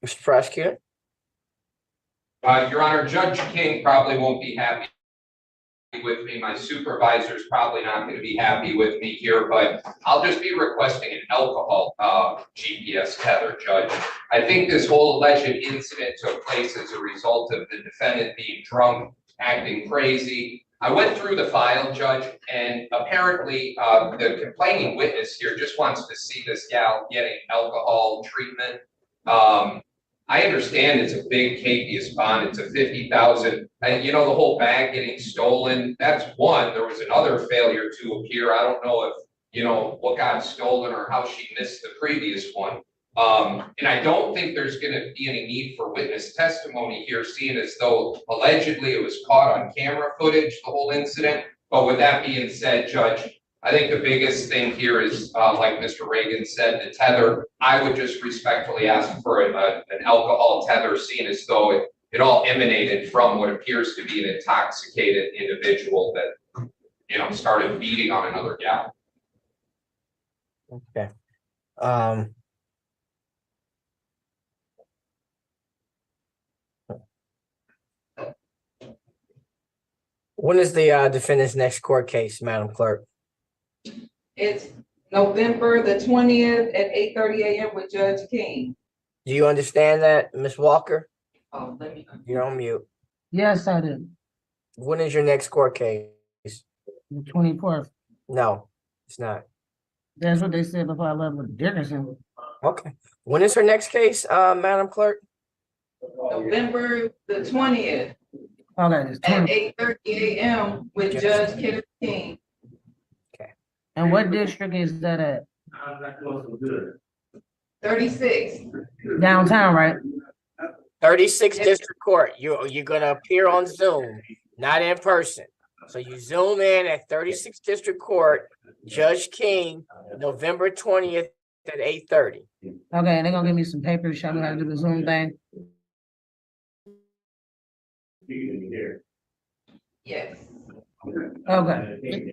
Speaker 20: Mr. Prosecutor?
Speaker 18: Your Honor, Judge King probably won't be happy with me. My supervisor's probably not going to be happy with me here, but I'll just be requesting an alcohol GPS tether, Judge. I think this whole alleged incident took place as a result of the defendant being drunk, acting crazy. I went through the file, Judge, and apparently the complaining witness here just wants to see this gal getting alcohol treatment. I understand it's a big capious bond. It's a $50,000, and the whole bag getting stolen. That's one. There was another failure to appear. I don't know if what got stolen or how she missed the previous one. And I don't think there's going to be any need for witness testimony here, seeing as though allegedly it was caught on camera footage, the whole incident. But with that being said, Judge, I think the biggest thing here is, like Mr. Reagan said, the tether. I would just respectfully ask for an alcohol tether, seeing as though it all emanated from what appears to be an intoxicated individual that, started beating on another gal.
Speaker 20: Okay. When is the defendant's next court case, Madam Clerk?
Speaker 12: It's November the 20th at 8:30 a.m. with Judge King.
Speaker 20: Do you understand that, Ms. Walker?
Speaker 12: Oh, let me.
Speaker 20: You're on mute.
Speaker 10: Yes, I do.
Speaker 20: When is your next court case?
Speaker 10: The 24th.
Speaker 20: No, it's not.
Speaker 10: That's what they said before I left with Dickerson.
Speaker 20: Okay. When is her next case, Madam Clerk?
Speaker 12: November the 20th
Speaker 10: Okay, it's
Speaker 12: at
Speaker 10: 20.
Speaker 12: 8:30 a.m. with Judge Kenneth King.
Speaker 10: And what district is that at?
Speaker 12: 36.
Speaker 10: Downtown, right?
Speaker 20: 36 District Court. You're gonna appear on Zoom, not in person. So you zoom in at 36 District Court, Judge King, November 20th at 8:30.
Speaker 10: Okay, and they're gonna give me some papers, show me how to do the Zoom thing.
Speaker 12: Yes.
Speaker 10: Okay.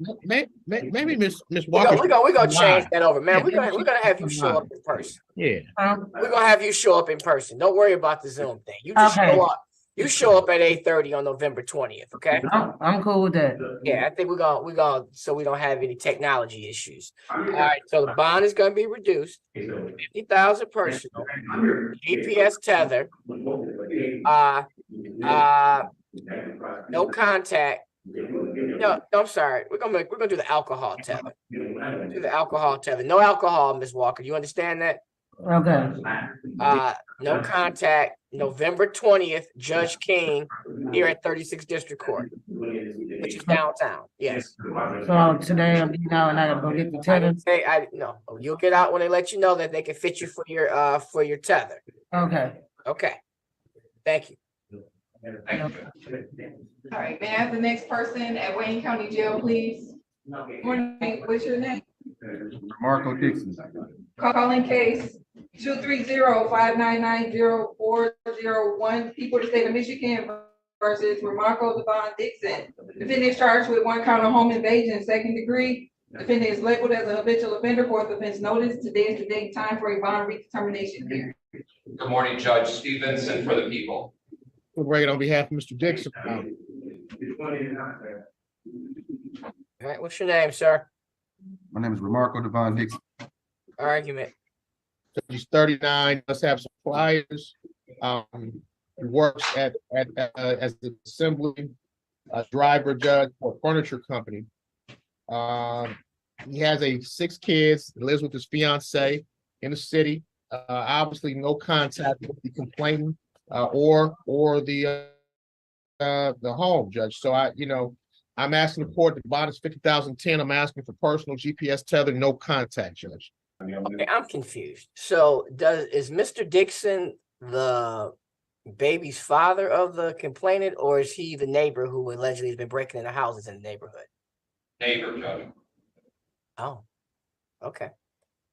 Speaker 19: Maybe Miss Walker.
Speaker 20: We're gonna change that over, man. We're gonna have you show up in person.
Speaker 19: Yeah.
Speaker 20: We're gonna have you show up in person. Don't worry about the Zoom thing. You just
Speaker 10: Okay.
Speaker 20: show up. You show up at 8:30 on November 20th. Okay.
Speaker 10: I'm cool with that.
Speaker 20: Yeah, I think we're gonna so we don't have any technology issues. All right. So the bond is gonna be reduced. 50,000 personal. GPS tether. No contact. No, I'm sorry. We're gonna do the alcohol tether. Do the alcohol tether. No alcohol, Ms. Walker. You understand that?
Speaker 10: Okay.
Speaker 20: No contact. November 20th, Judge King here at 36 District Court, which is downtown. Yes.
Speaker 10: So today I'm getting out and I gotta go get the tether.
Speaker 20: No, you'll get out when they let you know that they can fit you for your tether.
Speaker 10: Okay.
Speaker 20: Okay. Thank you.
Speaker 12: All right, may I have the next person at Wayne County Jail, please? Morning, what's your name?
Speaker 21: Marco Dixon.
Speaker 12: Calling case 230-599-0401, people of the state of Michigan versus Remarco Devon Dixon. Defendant is charged with 1 count of home invasion, 2nd degree. Defendant is labeled as a habitual offender, 4th offense notice. Today is the date and time for a bond redetermination hearing.
Speaker 18: Good morning, Judge Stevenson for the people.
Speaker 19: Right on behalf of Mr. Dixon.
Speaker 20: All right, what's your name, sir?
Speaker 21: My name is Remarco Devon Hicks.
Speaker 20: Argument.
Speaker 19: He's 39, does have some flyers. He works as the assembly driver judge for a furniture company. He has 6 kids, lives with his fiance in the city. Obviously no contact with the complainant or the home, Judge. So I'm asking the court, the bond is 50,010. I'm asking for personal GPS tether, no contact, Judge.
Speaker 20: Okay, I'm confused. So is Mr. Dixon the baby's father of the complainant, or is he the neighbor who allegedly has been breaking into houses in the neighborhood?
Speaker 18: Neighbor, Judge.
Speaker 20: Oh, okay.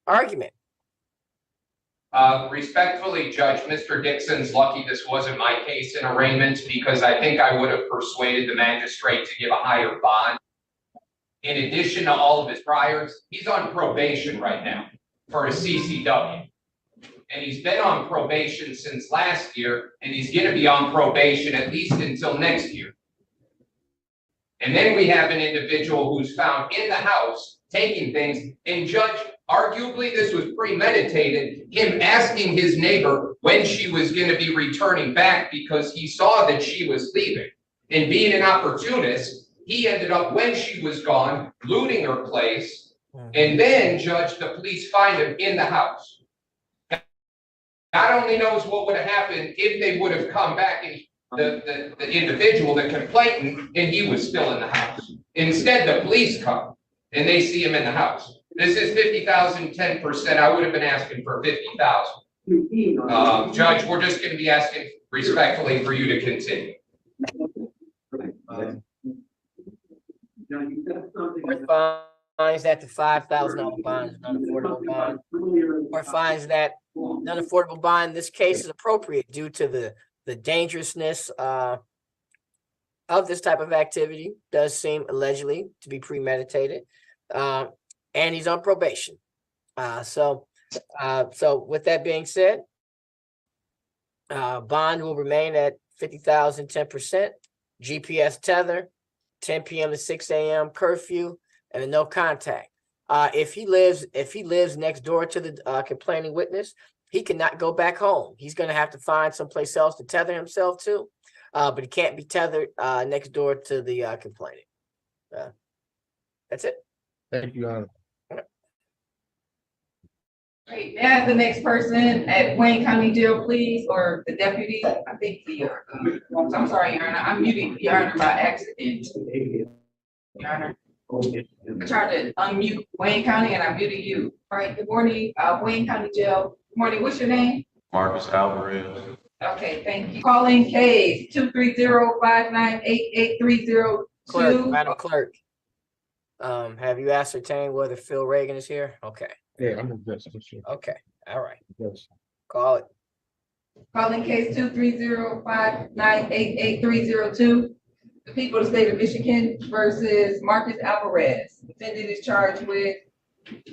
Speaker 20: Argument.
Speaker 18: Respectfully, Judge, Mr. Dixon's lucky this wasn't my case in arraignment, because I think I would have persuaded the magistrate to give a higher bond. In addition to all of his priors, he's on probation right now for a CCW. And he's been on probation since last year, and he's going to be on probation at least until next year. And then we have an individual who's found in the house taking things, and Judge, arguably this was premeditated, him asking his neighbor when she was going to be returning back because he saw that she was leaving. And being an opportunist, he ended up, when she was gone, looting her place. And then, Judge, the police find him in the house. God only knows what would have happened if they would have come back and the individual, the complainant, and he was still in the house. Instead, the police come and they see him in the house. This is 50,000, 10%. I would have been asking for 50,000. Judge, we're just going to be asking respectfully for you to continue.
Speaker 20: Finds that the $5,000 bond is an unaffordable bond, or finds that an unaffordable bond in this case is appropriate due to the dangerousness of this type of activity. Does seem allegedly to be premeditated, and he's on probation. So with that being said, bond will remain at 50,000, 10%, GPS tether, 10 p.m. to 6 a.m. curfew, and no contact. If he lives next door to the complaining witness, he cannot go back home. He's going to have to find someplace else to tether himself to, but he can't be tethered next door to the complaining. That's it.
Speaker 19: Thank you, Your Honor.
Speaker 12: Great. May I have the next person at Wayne County Jail, please, or the deputy? I think I'm sorry, Your Honor. I'm muting Your Honor by accident. Your Honor. I tried to unmute Wayne County and I muted you. All right. Good morning, Wayne County Jail. Good morning. What's your name?
Speaker 6: Marcus Alvarez.
Speaker 12: Okay, thank you. Calling case 230-598-8302.
Speaker 20: Clerk, Madam Clerk, have you ascertained whether Phil Reagan is here? Okay.
Speaker 19: Yeah, I'm just.
Speaker 20: Okay. All right.
Speaker 19: Yes.
Speaker 20: Call it.
Speaker 12: Calling case 230-598-8302. The people of the state of Michigan versus Marcus Alvarez. Defendant is charged with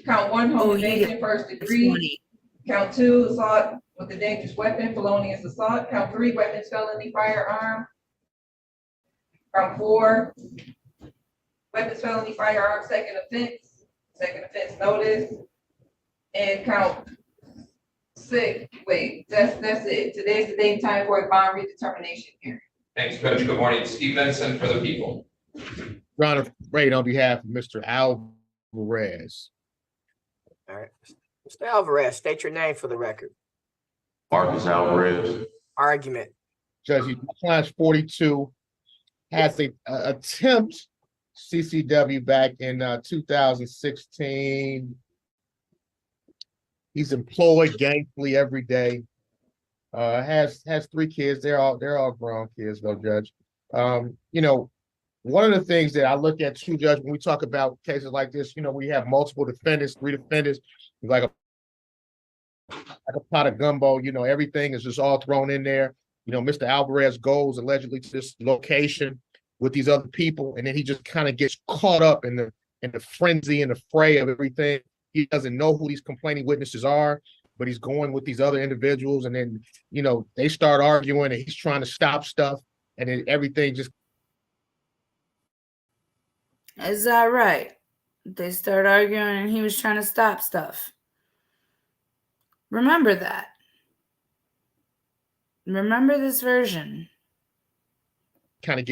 Speaker 12: count 1, home invasion, first degree. Count 2, assault with a dangerous weapon, felonious assault. Count 3, weapons, felony, firearm. Count 4, weapons, felony, firearm, second offense notice. And count 6, wait, that's it. Today's the date and time for a bond redetermination hearing.
Speaker 18: Thanks, Judge. Good morning. Steve Benson for the people.
Speaker 19: Your Honor, right on behalf of Mr. Alvarez.
Speaker 20: All right. Mr. Alvarez, state your name for the record.
Speaker 6: Marcus Alvarez.
Speaker 20: Argument.
Speaker 19: Judge, he class 42, has a attempt CCW back in 2016. He's employed gainfully every day. Has 3 kids. They're all grown kids, though, Judge. One of the things that I look at too, Judge, when we talk about cases like this, we have multiple defendants, 3 defendants, like a pot of gumbo. Everything is just all thrown in there. Mr. Alvarez goes allegedly to this location with these other people, and then he just kind of gets caught up in the frenzy and the fray of everything. He doesn't know who these complaining witnesses are, but he's going with these other individuals, and then they start arguing, and he's trying to stop stuff, and then everything just
Speaker 1: Is that right? They start arguing and he was trying to stop stuff. Remember that. Remember this version.
Speaker 19: Kind of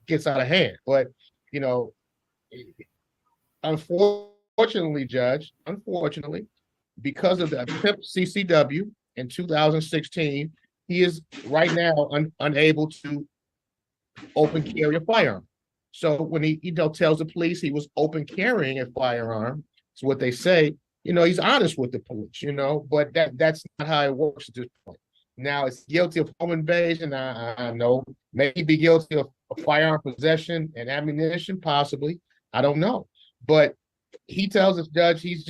Speaker 19: gets out of hand. But, unfortunately, Judge, because of the CCW in 2016, he is right now unable to open carry a firearm. So when he tells the police he was open carrying a firearm, it's what they say, he's honest with the police, but that's not how it works at this point. Now it's guilty of home invasion. I know, maybe guilty of firearm possession and ammunition, possibly. I don't know. But he tells us, Judge, he's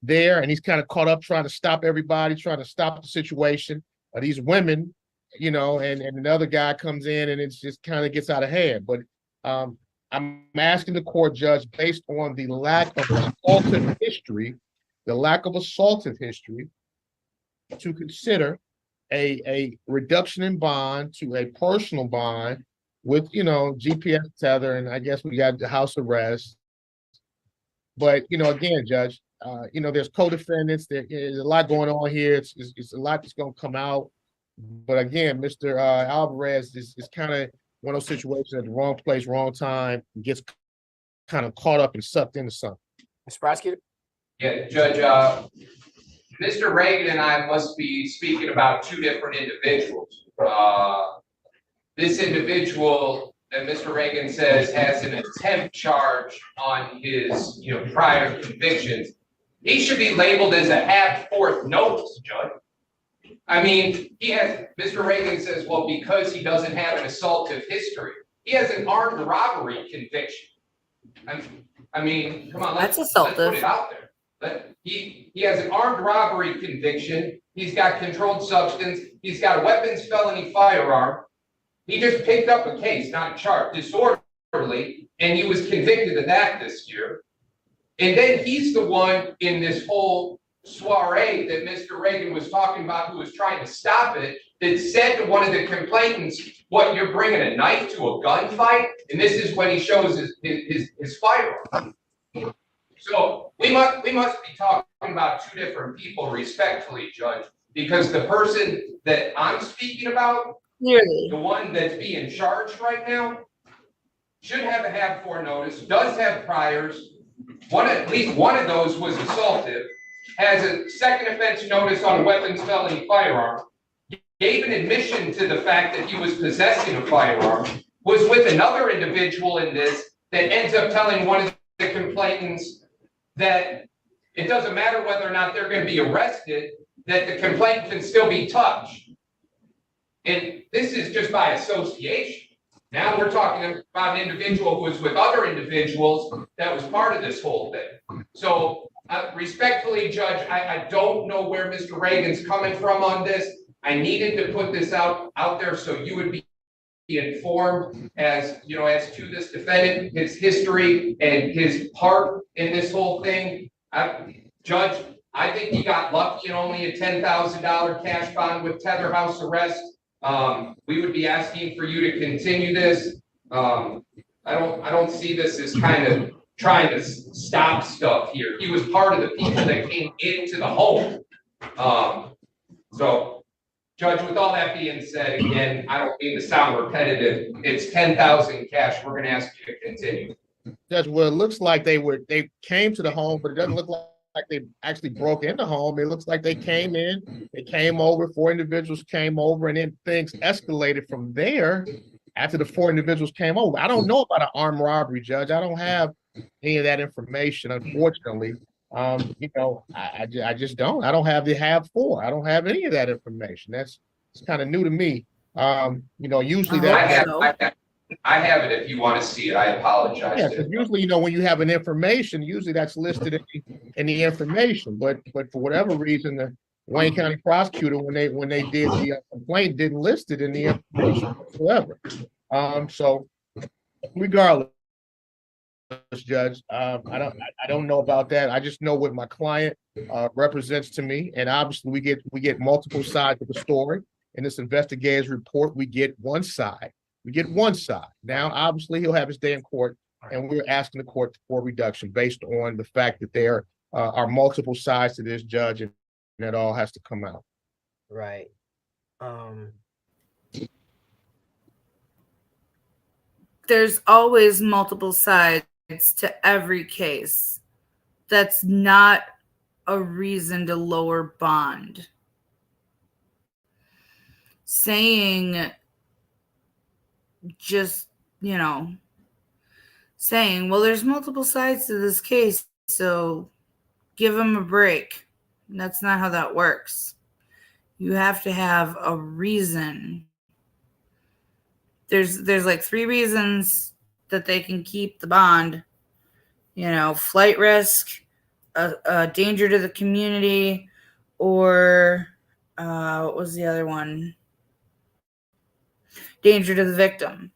Speaker 19: there and he's kind of caught up trying to stop everybody, trying to stop the situation. These women, and another guy comes in and it's just kind of gets out of hand. But I'm asking the court, Judge, based on the lack of assaultive history, to consider a reduction in bond to a personal bond with, GPS tether, and I guess we got the house arrest. But, again, Judge, there's co-defendants, there's a lot going on here. It's a lot that's going to come out. But again, Mr. Alvarez is kind of one of those situations at the wrong place, wrong time, gets kind of caught up and sucked into something.
Speaker 20: Mr. Prosecutor?
Speaker 18: Yeah, Judge, Mr. Reagan and I must be speaking about two different individuals. This individual that Mr. Reagan says has an attempt charge on his, prior convictions. He should be labeled as a half-fourth notice, Judge. I mean, Mr. Reagan says, well, because he doesn't have an assaultive history, he has an armed robbery conviction. I mean, come on, let's put it out there. He has an armed robbery conviction. He's got controlled substance. He's got a weapons felony firearm. He just picked up a case, not charged, disorderly, and he was convicted of that this year. And then he's the one in this whole soiree that Mr. Reagan was talking about, who was trying to stop it, that said to one of the complainants, what, you're bringing a knife to a gunfight? And this is when he shows his firearm. So we must be talking about two different people, respectfully, Judge, because the person that I'm speaking about,
Speaker 1: clearly,
Speaker 18: the one that's being charged right now, should have a have-for notice, does have priors. At least one of those was assaultive, has a second offense notice on a weapons felony firearm, gave an admission to the fact that he was possessing a firearm, was with another individual in this that ends up telling one of the complainants that it doesn't matter whether or not they're going to be arrested, that the complaint can still be touched. And this is just by association. Now we're talking about an individual who was with other individuals that was part of this whole thing. So respectfully, Judge, I don't know where Mr. Reagan's coming from on this. I needed to put this out there so you would be informed as to this defendant, his history, and his part in this whole thing. Judge, I think he got lucky in only a $10,000 cash bond with tether house arrest. We would be asking for you to continue this. I don't see this as kind of trying to stop stuff here. He was part of the people that came into the home. So, Judge, with all that being said, again, I don't mean to sound repetitive. It's 10,000 cash. We're going to ask you to continue.
Speaker 19: Judge, well, it looks like they came to the home, but it doesn't look like they actually broke in the home. It looks like they came in, they came over, 4 individuals came over, and then things escalated from there after the 4 individuals came over. I don't know about an armed robbery, Judge. I don't have any of that information, unfortunately. I just don't. I don't have the have-for. I don't have any of that information. It's kind of new to me. Usually that.
Speaker 18: I have it if you want to see it. I apologize.
Speaker 19: Yeah, because usually, when you have an information, usually that's listed in the information. But for whatever reason, the Wayne County prosecutor, when they did the complaint, didn't list it in the information whatsoever. So regardless, Judge, I don't know about that. I just know what my client represents to me, and obviously we get multiple sides of the story. In this investigator's report, we get one side. Now, obviously, he'll have his day in court. And we're asking the court for reduction based on the fact that there are multiple sides to this, judge, and that all has to come out.
Speaker 20: Right.
Speaker 1: There's always multiple sides to every case. That's not a reason to lower bond. Saying just, saying, well, there's multiple sides to this case, so give them a break. That's not how that works. You have to have a reason. There's like 3 reasons that they can keep the bond. Flight risk, a danger to the community, or what was the other one? Danger to the victim.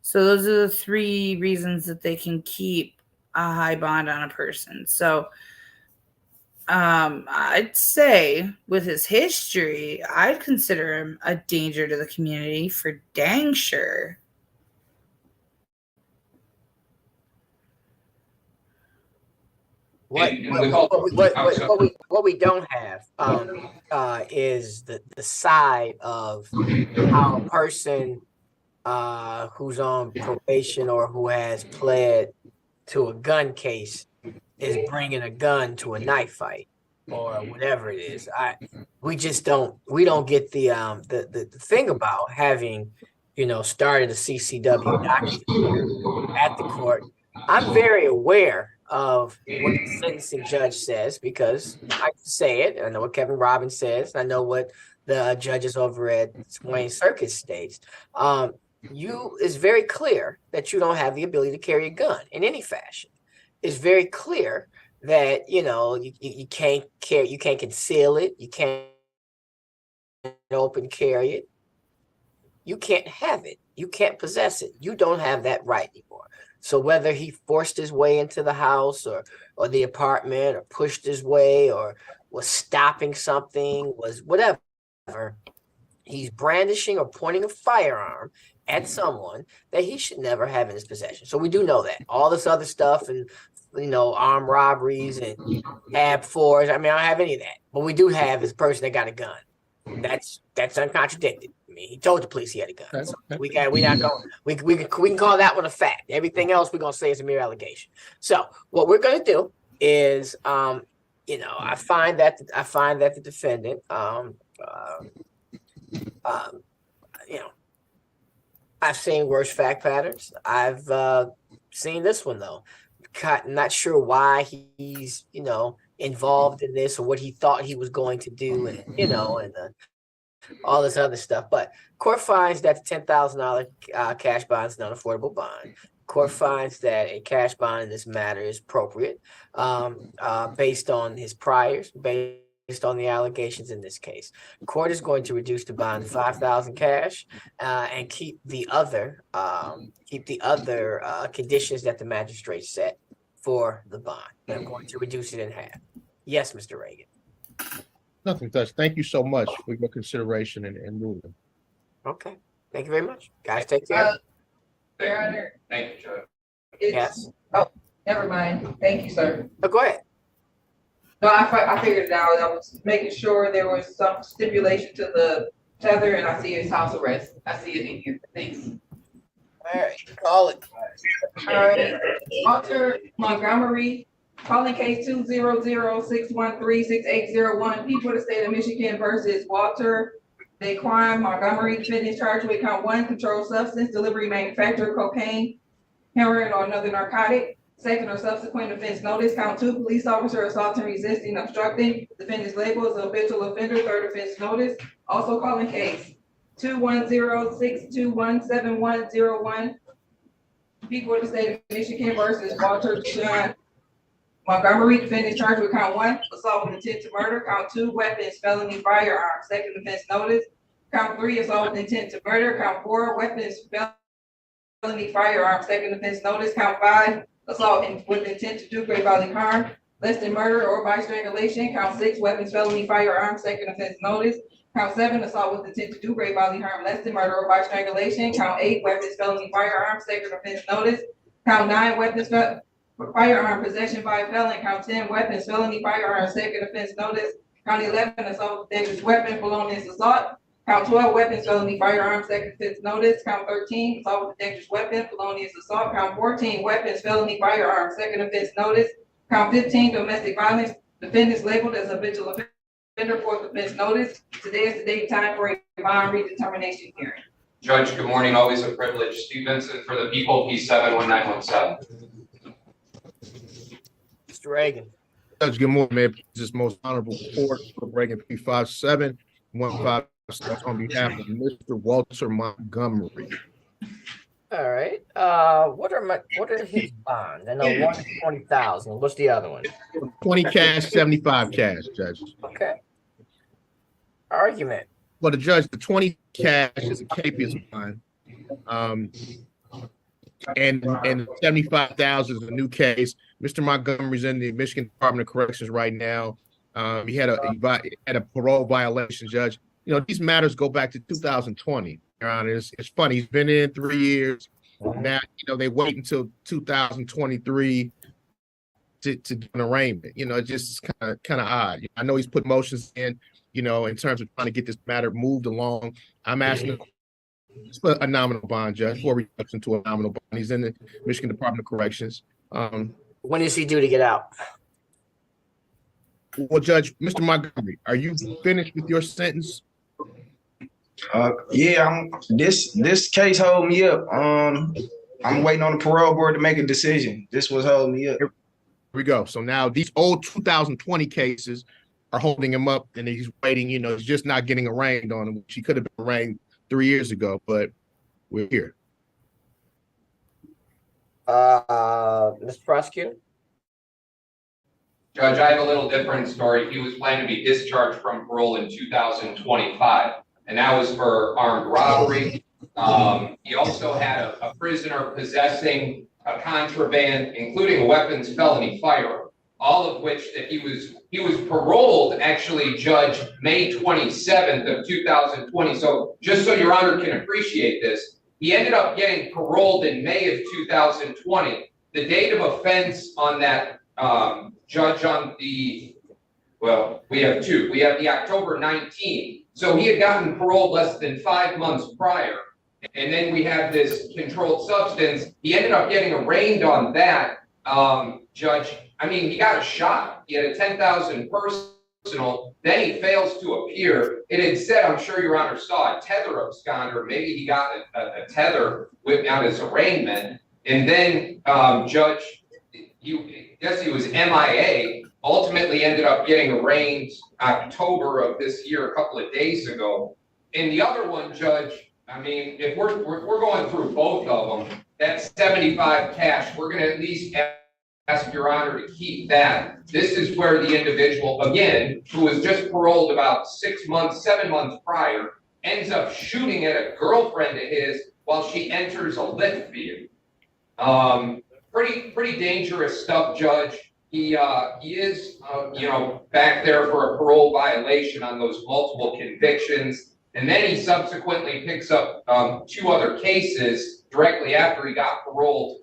Speaker 1: So those are the 3 reasons that they can keep a high bond on a person. So I'd say with his history, I'd consider him a danger to the community for dang sure.
Speaker 20: What we don't have is the side of how a person who's on probation or who has pled to a gun case is bringing a gun to a knife fight or whatever it is. We don't get the thing about having started a CCW docket here at the court. I'm very aware of what the sentencing judge says because I can say it. I know what Kevin Robbins says. I know what the judges over at Wayne Circuit states. It's very clear that you don't have the ability to carry a gun in any fashion. It's very clear that you can't carry, you can't conceal it, you can't open carry it, you can't have it, you can't possess it. You don't have that right anymore. So whether he forced his way into the house or the apartment or pushed his way or was stopping something, was whatever, he's brandishing or pointing a firearm at someone that he should never have in his possession. So we do know that. All this other stuff and armed robberies and tab fours. I mean, I don't have any of that. What we do have is a person that got a gun. That's uncontradicted. I mean, he told the police he had a gun. So we can call that one a fact. Everything else we're gonna say is a mere allegation. So what we're gonna do is I find that the defendant I've seen worse fact patterns. I've seen this one though. Not sure why he's involved in this or what he thought he was going to do, and all this other stuff. But court finds that the $10,000 cash bond is an unaffordable bond. Court finds that a cash bond in this matter is appropriate based on his priors, based on the allegations in this case. Court is going to reduce the bond to $5,000 cash and keep the other conditions that the magistrate set for the bond. I'm going to reduce it in half. Yes, Mr. Reagan.
Speaker 19: Nothing, Judge. Thank you so much for your consideration and ruling.
Speaker 20: Okay. Thank you very much. Guys, take care.
Speaker 12: Your Honor.
Speaker 18: Thank you, Judge.
Speaker 20: Yes.
Speaker 12: Oh, never mind. Thank you, sir.
Speaker 20: Oh, go ahead.
Speaker 12: No, I figured it out. I was making sure there was some stipulation to the tether, and I see it's house arrest. I see it in here. Thanks.
Speaker 20: All right, call it.
Speaker 12: All right. Walter Montgomery, calling case 200-613-6801. People of the state of Michigan versus Walter Daquan Montgomery, defendant charged with count 1, controlled substance, delivery, manufacture, cocaine, heroin, or another narcotic. Second or subsequent offense notice. Count 2, police officer assaulting, resisting, obstructing. Defendant's label as a habitual offender. Third offense notice. Also calling case 210-621-7101. People of the state of Michigan versus Walter John Montgomery, defendant charged with count 1, assault with intent to murder. Count 2, weapons, felony, firearm. Second offense notice. Count 3, assault with intent to murder. Count 4, weapons, felony, firearm. Second offense notice. Count 5, assault with intent to do great bodily harm, less than murder or by strangulation. Count 6, weapons, felony, firearm. Second offense notice. Count 7, assault with intent to do great bodily harm less than murder or by strangulation. Count 8, weapons, felony, firearms, second offense notice. Count 9, weapons, firearm possession by a felon. Count 10, weapons, felony, firearm, second offense notice. Count 11, assault with dangerous weapon, felonious assault. Count 12, weapons, felony, firearm, second offense notice. Count 13, assault with a dangerous weapon, felonious assault. Count 14, weapons, felony, firearm, second offense notice. Count 15, domestic violence, defendants labeled as a habitual offender, fourth offense notice. Today is the date and time for a bond redetermination hearing.
Speaker 18: Judge, good morning. Always a privilege. Steve Vincent for the people, P71917.
Speaker 20: Mr. Reagan.
Speaker 19: Judge, good morning, man. This is most honorable court for Reagan P5715 on behalf of Mr. Walter Montgomery.
Speaker 20: All right. What are his bonds? I know one is 20,000. What's the other one?
Speaker 19: 20 cash, 75 cash, Judge.
Speaker 20: Okay. Argument.
Speaker 19: Well, the judge, the 20 cash is a capious bond. And 75,000 is a new case. Mr. Montgomery's in the Michigan Department of Corrections right now. He had a parole violation, Judge. You know, these matters go back to 2020. Your Honor, it's funny. He's been in 3 years. Now, you know, they wait until 2023 to do an arraignment. You know, it just kind of odd. I know he's put motions in, you know, in terms of trying to get this matter moved along. I'm asking for a nominal bond, Judge, for reduction to a nominal bond. He's in the Michigan Department of Corrections.
Speaker 20: When is he due to get out?
Speaker 19: Well, Judge, Mr. Montgomery, are you finished with your sentence?
Speaker 4: Yeah, this case hold me up. I'm waiting on the parole board to make a decision. This was holding me up.
Speaker 19: Here we go. So now these old 2020 cases are holding him up, and he's waiting. You know, he's just not getting arraigned on him, which he could have been arraigned 3 years ago, but we're here.
Speaker 20: Mr. Prosecutor?
Speaker 18: Judge, I have a little different story. He was planning to be discharged from parole in 2025, and that was for armed robbery. He also had a prisoner possessing a contraband, including a weapons felony firearm, all of which that he was paroled, actually, Judge, May 27th of 2020. So just so Your Honor can appreciate this, he ended up getting paroled in May of 2020. The date of offense on that, Judge, on the, well, we have two. We have the October 19th. So he had gotten paroled less than 5 months prior. And then we have this controlled substance. He ended up getting arraigned on that, Judge. I mean, he got a shot. He had a 10,000 personal. Then he fails to appear. It had said, I'm sure Your Honor saw a tether absconder. Maybe he got a tether whipped out his arraignment. And then, Judge, guess he was MIA, ultimately ended up getting arraigned October of this year, a couple of days ago. And the other one, Judge, I mean, if we're going through both of them, that's 75 cash. We're going to at least ask Your Honor to keep that. This is where the individual, again, who was just paroled about 7 months prior, ends up shooting at a girlfriend of his while she enters a Lyft vehicle. Pretty dangerous stuff, Judge. He is, you know, back there for a parole violation on those multiple convictions. And then he subsequently picks up 2 other cases directly after he got paroled.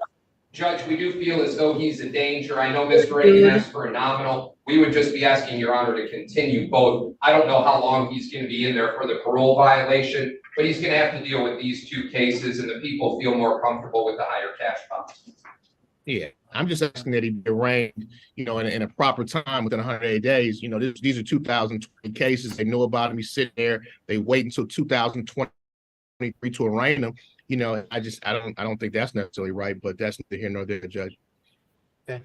Speaker 18: Judge, we do feel as though he's a danger. I know Mr. Reagan asked for a nominal. We would just be asking Your Honor to continue both. I don't know how long he's going to be in there for the parole violation, but he's going to have to deal with these 2 cases, and the people feel more comfortable with the higher cash bonds.
Speaker 19: Yeah, I'm just asking that he be arraigned, you know, in a proper time within 180 days. You know, these are 2020 cases. They know about him. He's sitting there. They wait until 2023 to arraign him. You know, I don't think that's necessarily right, but that's neither here nor there, Judge.
Speaker 20: Okay.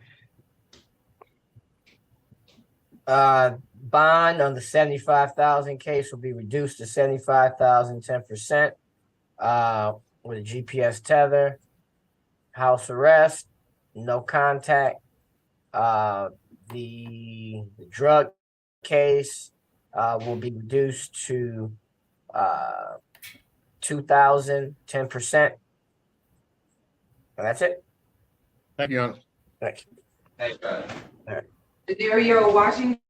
Speaker 20: Bond on the 75,000 case will be reduced to 75,000, 10%. With a GPS tether, house arrest, no contact. The drug case will be reduced to 2,000, 10%. And that's it.
Speaker 19: Thank you, Your Honor.
Speaker 20: Thank you.
Speaker 18: Thanks, Judge.
Speaker 12: Dario Washington,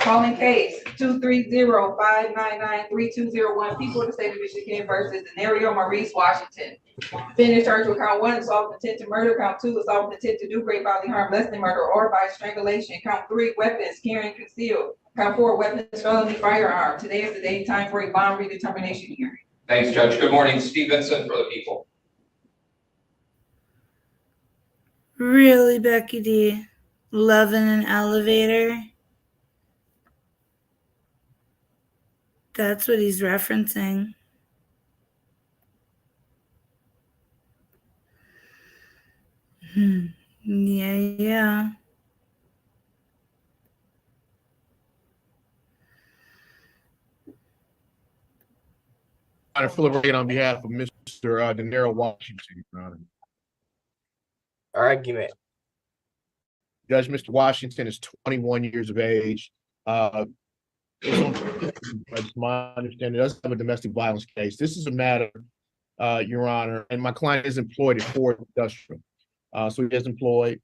Speaker 12: Calling case 230-599-3201, people of the state of Michigan versus Denario Maurice Washington. Defendant charged with count 1, assault with intent to murder, count 2, assault with intent to do great bodily harm less than murder or by strangulation, count 3, weapons, carrying concealed, count 4, weapons, felony, firearm. Today is the day and time for a bond redetermination hearing.
Speaker 18: Thanks, Judge. Good morning, Steve Vincent for the people.
Speaker 1: Really, Becky D? Loving an elevator? That's what he's referencing. Yeah.
Speaker 19: Honor, Philip Reagan on behalf of Mr. Denario Washington, Your Honor.
Speaker 20: Argument.
Speaker 19: Judge, Mr. Washington is 21 years of age. It's my understanding, doesn't have a domestic violence case. This is a matter, Your Honor, and my client is employed at Ford Industrial. So he is employed.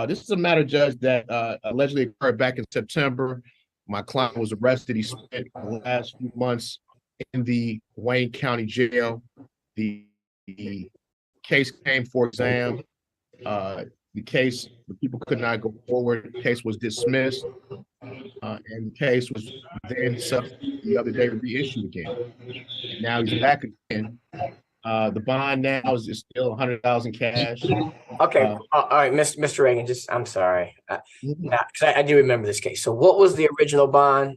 Speaker 19: This is a matter, Judge, that allegedly occurred back in September. My client was arrested. He spent the last few months in the Wayne County Jail. The case came for exam. The people could not go forward. The case was dismissed. And the case was then the other day reissued again. And now he's back again. The bond now is still 100,000 cash.
Speaker 20: Okay, all right, Mr. Reagan, I'm sorry. Because I do remember this case. So what was the original bond?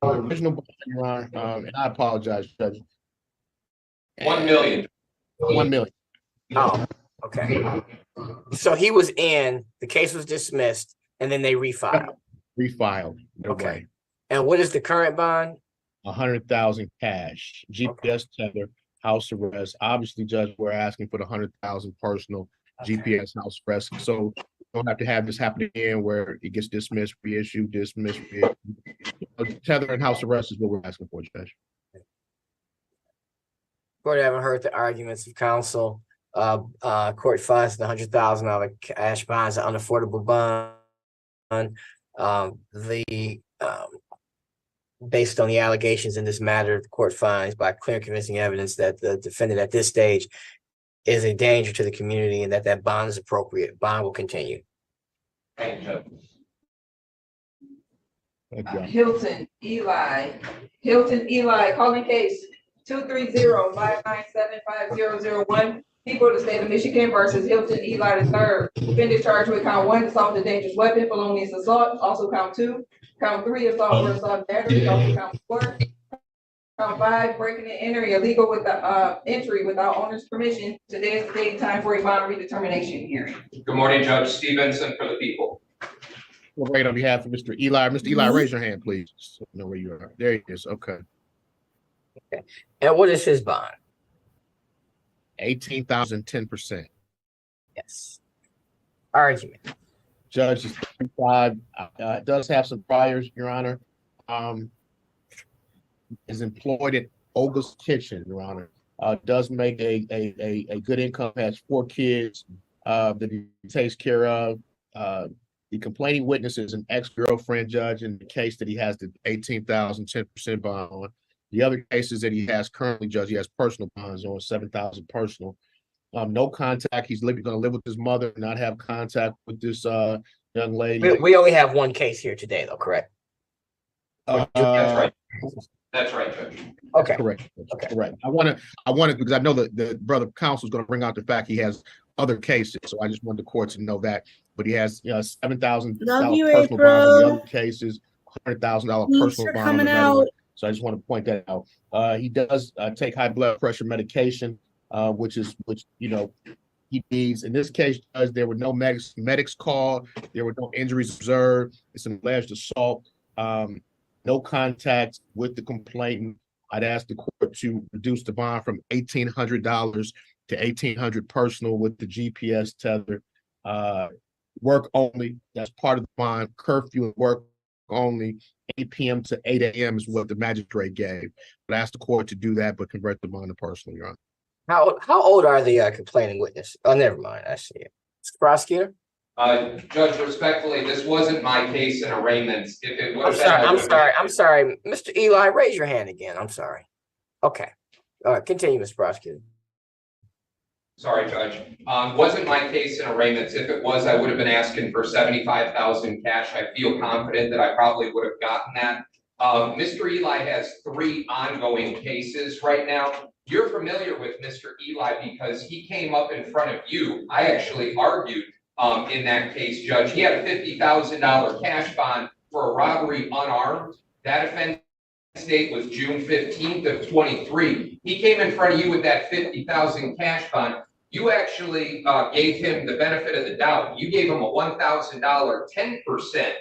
Speaker 19: The original bond, Your Honor, and I apologize, Judge.
Speaker 18: 1 million.
Speaker 19: 1 million.
Speaker 20: Oh, okay. So he was in, the case was dismissed, and then they refiled.
Speaker 19: Refiled.
Speaker 20: Okay. And what is the current bond?
Speaker 19: 100,000 cash, GPS tether, house arrest. Obviously, Judge, we're asking for the 100,000 personal GPS house arrest. So we don't have to have this happen again where it gets dismissed, reissued, dismissed, reissued. Tether and house arrest is what we're asking for, Judge.
Speaker 20: Court, I haven't heard the arguments of counsel. Court finds the $100,000 cash bond is an unaffordable bond. Based on the allegations in this matter, the court finds by clear and convincing evidence that the defendant at this stage is a danger to the community and that bond is appropriate. Bond will continue.
Speaker 18: Thank you.
Speaker 12: Hilton Eli, calling case 230-597-5001. People of the state of Michigan versus Hilton Eli III. Defendant charged with count 1, assault with a dangerous weapon, felonious assault. Also count 2. Count 3, assault or assault battery. Also count 4. Count 5, breaking and entering illegal with the entry without owner's permission. Today is the date and time for a bond redetermination hearing.
Speaker 18: Good morning, Judge Steve Vincent for the people.
Speaker 19: We'll wait on behalf of Mr. Eli. Mr. Eli, raise your hand, please. So I know where you are. There he is. Okay.
Speaker 20: Okay. And what is his bond?
Speaker 19: 18,000, 10%.
Speaker 20: Yes. Argument.
Speaker 19: Judge is 35. Does have some priors, Your Honor. Is employed at Olga's Kitchen, Your Honor. Does make a good income, has 4 kids that he takes care of. The complaining witness is an ex-girlfriend, Judge, in the case that he has the 18,000, 10% bond on. The other cases that he has currently, Judge, he has personal bonds on, 7,000 personal. No contact. He's going to live with his mother, not have contact with this young lady.
Speaker 20: We only have one case here today, though, correct?
Speaker 18: That's right. That's right, Judge.
Speaker 20: Okay.
Speaker 19: Correct. Okay. Correct. I want to, because I know that the brother counsel is going to bring out the fact he has other cases. So I just want the court to know that. But he has, $7,000 personal bond on the other cases, $100,000 personal bond on another one. So I just want to point that out. He does take high blood pressure medication, which he needs. In this case, there were no medics called. There were no injuries observed. It's an alleged assault. No contact with the complainant. I'd ask the court to reduce the bond from $1,800 to $1,800 personal with the GPS tether. Work only. That's part of the bond. Curfew and work only. 8 p.m. to 8 a.m. is what the magistrate gave. But I asked the court to do that, but convert the bond to personal, Your Honor.
Speaker 20: How old are the complaining witness? Oh, never mind. I see it. Mr. Prosecutor?
Speaker 18: Judge, respectfully, this wasn't my case in arraignments. If it would
Speaker 20: I'm
Speaker 18: have been,
Speaker 20: sorry,
Speaker 18: I
Speaker 20: I'm
Speaker 18: would have.
Speaker 20: sorry, I'm sorry. Mr. Eli, raise your hand again. I'm sorry. Okay. All right, continue, Mr. Prosecutor.
Speaker 18: Sorry, Judge. Wasn't my case in arraignments. If it was, I would have been asking for 75,000 cash. I feel confident that I probably would have gotten that. Mr. Eli has 3 ongoing cases right now. You're familiar with Mr. Eli because he came up in front of you. I actually argued in that case, Judge. He had a $50,000 cash bond for a robbery unarmed. That offense date was June 15th of 23. He came in front of you with that 50,000 cash bond. You actually gave him the benefit of the doubt. You gave him a $1,000 10%.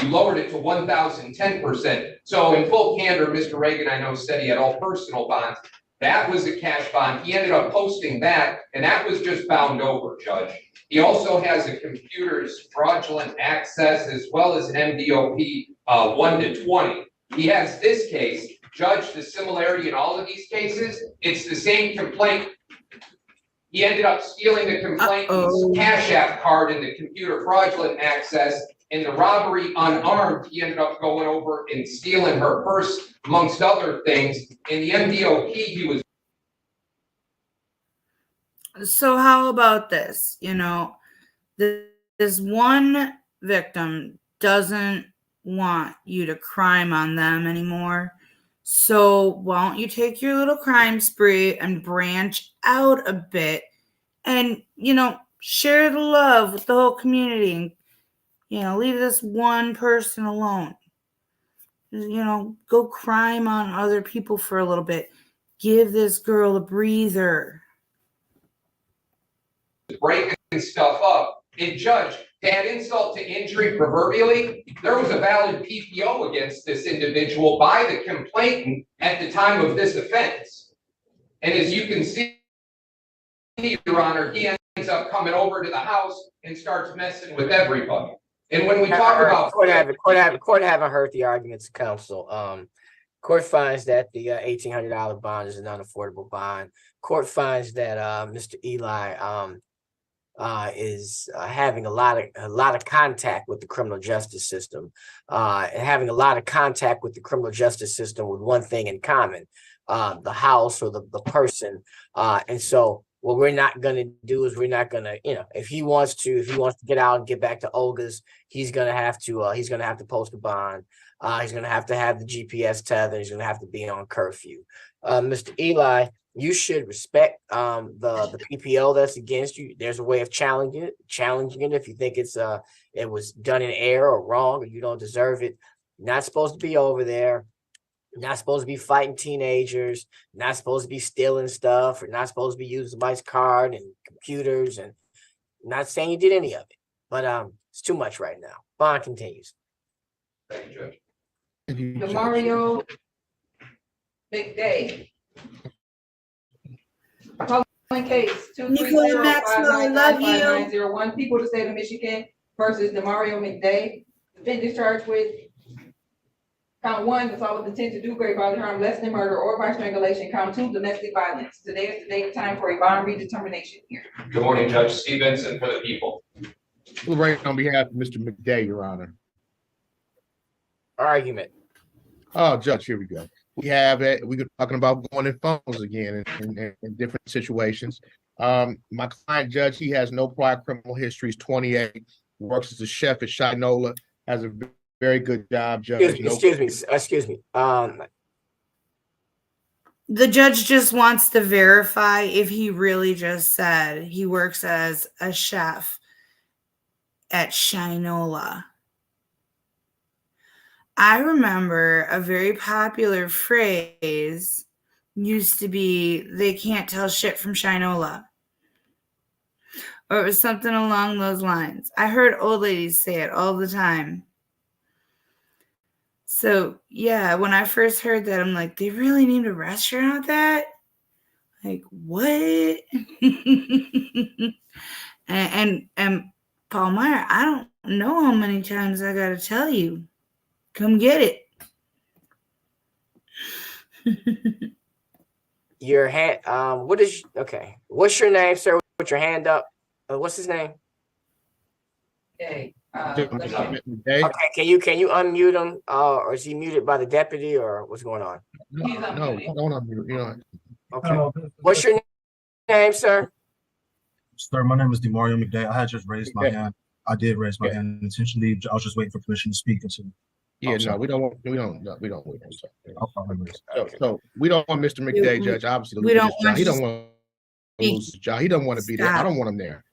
Speaker 18: You lowered it to $1,000 10%. So in full candor, Mr. Reagan, I know, said he had all personal bonds. That was a cash bond. He ended up posting that, and that was just bound over, Judge. He also has a computer's fraudulent access as well as an MDOP 1 to 20. He has this case. Judge, the similarity in all of these cases, it's the same complaint. He ended up stealing the complainant's Cash App card in the computer fraudulent access. In the robbery unarmed, he ended up going over and stealing her purse, amongst other things. In the MDOP, he was.
Speaker 1: So how about this? You know, this one victim doesn't want you to crime on them anymore. So why don't you take your little crime spree and branch out a bit and, you know, share the love with the whole community and, you know, leave this one person alone. You know, go crime on other people for a little bit. Give this girl a breather.
Speaker 18: Breaking stuff up. And Judge, to add insult to injury proverbially, there was a valid PPO against this individual by the complainant at the time of this offense. And as you can see, Your Honor, he ends up coming over to the house and starts messing with everybody. And when we talk about
Speaker 20: court haven't heard the arguments of counsel. Court finds that the $1,800 bond is an unaffordable bond. Court finds that Mr. Eli is having a lot of contact with the criminal justice system, and having a lot of contact with the criminal justice system with one thing in common: the house or the person. And so what we're not going to do is we're not going to, you know, if he wants to get out and get back to Olga's, he's going to have to post a bond. He's going to have the GPS tether. He's going to have to be on curfew. Mr. Eli, you should respect the PPO that's against you. There's a way of challenging it if you think it was done in error or wrong or you don't deserve it. You're not supposed to be over there. You're not supposed to be fighting teenagers. You're not supposed to be stealing stuff. You're not supposed to be using somebody's card and computers. And I'm not saying you did any of it, but it's too much right now. Bond continues.
Speaker 18: Thank you, Judge.
Speaker 12: Mario McDay. Calling case 230-599-5901. People of the state of Michigan versus Demario McDay. Defendant charged with count 1, assault with intent to do great bodily harm, less than murder or by strangulation. Count 2, domestic violence. Today is the date and time for a bond redetermination hearing.
Speaker 18: Good morning, Judge Stevenson, for the people.
Speaker 19: Right on behalf of Mr. McDay, Your Honor.
Speaker 20: Argument.
Speaker 19: Oh, Judge, here we go. We have it. We're talking about going in phones again in different situations. My client, Judge, he has no prior criminal history. He's 28, works as a chef at Shinola, has a very good job, Judge.
Speaker 20: Excuse me.
Speaker 1: The judge just wants to verify if he really just said he works as a chef at Shinola. I remember a very popular phrase used to be, they can't tell shit from Shinola. Or it was something along those lines. I heard old ladies say it all the time. So, yeah, when I first heard that, I'm like, they really named a restaurant that? Like, what? and Paul Meyer, I don't know how many times I got to tell you. Come get it.
Speaker 20: Your hand, what's your name, sir? Put your hand up. What's his name?
Speaker 18: Okay,
Speaker 17: McDay?
Speaker 20: Okay, can you unmute him? Or is he muted by the deputy, or what's going on?
Speaker 17: No, don't unmute, you know.
Speaker 20: Okay. What's your name, sir?
Speaker 5: Sir, my name is Demario McDay. I had just raised my hand. I did raise my
Speaker 17: Yeah.
Speaker 5: hand intentionally. I was just waiting for permission to speak until.
Speaker 17: Yeah, no, we don't want. So we don't want Mr. McDay, Judge, obviously to
Speaker 1: we
Speaker 17: lose
Speaker 1: don't
Speaker 17: his job.
Speaker 1: want
Speaker 17: He
Speaker 1: you
Speaker 17: don't want to lose his job. He don't want to be there. I
Speaker 1: Stop.
Speaker 17: don't want him there.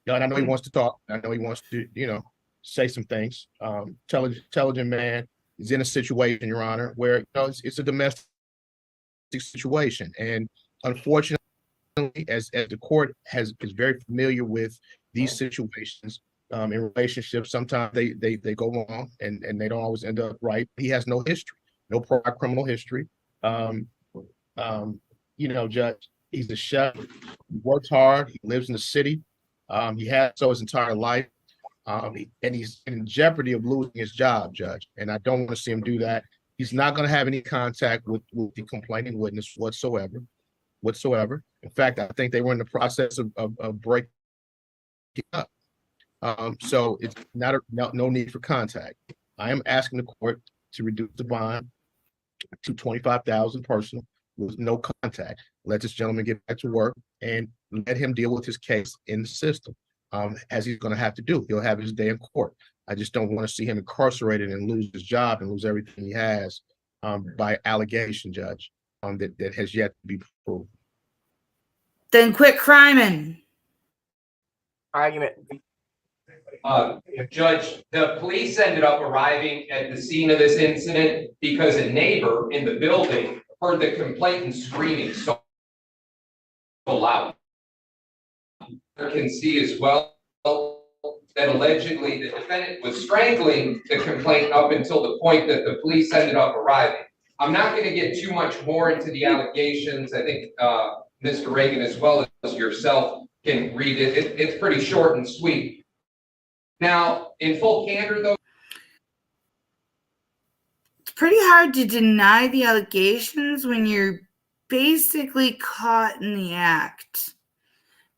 Speaker 17: You know, and I know he wants to talk. I know he wants to, you know, say some things. Intelligent man. He's in a situation, Your Honor, where you know it's a domestic situation, and unfortunately, as the court is very familiar with these situations in relationships, sometimes they go wrong and they don't always end up right. He has no history, no prior criminal history. You know, Judge, he's a chef. He works hard. He lives in the city. He has so his entire life. And he's in jeopardy of losing his job, Judge. And I don't want to see him do that. He's not going to have any contact with the complaining witness whatsoever. In fact, I think they were in the process of breaking up. So it's no need for contact. I am asking the court to reduce the bond to $25,000 personal with no contact. Let this gentleman get back to work and let him deal with his case in the system. As he's going to have to do. He'll have his day in court. I just don't want to see him incarcerated and lose his job and lose everything he has by allegation, Judge, that has yet to be proved.
Speaker 1: Then quit criming.
Speaker 20: Argument.
Speaker 18: Judge, the police ended up arriving at the scene of this incident because a neighbor in the building heard the complainant screaming so loud. You can see as well that allegedly the defendant was strangling the complainant up until the point that the police ended up arriving. I'm not going to get too much more into the allegations. I think Mr. Reagan, as well as yourself, can read it. It's pretty short and sweet. Now, in full candor, though,
Speaker 1: It's pretty hard to deny the allegations when you're basically caught in the act.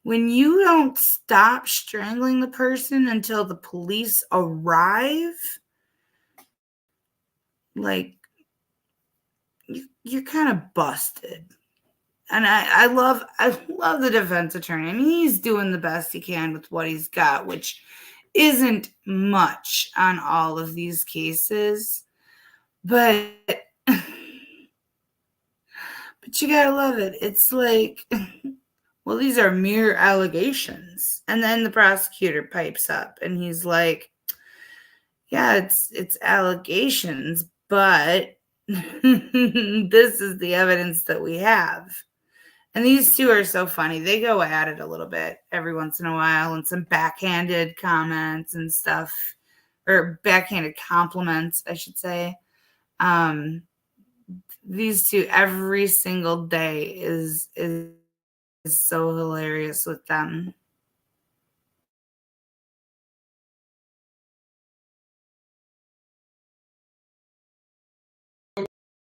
Speaker 1: When you don't stop strangling the person until the police arrive, like, you're kind of busted. And I love the defense attorney. I mean, he's doing the best he can with what he's got, which isn't much on all of these cases. But you gotta love it. It's like, well, these are mere allegations. And then the prosecutor pipes up and he's like, yeah, it's allegations, but this is the evidence that we have. And these two are so funny. They go at it a little bit every once in a while, and some backhanded comments and stuff, or backhanded compliments, I should say. These two every single day is so hilarious with them.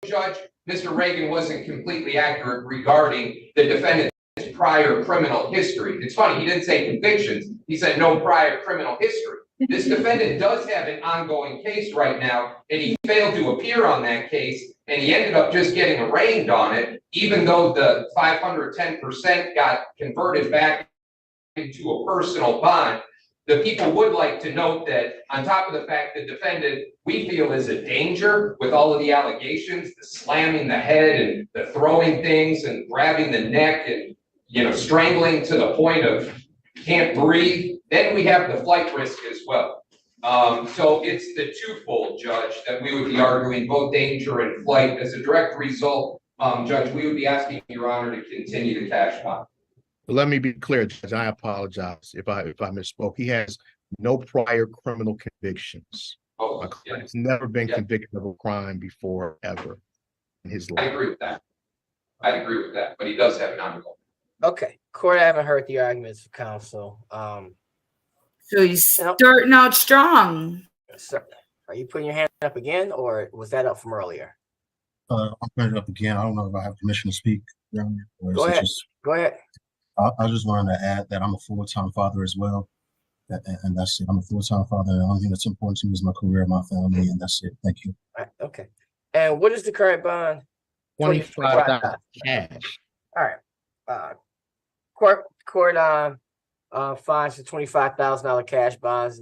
Speaker 18: Judge, Mr. Reagan wasn't completely accurate regarding the defendant's prior criminal history. It's funny, he didn't say convictions. He said no prior criminal history. This defendant does have an ongoing case right now, and he failed to appear on that case, and he ended up just getting arraigned on it, even though the 510% got converted back into a personal bond. The people would like to note that on top of the fact the defendant, we feel, is a danger with all of the allegations, the slamming the head and the throwing things and grabbing the neck and, you know, strangling to the point of can't breathe. Then we have the flight risk as well. So it's the twofold, Judge, that we would be arguing, both danger and flight. As a direct result, Judge, we would be asking Your Honor to continue the cash bond.
Speaker 17: Let me be clear, Judge. I apologize if I misspoke. He has no prior criminal convictions.
Speaker 18: Oh,
Speaker 17: my client's never been convicted of a crime before, ever in his life.
Speaker 18: I agree with that. But he does have an ongoing.
Speaker 20: Okay, court, I haven't heard the arguments of counsel.
Speaker 1: So he's starting out strong.
Speaker 20: Sir, are you putting your hand up again, or was that up from earlier?
Speaker 5: I'm putting it up again. I don't know if I have permission to speak.
Speaker 20: Go ahead. Go ahead.
Speaker 5: I just wanted to add that I'm a full-time father as well. And that's it. I'm a full-time father. The only thing that's important to me is my career, my family, and that's it. Thank you.
Speaker 20: Okay. And what is the current bond?
Speaker 19: 25,000 cash.
Speaker 20: All right. Court fines for $25,000 cash bonds,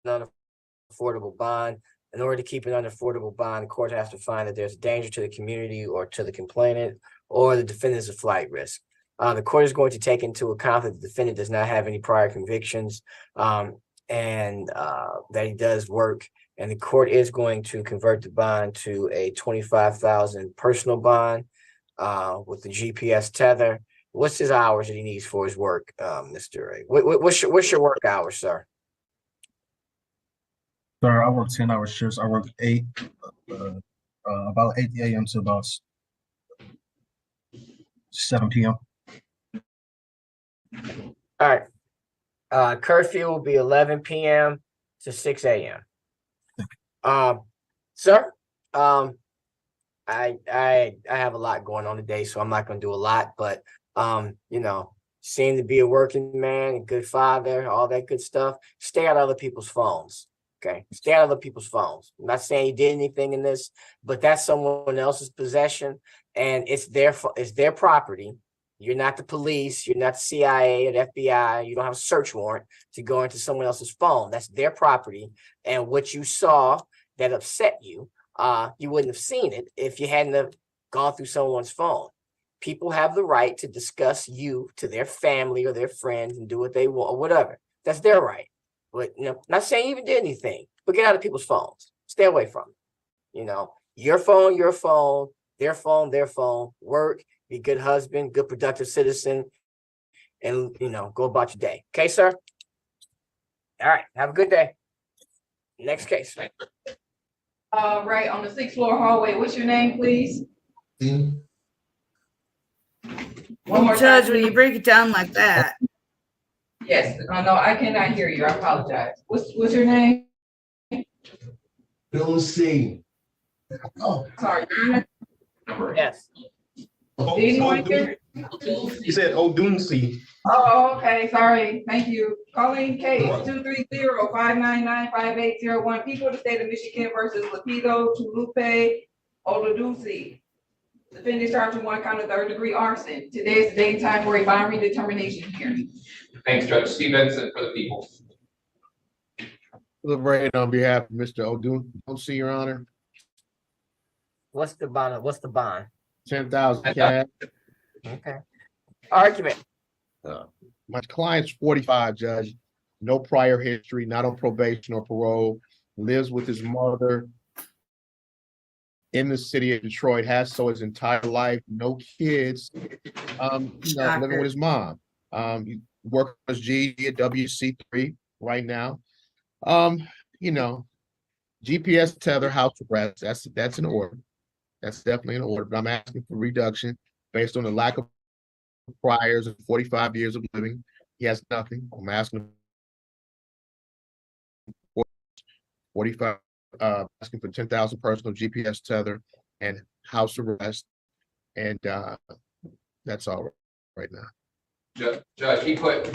Speaker 20: non-affordable bond. In order to keep an unaffordable bond, the court has to find that there's a danger to the community or to the complainant or the defendant's a flight risk. The court is going to take into account that the defendant does not have any prior convictions and that he does work. And the court is going to convert the bond to a $25,000 personal bond with the GPS tether. What's his hours that he needs for his work, Mr. Ray? What's your work hours, sir?
Speaker 5: Sir, I work 10-hour shifts. I work about 8 a.m. to about 7 p.m.
Speaker 20: All right. Curfew will be 11 p.m. to 6 a.m. Sir, I have a lot going on today, so I'm not going to do a lot, but seem to be a working man, a good father, all that good stuff. Stay out of other people's phones. Okay. Stay out of other people's phones. I'm not saying you did anything in this, but that's someone else's possession and it's their property. You're not the police, you're not the CIA or the FBI, you don't have a search warrant to go into someone else's phone. That's their property. And what you saw that upset you, you wouldn't have seen it if you hadn't have gone through someone's phone. People have the right to discuss you to their family or their friends and do what they want or whatever. That's their right. But not saying you even did anything, but get out of people's phones. Stay away from it. Your phone, their phone, work, be a good husband, good productive citizen, and go about your day. Okay, sir? All right, have a good day. Next case.
Speaker 12: Right on the 6th floor hallway. What's your name, please? One more
Speaker 1: Judge,
Speaker 12: time,
Speaker 1: when you
Speaker 12: please.
Speaker 1: break it down like that.
Speaker 12: Yes. No, I cannot hear you. I apologize. What's your name?
Speaker 13: Don't see.
Speaker 12: Oh, sorry.
Speaker 20: Yes.
Speaker 12: Anyone here?
Speaker 13: You said Odunsi.
Speaker 12: Oh, okay. Sorry. Thank you. Calling case 230-599-5801. People of the state of Michigan versus Lapido Tulupe Oladusi. Defendant charged with 1 count of 3rd-degree arson. Today is the day and time for a bond redetermination hearing.
Speaker 18: Thanks, Judge. Steve Benson for the people.
Speaker 19: Deliberating on behalf of Mr. Odunsi, Your Honor.
Speaker 20: What's the bond?
Speaker 19: 10,000 cash.
Speaker 20: Okay. Argument.
Speaker 19: My client's 45, Judge. No prior history, not on probation or parole. Lives with his mother in the city of Detroit, has so his entire life, no kids, living with his mom. He works as GED at WC3 right now. GPS tether, house arrest, that's an order. That's definitely an order, but I'm asking for reduction based on the lack of priors of 45 years of living. He has nothing. I'm asking 45, asking for 10,000 personal GPS tether and house arrest. And that's all right now.
Speaker 18: Judge, he put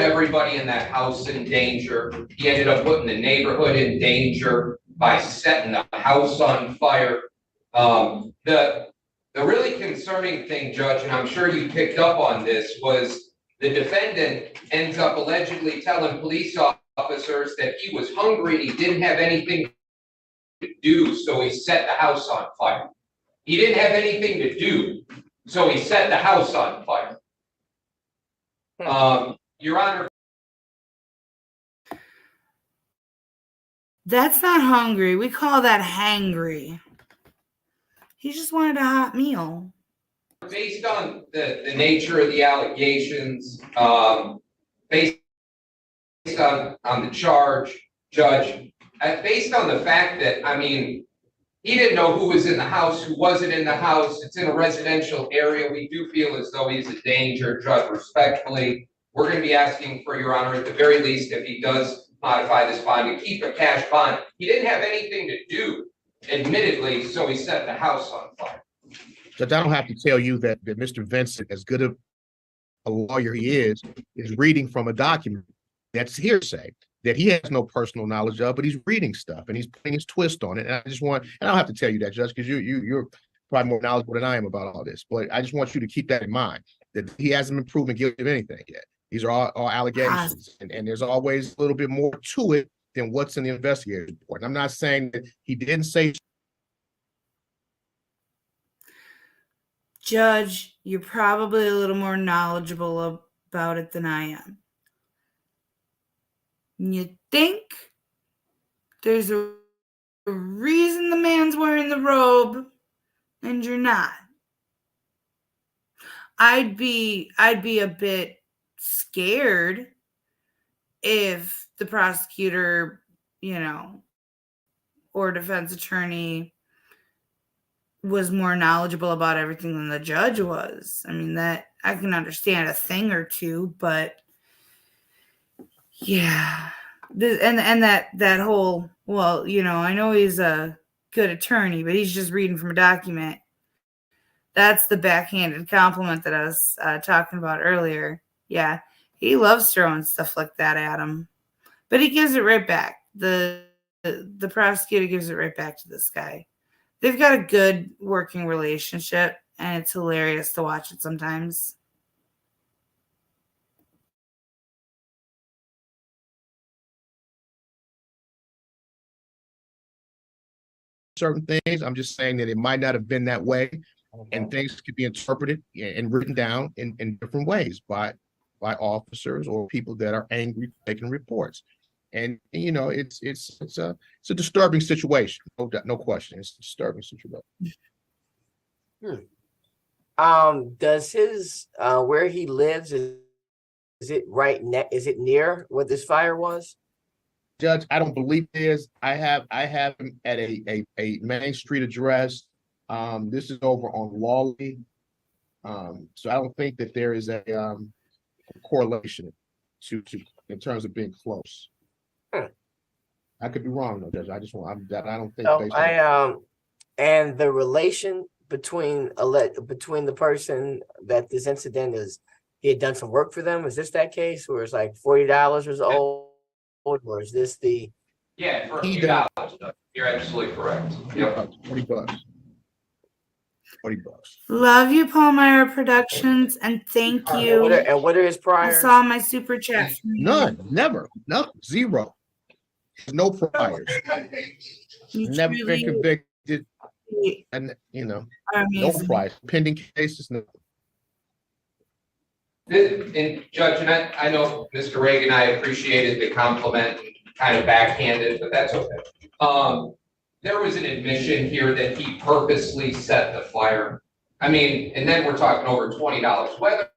Speaker 18: everybody in that house in danger. He ended up putting the neighborhood in danger by setting the house on fire. The really concerning thing, Judge, and I'm sure you picked up on this, was the defendant ends up allegedly telling police officers that he was hungry and he didn't have anything to do, so he set the house on fire. He didn't have anything to do, so he set the house on fire. Your Honor.
Speaker 1: That's not hungry. We call that hangry. He just wanted a hot meal.
Speaker 18: Based on the nature of the allegations, based on the charge, Judge, based on the fact that, he didn't know who was in the house, who wasn't in the house. It's in a residential area. We do feel as though he's a danger, Judge, respectfully. We're going to be asking for, Your Honor, at the very least, if he does modify this bond, to keep a cash bond. He didn't have anything to do, admittedly, so he set the house on fire.
Speaker 19: Judge, I don't have to tell you that Mr. Vincent, as good of a lawyer he is reading from a document that's hearsay that he has no personal knowledge of, but he's reading stuff and he's putting his twist on it. And I don't have to tell you that, Judge, because you're probably more knowledgeable than I am about all this. But I just want you to keep that in mind, that he hasn't been proven guilty of anything yet. These are all allegations, and there's always a little bit more to it than what's in the investigative report. And I'm not saying that he didn't say.
Speaker 1: Judge, you're probably a little more knowledgeable about it than I am. You think there's a reason the man's wearing the robe and you're not. I'd be a bit scared if the prosecutor, or defense attorney was more knowledgeable about everything than the judge was. I mean, that I can understand a thing or two, but yeah. And that whole, well, I know he's a good attorney, but he's just reading from a document. That's the backhanded compliment that I was talking about earlier. Yeah, he loves throwing stuff like that at him, but he gives it right back. The prosecutor gives it right back to this guy. They've got a good working relationship, and it's hilarious to watch it sometimes.
Speaker 19: Certain things. I'm just saying that it might not have been that way, and things could be interpreted and written down in different ways by officers or people that are angry making reports. And it's a disturbing situation. No question. It's a disturbing situation.
Speaker 20: Does his where he lives is it is it near where this fire was?
Speaker 19: Judge, I don't believe it is. I have him at a Main Street address. This is over on Lawley. So I don't think that there is a correlation to in terms of being close. I could be wrong though, Judge. I don't think.
Speaker 20: So and the relation between the person that this incident is, he had done some work for them. Is this that case where it's like $40 was owed, or is this the?
Speaker 18: Yeah, for a few dollars. You're absolutely correct. Yep.
Speaker 19: $40. $40.
Speaker 1: Love you, Palmyra Productions, and thank you.
Speaker 20: And what are his priors?
Speaker 1: I saw my super chat.
Speaker 19: None. Never. No. Zero. No priors. Never been convicted. And no priors. Pending cases. No.
Speaker 18: And Judge, and I know Mr. Reagan, I appreciated the compliment, kind of backhanded, but that's okay. There was an admission here that he purposely set the fire. I mean, and then we're talking over $20. Whether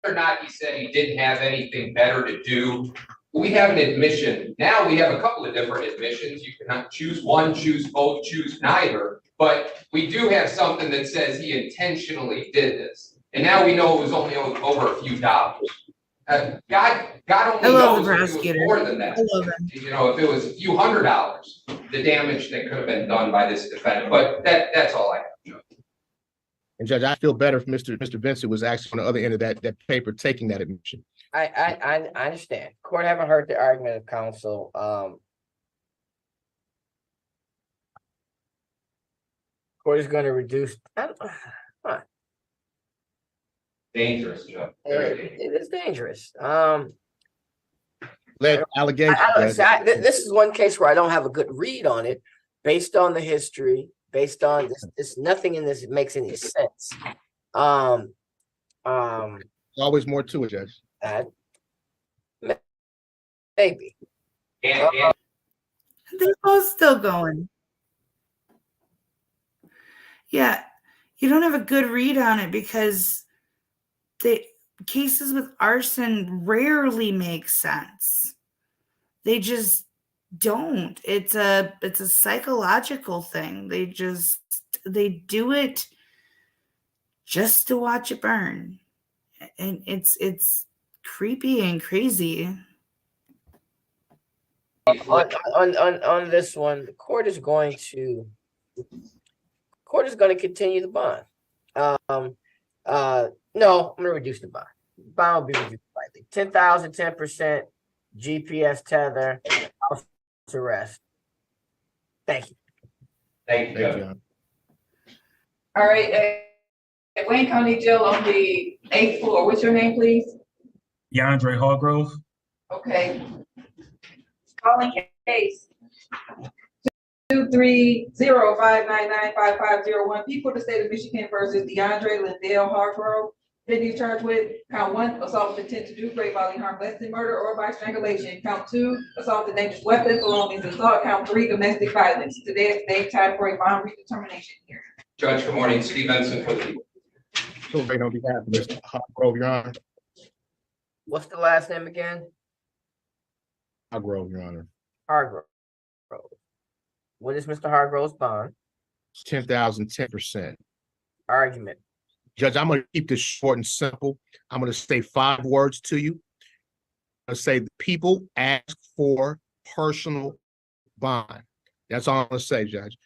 Speaker 18: or not he said he didn't have anything better to do, we have an admission. Now we have a couple of different admissions. You cannot choose one, choose both, choose neither. But we do have something that says he intentionally did this. And now we know it was only over a few dollars. God only knows if it was more than that.
Speaker 1: I love him.
Speaker 18: If it was a few $100, the damage that could have been done by this defendant. But that's all I have, Judge.
Speaker 19: And Judge, I feel better if Mr. Vincent was actually on the other end of that paper taking that admission.
Speaker 20: I understand. Court haven't heard the argument of counsel. Court is going to reduce.
Speaker 18: Dangerous, Judge.
Speaker 20: It is dangerous.
Speaker 19: Allegations.
Speaker 20: This is one case where I don't have a good read on it, based on the history, based on this. Nothing in this makes any sense.
Speaker 19: Always more to it, Judge.
Speaker 20: Maybe.
Speaker 18: And
Speaker 1: They're both still going. Yeah, you don't have a good read on it because the cases with arson rarely make sense. They just don't. It's a psychological thing. They do it just to watch it burn. And it's creepy and crazy.
Speaker 20: On this one, the court is going to continue the bond. No, I'm gonna reduce the bond. Bond will be reduced slightly. 10,000, 10%, GPS tether, house arrest. Thank you.
Speaker 18: Thank you,
Speaker 19: Thank
Speaker 18: Judge.
Speaker 19: you.
Speaker 12: All right, at Wayne County Jail on the 8th floor, what's your name, please?
Speaker 5: DeAndre Hargrove.
Speaker 12: Okay. Calling case 230-599-5501. People of the state of Michigan versus DeAndre Lindell Hargrove. Then you charged with count 1, assault with intent to do great bodily harm, less than murder or by strangulation. Count 2, assault with a dangerous weapon, felonious assault. Count 3, domestic violence. Today is the day time for a bond redetermination hearing.
Speaker 18: Judge, good morning. Steve Benson for the people.
Speaker 19: So right on behalf of Mr. Hargrove, Your Honor.
Speaker 20: What's the last name again?
Speaker 19: Hargrove, Your Honor.
Speaker 20: Hargrove. What is Mr. Hargrove's bond?
Speaker 19: 10,000, 10%.
Speaker 20: Argument.
Speaker 19: Judge, I'm going to keep this short and simple. I'm going to say 5 words to you. I'm going to say the people ask for personal bond. That's all I'm going to say, Judge.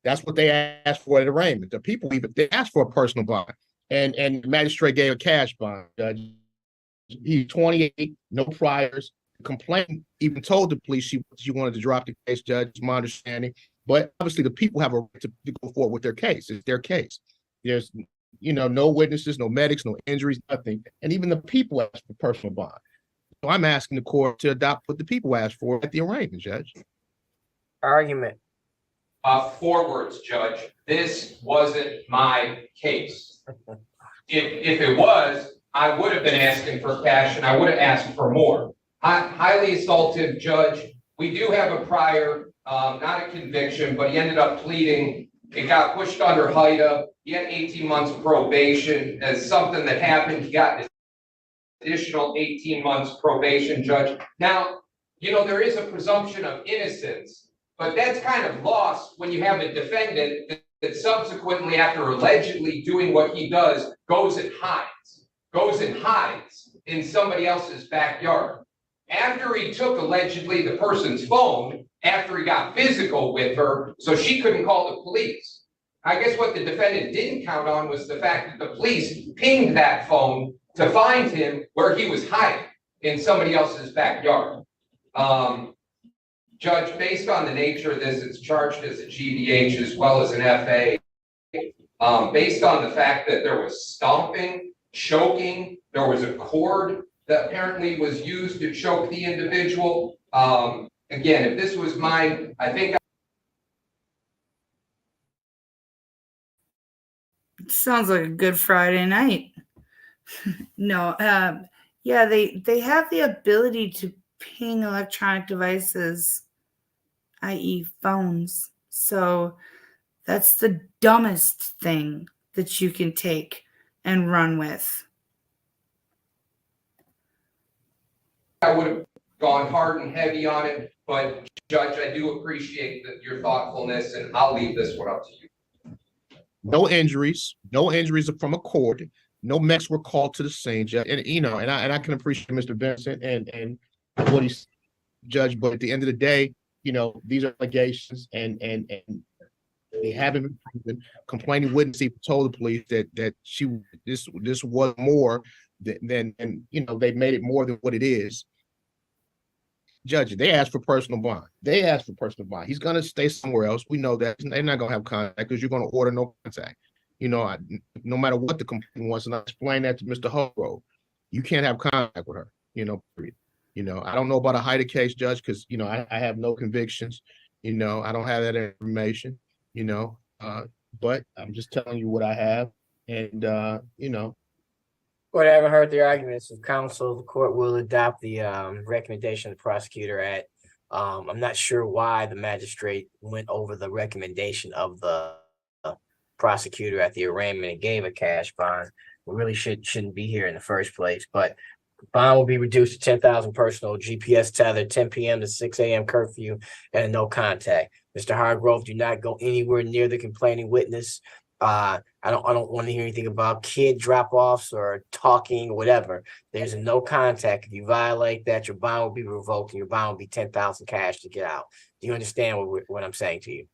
Speaker 19: That's what they asked for at arraignment. The people even they asked for a personal bond, and the magistrate gave a cash bond. Judge, he's 28, no priors. The complaint even told the police she wanted to drop the case. Judge, is my understanding. But obviously, the people have a right to go forward with their case. It's their case. There's no witnesses, no medics, no injuries, nothing. And even the people asked for personal bond. So I'm asking the court to adopt what the people asked for at the arraignment, Judge.
Speaker 20: Argument.
Speaker 18: 4 words, Judge. This wasn't my case. If it was, I would have been asking for cash and I would have asked for more. Highly assaultive judge. We do have a prior, not a conviction, but he ended up pleading. It got pushed under HIDA. He had 18 months probation. As something that happened, he got an additional 18 months probation, Judge. Now, there is a presumption of innocence, but that's kind of lost when you have a defendant that subsequently, after allegedly doing what he does, goes and hides in somebody else's backyard. After he took allegedly the person's phone, after he got physical with her, so she couldn't call the police. I guess what the defendant didn't count on was the fact that the police pinged that phone to find him where he was hiding in somebody else's backyard. Judge, based on the nature of this, it's charged as a GBH as well as an FA. Based on the fact that there was stomping, choking, there was a cord that apparently was used to choke the individual. Again, if this was mine, I think.
Speaker 1: Sounds like a good Friday night. No, yeah, they have the ability to ping electronic devices, i.e. phones. So that's the dumbest thing that you can take and run with.
Speaker 18: I would have gone hard and heavy on it, but Judge, I do appreciate your thoughtfulness, and I'll leave this one up to you.
Speaker 19: No injuries from a cord. No mechs were called to the scene, Judge. And I can appreciate Mr. Vincent and what he's Judge, but at the end of the day, these are allegations and they haven't been proven. Complaining witness even told the police that this was more than they made it more than what it is. Judge, they asked for personal bond. He's gonna stay somewhere else. We know that they're not gonna have contact because you're gonna order no contact. No matter what the complaint was, and I explained that to Mr. Hargrove, you can't have contact with her. Period. I don't know about a HIDA case, Judge, because I have no convictions. I don't have that information. But I'm just telling you what I have, and
Speaker 20: Court, I haven't heard the arguments of counsel. The court will adopt the recommendation of the prosecutor I'm not sure why the magistrate went over the recommendation of the prosecutor at the arraignment and gave a cash bond. We really shouldn't be here in the first place, but bond will be reduced to 10,000 personal, GPS tether, 10 p.m. to 6 a.m. curfew, and a no contact. Mr. Hargrove, do not go anywhere near the complaining witness. I don't want to hear anything about kid drop-offs or talking or whatever. There's a no contact. If you violate that, your bond will be revoked and your bond will be 10,000 cash to get out. Do you understand what I'm saying to you?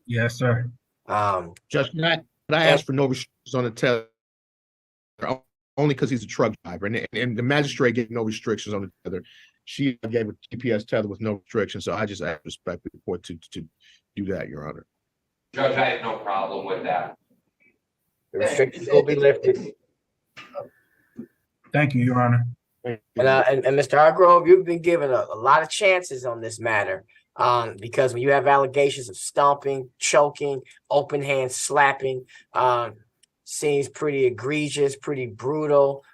Speaker 5: Yes, sir.
Speaker 19: Judge, I asked for no restrictions on the tether. only because he's a truck driver, and the magistrate gave no restrictions on the tether. She gave a GPS tether with no restrictions, so I just ask respect the court to do that, Your Honor.
Speaker 18: Judge, I have no problem with that.
Speaker 20: The restrictions will be lifted.
Speaker 5: Thank you, Your Honor.
Speaker 20: And Mr. Hargrove, you've been given a lot of chances on this matter. Because when you have allegations of stomping, choking, open hand slapping, seems pretty egregious, pretty brutal,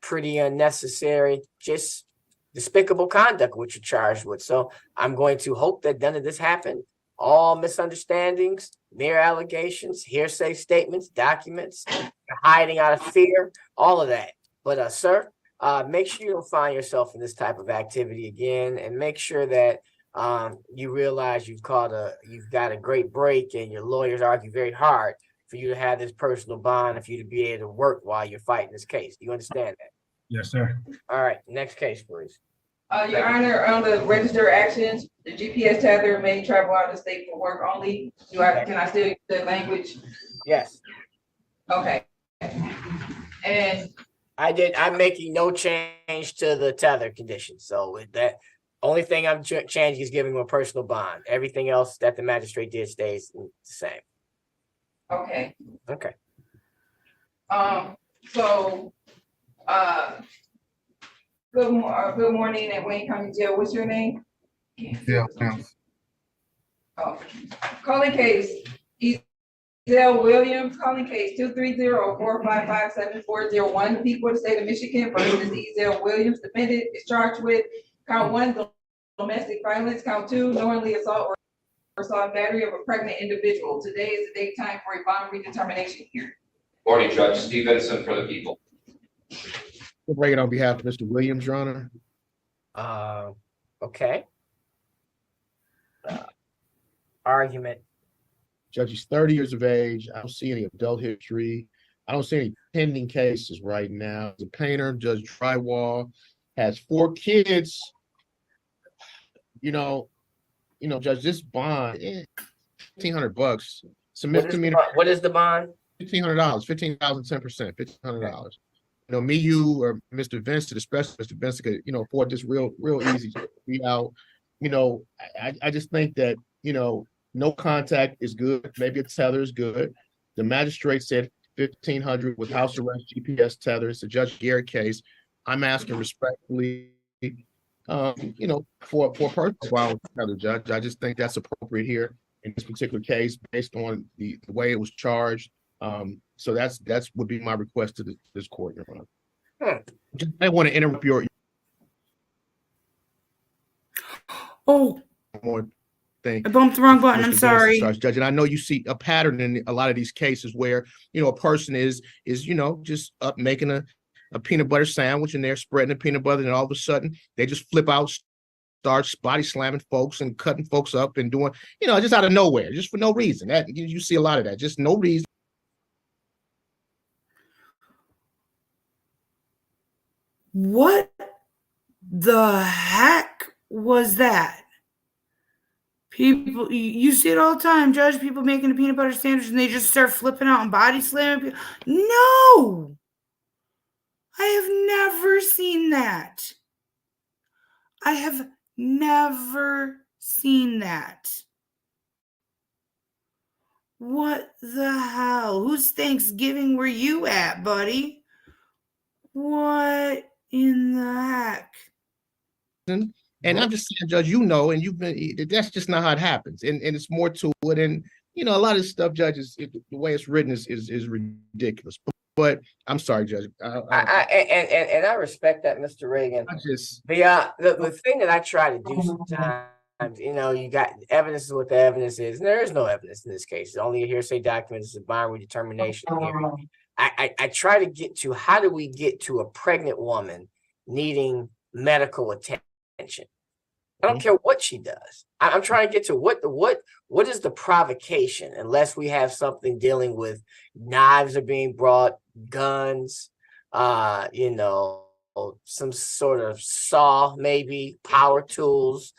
Speaker 20: pretty unnecessary, just despicable conduct, which you're charged with. So I'm going to hope that none of this happened. All misunderstandings, mere allegations, hearsay statements, documents, hiding out of fear, all of that. But sir, make sure you don't find yourself in this type of activity again, and make sure that you realize you've got a great break, and your lawyers argue very hard for you to have this personal bond, and for you to be able to work while you're fighting this case. Do you understand that?
Speaker 5: Yes, sir.
Speaker 20: All right, next case, please.
Speaker 12: Your Honor, on the register actions, the GPS tether may travel out of state for work only. Can I still use the language?
Speaker 20: Yes.
Speaker 12: Okay. And
Speaker 20: I'm making no change to the tether condition. So with that, only thing I'm changing is giving him a personal bond. Everything else that the magistrate did stays the same.
Speaker 12: okay.
Speaker 20: Okay.
Speaker 12: So, good morning at Wayne County Jail. What's your name?
Speaker 5: Yeah.
Speaker 12: Oh, calling case Ezell Williams, calling case 230-455-7401. People of the state of Michigan versus Ezell Williams. Defendant is charged with count 1, domestic violence, count 2, knowingly assault or assault battery of a pregnant individual. Today is the date time for a bond redetermination hearing.
Speaker 18: Morning, Judge Stevenson for the people.
Speaker 19: Reagan on behalf of Mr. Williams, Your Honor.
Speaker 20: Okay. Argument.
Speaker 19: Judge, he's 30 years of age. I don't see any adult history. I don't see any pending cases right now. He's a painter, does drywall, has 4 kids. Judge, this bond, $1,500. Submit to me.
Speaker 20: What is the bond?
Speaker 19: $1,500, $15,000, 10%, $1,500. Me, you, or Mr. Vincent, especially Mr. Vincent, could, afford this real easy to be out. I just think that, no contact is good. Maybe a tether is good. The magistrate said $1,500 with house arrest, GPS tether. It's a Judge Garrett case. I'm asking respectfully, for a personal bond with another judge. I just think that's appropriate here in this particular case based on the way it was charged. So that's would be my request to this court, Your Honor. I want to interrupt your more thing.
Speaker 1: I bumped the wrong button. I'm
Speaker 19: Mr.
Speaker 1: sorry.
Speaker 19: Vincent, Judge, and I know you see a pattern in a lot of these cases where a person is just up making a peanut butter sandwich, and they're spreading the peanut butter, and all of a sudden they just flip out, start body slamming folks and cutting folks up and doing just out of nowhere, just for no reason. That you see a lot of that, just no reason.
Speaker 1: What the heck was that? People, you see it all the time, Judge. People making a peanut butter sandwich and they just start flipping out and body slamming people. No! I have never seen that. I have never seen that. What the hell? Whose Thanksgiving were you at, buddy? What in the heck?
Speaker 19: And I'm just saying, Judge, and you've been, that's just not how it happens. And it's more to it. And, a lot of this stuff, Judge, the way it's written is ridiculous. But I'm sorry, Judge.
Speaker 20: I respect that, Mr. Reagan. The thing that I try to do sometimes, you got evidence is what the evidence is. And there is no evidence in this case. It's only a hearsay document. It's a binary determination hearing. I try to get to how do we get to a pregnant woman needing medical attention? I don't care what she does. I'm trying to get to what is the provocation, unless we have something dealing with knives are being brought, guns, some sort of saw, maybe power tools,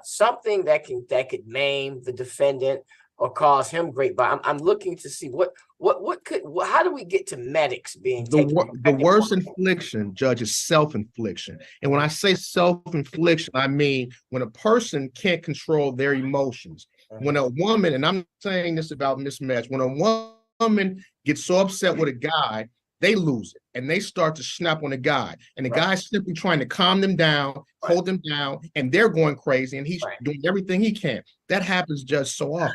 Speaker 20: something that could maim the defendant, or cause him great, but I'm looking to see how do we get to medics being taken?
Speaker 19: The worst infliction, Judge, is self-infliction. And when I say self-infliction, I mean when a person can't control their emotions. When a woman, and I'm saying this about Miss Metz, when a woman gets so upset with a guy, they lose it and they start to snap on the guy. And the guy's simply trying to calm them down, hold them down, and they're going crazy and he's doing everything he can. That happens just so often.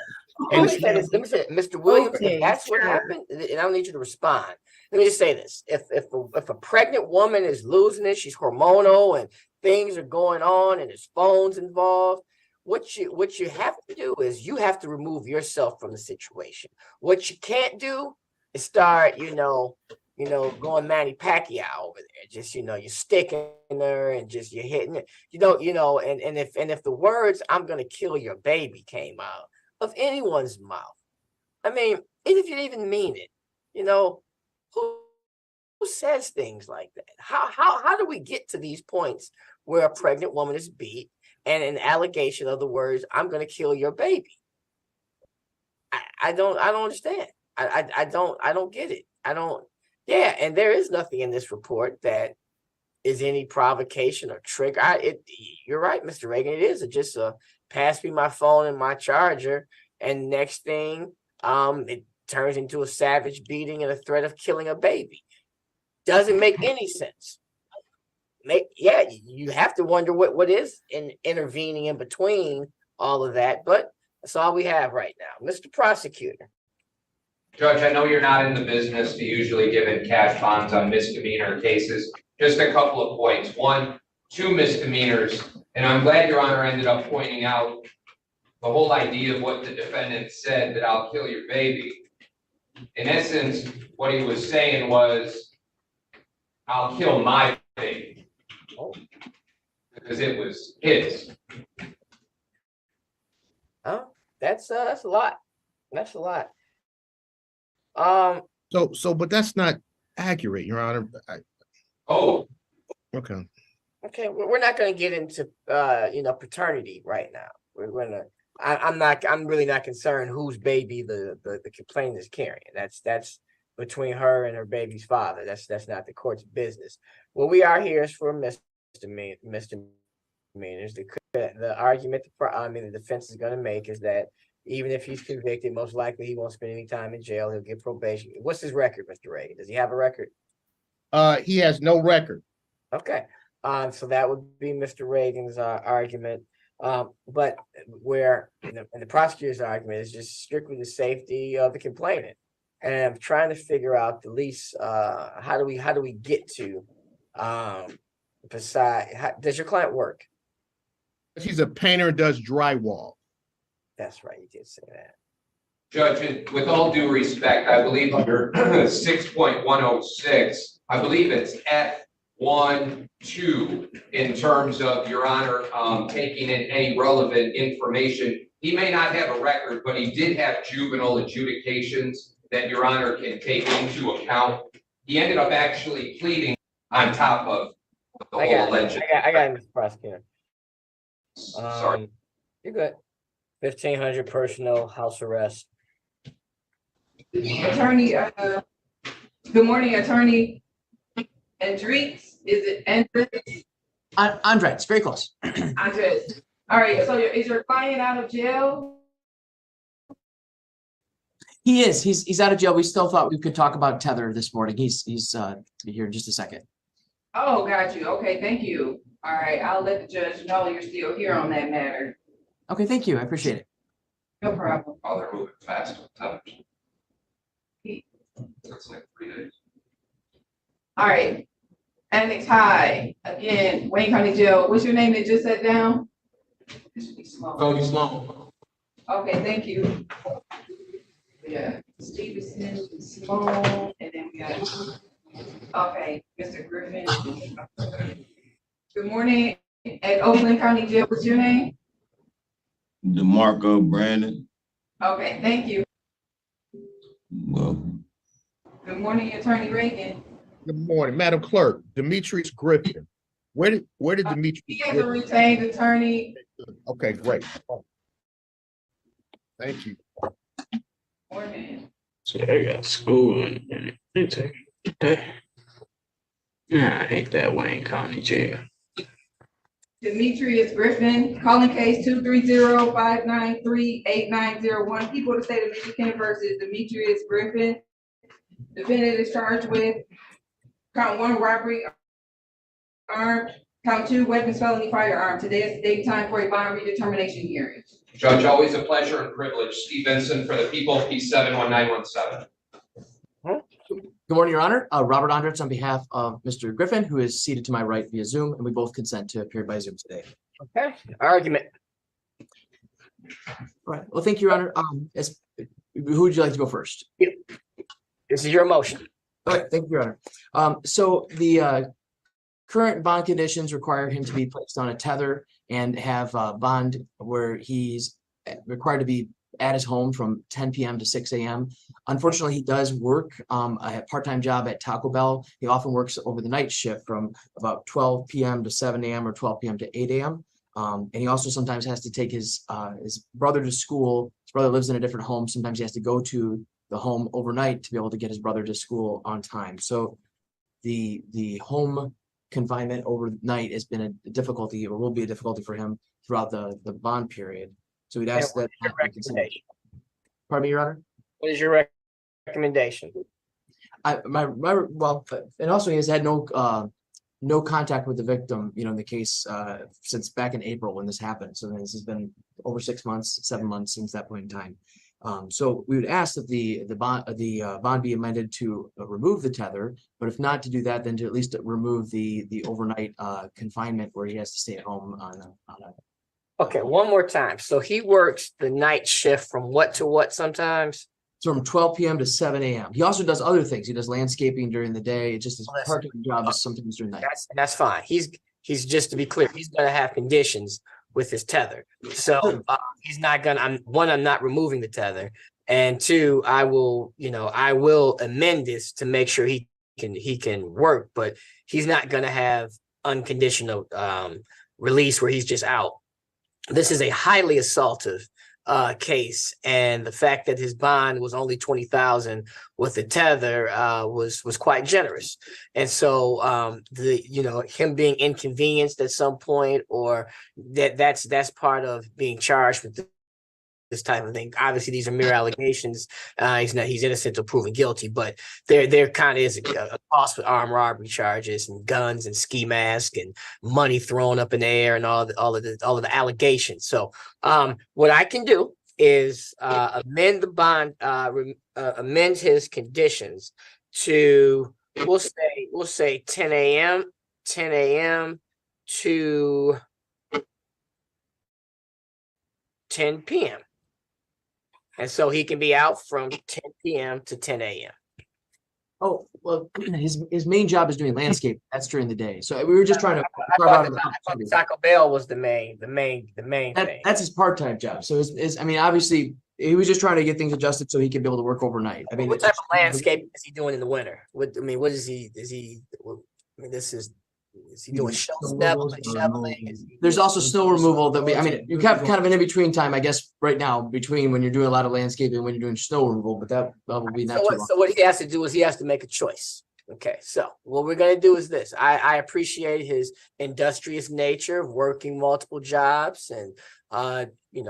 Speaker 20: Let me say this, Mr. Williams, if that's what happened, and I don't need you to respond. Let me just say this. If a pregnant woman is losing it, she's hormonal and things are going on and there's phones involved, what you have to do is you have to remove yourself from the situation. What you can't do is start, going Manny Pacquiao over there. Just, you're sticking her and just you're hitting it. And if the words "I'm gonna kill your baby" came out of anyone's mouth, I mean, even if you didn't even mean it, who says things like that? How do we get to these points where a pregnant woman is beat and an allegation of the words "I'm gonna kill your baby"? I don't understand. I don't get it. Yeah, and there is nothing in this report that is any provocation or trigger. You're right, Mr. Reagan. It is just pass me my phone and my charger, and next thing, it turns into a savage beating and a threat of killing a baby. Doesn't make any sense. You have to wonder what is intervening in between all of that, but that's all we have right now. Mr. Prosecutor.
Speaker 18: Judge, I know you're not in the business to usually give in cash bonds on misdemeanor cases. Just a couple of points. One, 2 misdemeanors, and I'm glad Your Honor ended up pointing out the whole idea of what the defendant said, that "I'll kill your baby." In essence, what he was saying was, "I'll kill my baby," because it was his.
Speaker 20: Oh, that's a lot. That's a lot.
Speaker 19: But that's not accurate, Your Honor. Okay.
Speaker 20: Okay, we're not going to get into paternity right now. I'm really not concerned whose baby the complainant is carrying. That's between her and her baby's father. That's not the court's business. What we are here is for misdemeanors. The argument the defense is going to make is that even if he's convicted, most likely he won't spend any time in jail. He'll get probation. What's his record, Mr. Reagan? Does he have a record?
Speaker 19: He has no record.
Speaker 20: Okay. So that would be Mr. Reagan's argument. But where in the prosecutor's argument is just strictly the safety of the complainant. And I'm trying to figure out the least how do we get to does your client work?
Speaker 19: He's a painter and does drywall.
Speaker 20: That's right, you did say that.
Speaker 18: Judge, with all due respect, I believe under 6.106, I believe it's F1, 2, in terms of Your Honor taking in any relevant information. He may not have a record, but he did have juvenile adjudications that Your Honor can take into account. He ended up actually pleading on top of the whole alleged.
Speaker 20: I got him, Mr. Prosecutor.
Speaker 18: Sorry.
Speaker 20: You're good. 1,500 personnel house arrest.
Speaker 12: Attorney, good morning, Attorney Andres. Is it Andres?
Speaker 7: Andres, very close.
Speaker 12: Andres. All right, so is your client out of jail?
Speaker 7: He is. He's out of jail. We still thought we could talk about tether this morning. He's here in just a second.
Speaker 12: Oh, got you. Okay, thank you. All right, I'll let the judge know you're still here on that matter.
Speaker 7: Okay, thank you. I appreciate it.
Speaker 12: No problem.
Speaker 18: Oh, they're moving fast on television. That's like 3 days.
Speaker 12: All right. Annex High, again, Wayne County Jail. What's your name that just sat down?
Speaker 18: Cody Sloan.
Speaker 12: Okay, thank you. Yeah, Stevenson, Sloan, and then we got, okay, Mr. Griffin. Good morning. At Oakland County Jail, what's your name?
Speaker 22: DeMarco Brandon.
Speaker 12: Okay, thank you.
Speaker 22: Welcome.
Speaker 12: Good morning, Attorney Reagan.
Speaker 19: Good morning, Madam Clerk. Demetrius Griffin. Where did Demetrius?
Speaker 12: He has a retained attorney.
Speaker 19: Okay, great. Thank you.
Speaker 2: See, I got school and I hate that Wayne County jail.
Speaker 12: Demetrius Griffin, calling case 230-593-8901. People of the state of Michigan versus Demetrius Griffin. Defendant is charged with count 1, robbery, armed, count 2, weapons, felony, firearm. Today is the date and time for a bond redetermination hearing.
Speaker 18: Judge, always a pleasure and privilege. Steve Vincent for the people, P71917.
Speaker 7: Good morning, Your Honor. Robert Andretz on behalf of Mr. Griffin, who is seated to my right via Zoom, and we both consent to appear by Zoom today.
Speaker 20: Okay, argument.
Speaker 7: All right. Well, thank you, Your Honor. Who would you like to go first?
Speaker 20: This is your motion.
Speaker 7: All right. Thank you, Your Honor. So the current bond conditions require him to be placed on a tether and have a bond where he's required to be at his home from 10 p.m. to 6 a.m. Unfortunately, he does work a part-time job at Taco Bell. He often works over the night shift from about 12 p.m. to 7 a.m. or 12 p.m. to 8 a.m. And he also sometimes has to take his brother to school. His brother lives in a different home. Sometimes he has to go to the home overnight to be able to get his brother to school on time. So the home confinement overnight has been a difficulty, or will be a difficulty for him throughout the bond period. So we'd ask that. Pardon me, Your Honor?
Speaker 20: What is your recommendation?
Speaker 7: Well, and also he has had no contact with the victim, in the case since back in April when this happened. So this has been over 6 months, 7 months since that point in time. So we would ask that the bond be amended to remove the tether, but if not to do that, then to at least remove the overnight confinement where he has to stay at home on a.
Speaker 20: Okay, one more time. So he works the night shift from what to what sometimes?
Speaker 7: So from 12 p.m. to 7 a.m. He also does other things. He does landscaping during the day. It's just his part-time job is sometimes during the night.
Speaker 20: That's fine. He's just to be clear, he's going to have conditions with his tether. So he's not going to, I'm not removing the tether. And 2, I will amend this to make sure he can work, but he's not going to have unconditional release where he's just out. This is a highly assaultive case, and the fact that his bond was only $20,000 with the tether was quite generous. And so him being inconvenienced at some point, or that's part of being charged with this type of thing. Obviously, these are mere allegations. He's innocent until proven guilty, but there kind of is a cost with armed robbery charges and guns and ski mask and money thrown up in the air and all of the allegations. So what I can do is amend the bond, amend his conditions to we'll say 10 a.m. to 10 p.m. And so he can be out from 10 p.m. to 10 a.m.
Speaker 7: Oh, well, his main job is doing landscape. That's during the day. So we were just trying to carve out an opportunity.
Speaker 20: Taco Bell was the main thing.
Speaker 7: That's his part-time job. So obviously he was just trying to get things adjusted so he could be able to work overnight. I mean,
Speaker 20: what type of landscape is he doing in the winter? Is he doing shoveling?
Speaker 7: There's also snow removal you have kind of an in-between time, I guess, right now between when you're doing a lot of landscaping and when you're doing snow removal, but that will be not too long.
Speaker 20: So what he has to do is he has to make a choice. Okay, so what we're going to do is this. I appreciate his industrious nature of working multiple jobs and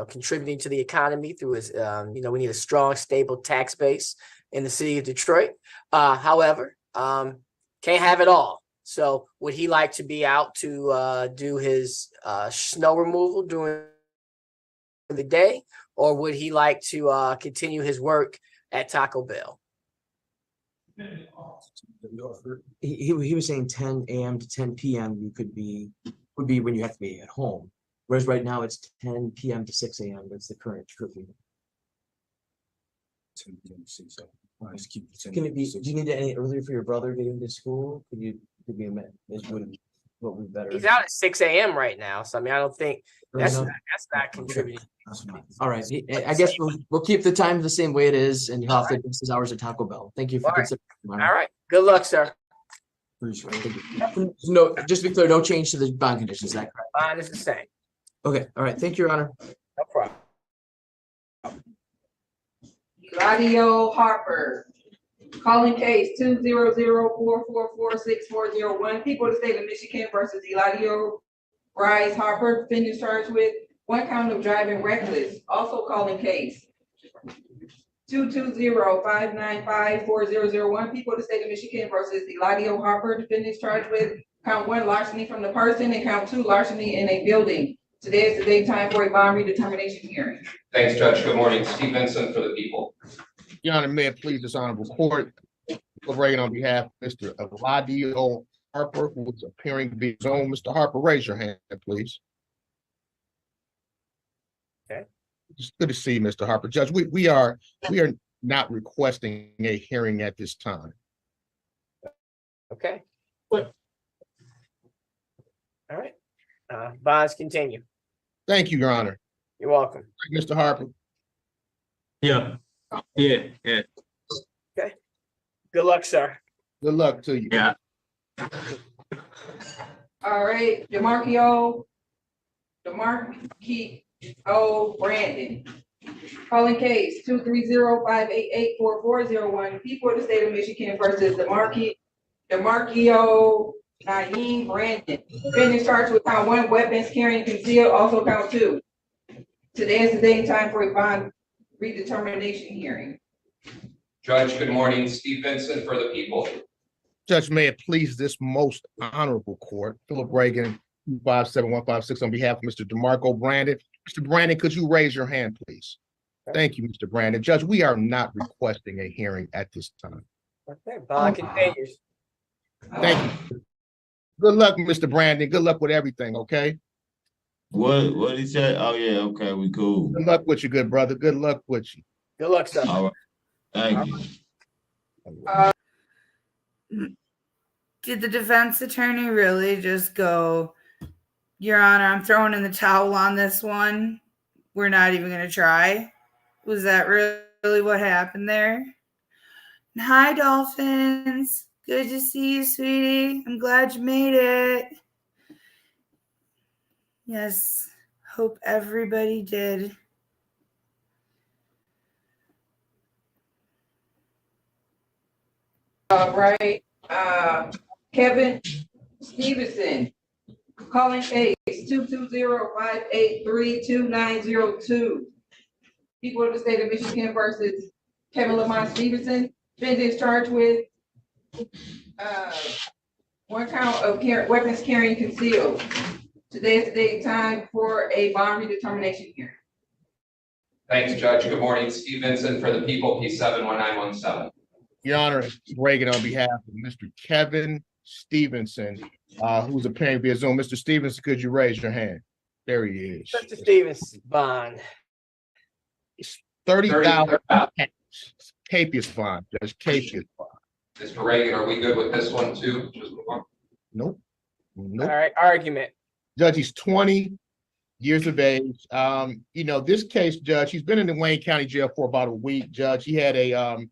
Speaker 20: contributing to the economy through his we need a strong, stable tax base in the city of Detroit. However, can't have it all. So would he like to be out to do his snow removal during the day, or would he like to continue his work at Taco Bell?
Speaker 7: He was saying 10 a.m. to 10 p.m. would be when you have to be at home, whereas right now it's 10 p.m. to 6 a.m. That's the current curfew.
Speaker 5: 10 p.m. to 6 a.m.
Speaker 7: Can it be? Do you need it any earlier for your brother getting to school? Could be what would be better?
Speaker 20: He's out at 6 a.m. right now, so I don't think that's not contributing.
Speaker 7: All right, I guess we'll keep the time the same way it is, and he'll have to adjust his hours at Taco Bell. Thank you for considering.
Speaker 20: All right, good luck, sir.
Speaker 7: No, just to be clear, no change to the bond conditions. Is that correct?
Speaker 20: Bond is the same.
Speaker 7: Okay, all right. Thank you, Your Honor.
Speaker 20: No problem.
Speaker 12: Eladio Harper. Calling case 200444640. People of the state of Michigan versus Eladio Bryce Harper, defendant charged with 1 count of driving reckless. Also calling case 220595400. People of the state of Michigan versus Eladio Harper, defendants charged with count 1 larceny from the person and count 2 larceny in a building. Today is the date time for a bond redetermination hearing.
Speaker 18: Thanks, Judge. Good morning. Steve Vincent for the people.
Speaker 19: Your Honor, may it please this honorable court, deliberating on behalf of Mr. Eladio Harper, who is appearing to be his own. Mr. Harper, raise your hand, please.
Speaker 20: Okay.
Speaker 19: It's good to see you, Mr. Harper. Judge, we are not requesting a hearing at this time.
Speaker 20: Okay. All right. Bonds continue.
Speaker 19: Thank you, Your Honor.
Speaker 20: You're welcome.
Speaker 19: Mr. Harper.
Speaker 2: Yeah.
Speaker 20: Okay. Good luck, sir.
Speaker 19: Good luck to you.
Speaker 2: Yeah.
Speaker 12: All right, DeMarco Brandon. Calling case 230-588-4401. People of the state of Michigan versus DeMarco Naeem Brandon. Defendant charged with count 1, weapons carrying concealed, also count 2. Today is the day and time for a bond redetermination hearing.
Speaker 18: Judge, good morning. Steve Vincent for the people.
Speaker 19: Judge, may it please this most honorable court, Philip Reagan, 257156, on behalf of Mr. DeMarco Brandon. Mr. Brandon, could you raise your hand, please? Thank you, Mr. Brandon. Judge, we are not requesting a hearing at this time.
Speaker 20: Okay, bond continues.
Speaker 19: Thank you. Good luck, Mr. Brandon. Good luck with everything, okay?
Speaker 22: What he said? Oh yeah, okay, we cool.
Speaker 19: Good luck with you, good brother. Good luck with you.
Speaker 20: Good luck, sir.
Speaker 22: All right. Thank you.
Speaker 1: Did the defense attorney really just go, Your Honor, I'm throwing in the towel on this one. We're not even going to try? Was that really what happened there? Hi, Dolphins. Good to see you, sweetie. I'm glad you made it. Yes, hope everybody did.
Speaker 12: Right, Kevin Stevenson, calling case 220-583-2902. People of the state of Michigan versus Kevin Lamont Stevenson. Defendant is charged with 1 count of weapons carrying concealed. Today is the date and time for a bond redetermination hearing.
Speaker 18: Thanks, Judge. Good morning. Steve Vincent for the people, P71917.
Speaker 19: Your Honor, Reagan, on behalf of Mr. Kevin Stevenson, who's appearing via Zoom. Mr. Stevenson, could you raise your hand? There he is.
Speaker 20: Mr. Stevens, bond.
Speaker 19: It's 30,000 capious bond, Judge, capious bond.
Speaker 18: Mr. Reagan, are we good with this one too? Just move on.
Speaker 19: Nope.
Speaker 20: All right, argument.
Speaker 19: Judge, he's 20 years of age. You know, this case, Judge, he's been in the Wayne County Jail for about a week, Judge. He had a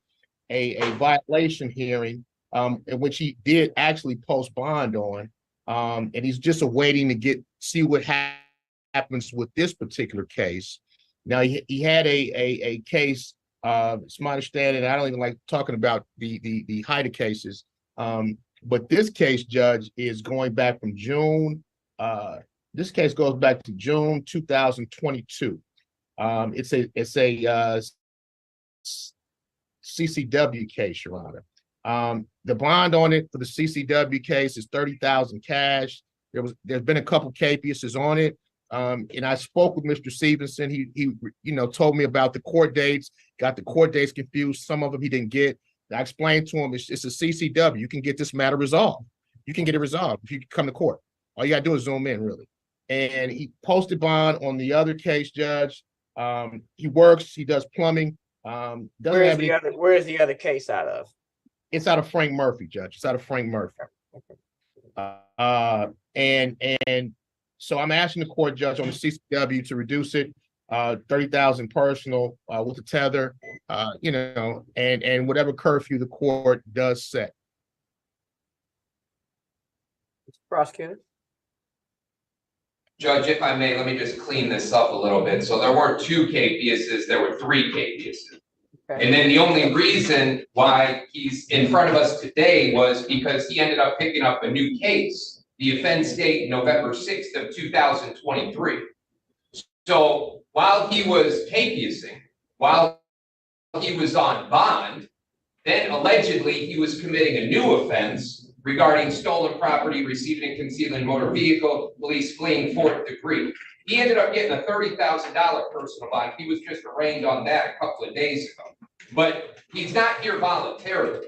Speaker 19: violation hearing in which he did actually post bond on, and he's just awaiting to see what happens with this particular case. Now he had a case. It's my understanding. I don't even like talking about the height of cases, but this case, Judge, is going back from June. This case goes back to June 2022. It's a CCW case, Your Honor. The bond on it for the CCW case is $30,000 cash. There's been a couple capiouses on it. And I spoke with Mr. Stevenson. He told me about the court dates, got the court dates confused. Some of them he didn't get. I explained to him it's a CCW. You can get this matter resolved. You can get it resolved if you come to court. All you gotta do is zoom in, really. And he posted bond on the other case, Judge. He works, he does plumbing.
Speaker 20: Where is the other case out of?
Speaker 19: It's out of Frank Murphy, Judge. It's out of Frank Murphy. And so I'm asking the court, Judge, on the CCW to reduce it, 30,000 personal with the tether, and whatever curfew the court does set.
Speaker 20: Prosecutor.
Speaker 18: Judge, if I may, let me just clean this up a little bit. So there weren't 2 capiouses, there were 3 capiouses. And then the only reason why he's in front of us today was because he ended up picking up a new case. The offense date November 6th of 2023. So while he was habeasing, while he was on bond, then allegedly he was committing a new offense regarding stolen property, receiving and concealing motor vehicle, police fleeing 4th degree. He ended up getting a $30,000 personal bond. He was just arraigned on that a couple of days ago. But he's not here voluntarily.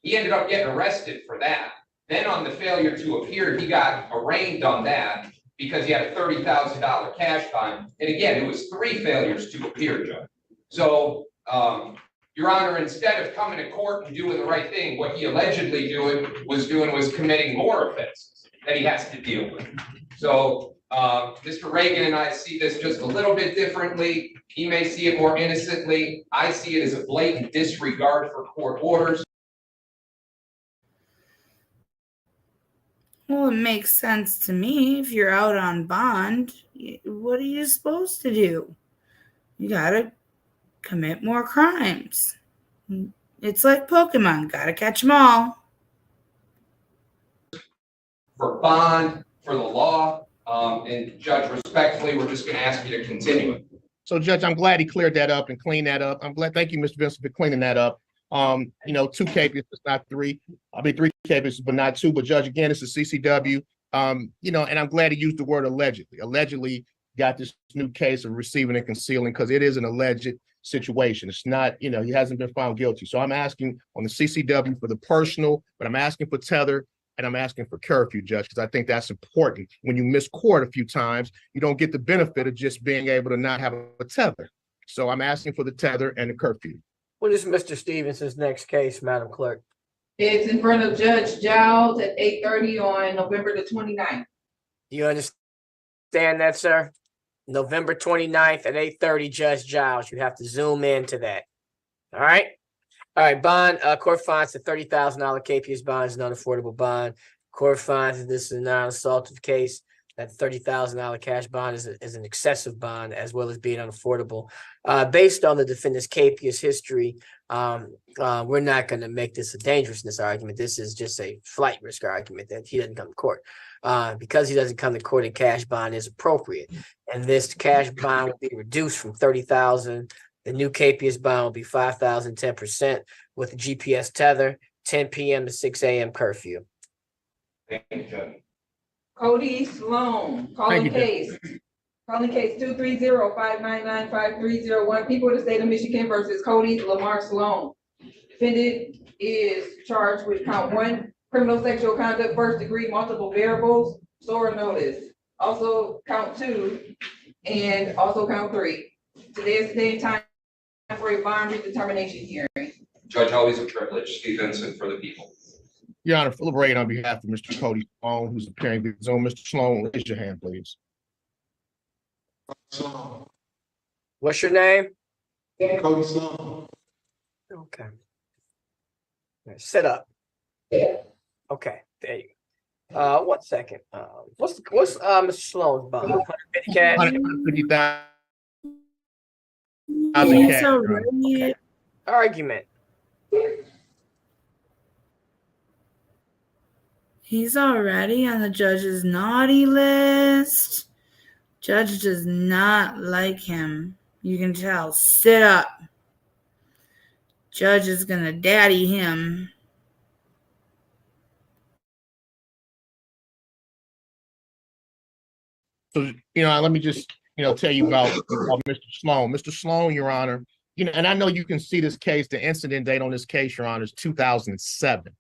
Speaker 18: He ended up getting arrested for that. Then on the failure to appear, he got arraigned on that because he had a $30,000 cash bond. And again, it was 3 failures to appear, Judge. So, Your Honor, instead of coming to court and doing the right thing, what he allegedly was committing more offenses that he has to deal with. So, Mr. Reagan and I see this just a little bit differently. He may see it more innocently. I see it as a blatant disregard for court orders.
Speaker 1: Well, it makes sense to me. If you're out on bond, what are you supposed to do? You gotta commit more crimes. It's like Pokemon, gotta catch them all.
Speaker 18: For bond, for the law, and Judge, respectfully, we're just gonna ask you to continue it.
Speaker 19: So Judge, I'm glad he cleared that up and cleaned that up. I'm glad, thank you, Mr. Vincent, for cleaning that up. 2 cases, not 3. 3 cases, but not 2. But Judge, again, it's a CCW. And I'm glad he used the word allegedly. Allegedly got this new case of receiving and concealing because it is an alleged situation. It's not, he hasn't been found guilty. So I'm asking on the CCW for the personal, but I'm asking for tether and I'm asking for curfew, Judge, because I think that's important. When you miss court a few times, you don't get the benefit of just being able to not have a tether. So I'm asking for the tether and the curfew.
Speaker 20: What is Mr. Stevenson's next case, Madam Clerk?
Speaker 12: It's in front of Judge Giles at 8:30 on November the 29th.
Speaker 20: Do you understand that, sir? November 29th at 8:30, Judge Giles. You have to zoom into that. All right? All right, bond, court finds a $30,000 KPS bond is an unaffordable bond. Court finds that this is a non-assaultive case, that $30,000 cash bond is an excessive bond as well as being unaffordable. Based on the defendant's KPS history, we're not going to make this a dangerousness argument. This is just a flight risk argument that he doesn't come to court. Because he doesn't come to court, a cash bond is appropriate. And this cash bond will be reduced from $30,000. The new KPS bond will be $5,000, 10% with a GPS tether, 10 p.m. to 6 a.m. curfew.
Speaker 18: Thank you, Judge.
Speaker 12: Cody Sloan, calling case 230-599-5301. People of the state of Michigan versus Cody Lamar Sloan. Defendant is charged with count 1, criminal sexual conduct, 1st degree, multiple variables, SORA notice. Also count 2 and also count 3. Today is the day and time for a bond redetermination hearing.
Speaker 18: Judge, always a privilege. Steve Vincent for the people.
Speaker 19: Your Honor, Philip Reagan on behalf of Mr. Cody Sloan, who's appearing via Zoom. Mr. Sloan, raise your hand, please.
Speaker 20: What's your name?
Speaker 21: Cody Sloan.
Speaker 20: Okay. Sit up. Okay, there you go. 1 second. What's Mr. Sloan's bond? 150 cash?
Speaker 19: 150,000
Speaker 1: It's
Speaker 19: cash.
Speaker 1: already.
Speaker 20: Argument.
Speaker 1: He's already on the judge's naughty list. Judge does not like him. You can tell. Sit up. Judge is gonna daddy him.
Speaker 19: So, let me just, tell you about Mr. Sloan. Mr. Sloan, Your Honor, and I know you can see this case, the incident date on this case, Your Honor, is 2007.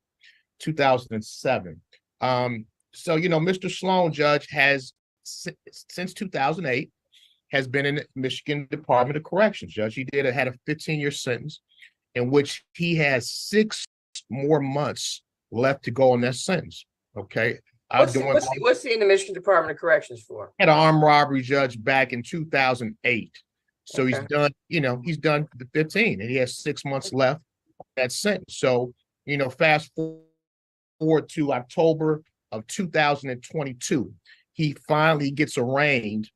Speaker 19: 2007. So, Mr. Sloan, Judge, has since 2008 has been in the Michigan Department of Corrections. Judge, he had a 15-year sentence in which he has 6 more months left to go on that sentence. Okay.
Speaker 20: What's he in the Michigan Department of Corrections for?
Speaker 19: Had an armed robbery, Judge, back in 2008. So okay. He's done the 15 and he has 6 months left of that sentence. So, fast forward to October of 2022, he finally gets arraigned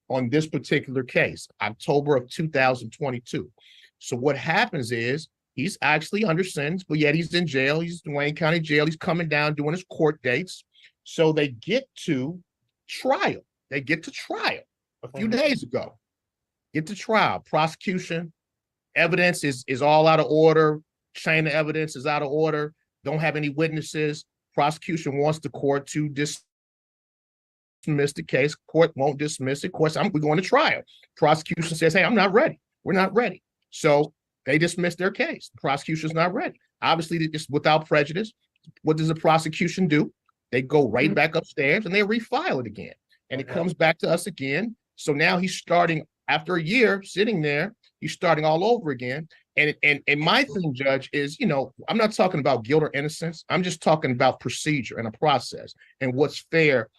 Speaker 19: on this particular case, October of 2022. So what happens is he's actually under sentence, but yet he's in jail. He's in Wayne County Jail. He's coming down doing his court dates. So they get to trial. They get to trial a few days ago. Get to trial. Prosecution, evidence is all out of order. Chain of evidence is out of order. Don't have any witnesses. Prosecution wants the court to dismiss the case. Court won't dismiss it. Of course, we're going to trial. Prosecution says, hey, I'm not ready. We're not ready. So they dismiss their case. The prosecution's not ready. Obviously, it's without prejudice. What does the prosecution do? They go right back upstairs and they refile it again. And it comes back to us again. So now he's starting, after a year sitting there, he's starting all over again. And my thing, Judge, is, I'm not talking about guilt or innocence. I'm just talking about procedure and a process and what's fair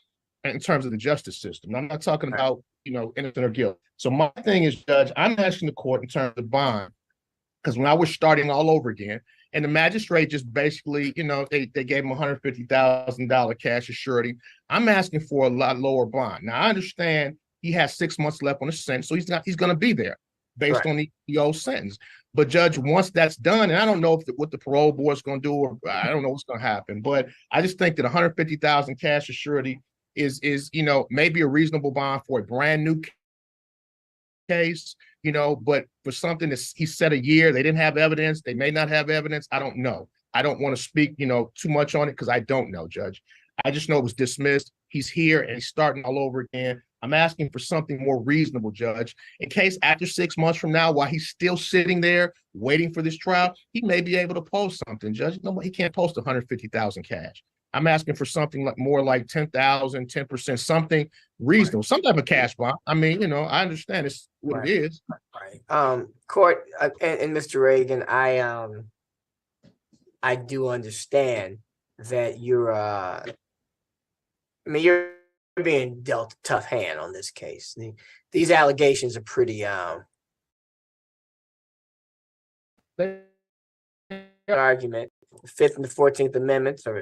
Speaker 19: in terms of the justice system. I'm not talking about, innocent or guilt. So my thing is, Judge, I'm asking the court in terms of bond, because when I was starting all over again, and the magistrate just basically, they gave him $150,000 cash as surety. I'm asking for a lot lower bond. Now I understand he has 6 months left on his sentence, so he's going to be there based on the old sentence. But Judge, once that's done, and I don't know what the parole board is going to do, or I don't know what's going to happen, but I just think that 150,000 cash as surety is maybe a reasonable bond for a brand new case, but for something that he said a year, they didn't have evidence, they may not have evidence. I don't know. I don't want to speak, too much on it because I don't know, Judge. I just know it was dismissed. He's here and he's starting all over again. I'm asking for something more reasonable, Judge, in case after 6 months from now, while he's still sitting there waiting for this trial, he may be able to post something, Judge. No, he can't post 150,000 cash. I'm asking for something more like 10,000, 10%, something reasonable, some type of cash bond. I mean, I understand it's what it is.
Speaker 20: Right. Court and Mr. Reagan, I do understand that you're being dealt a tough hand on this case. These allegations are pretty argument. The 5th and the 14th Amendments are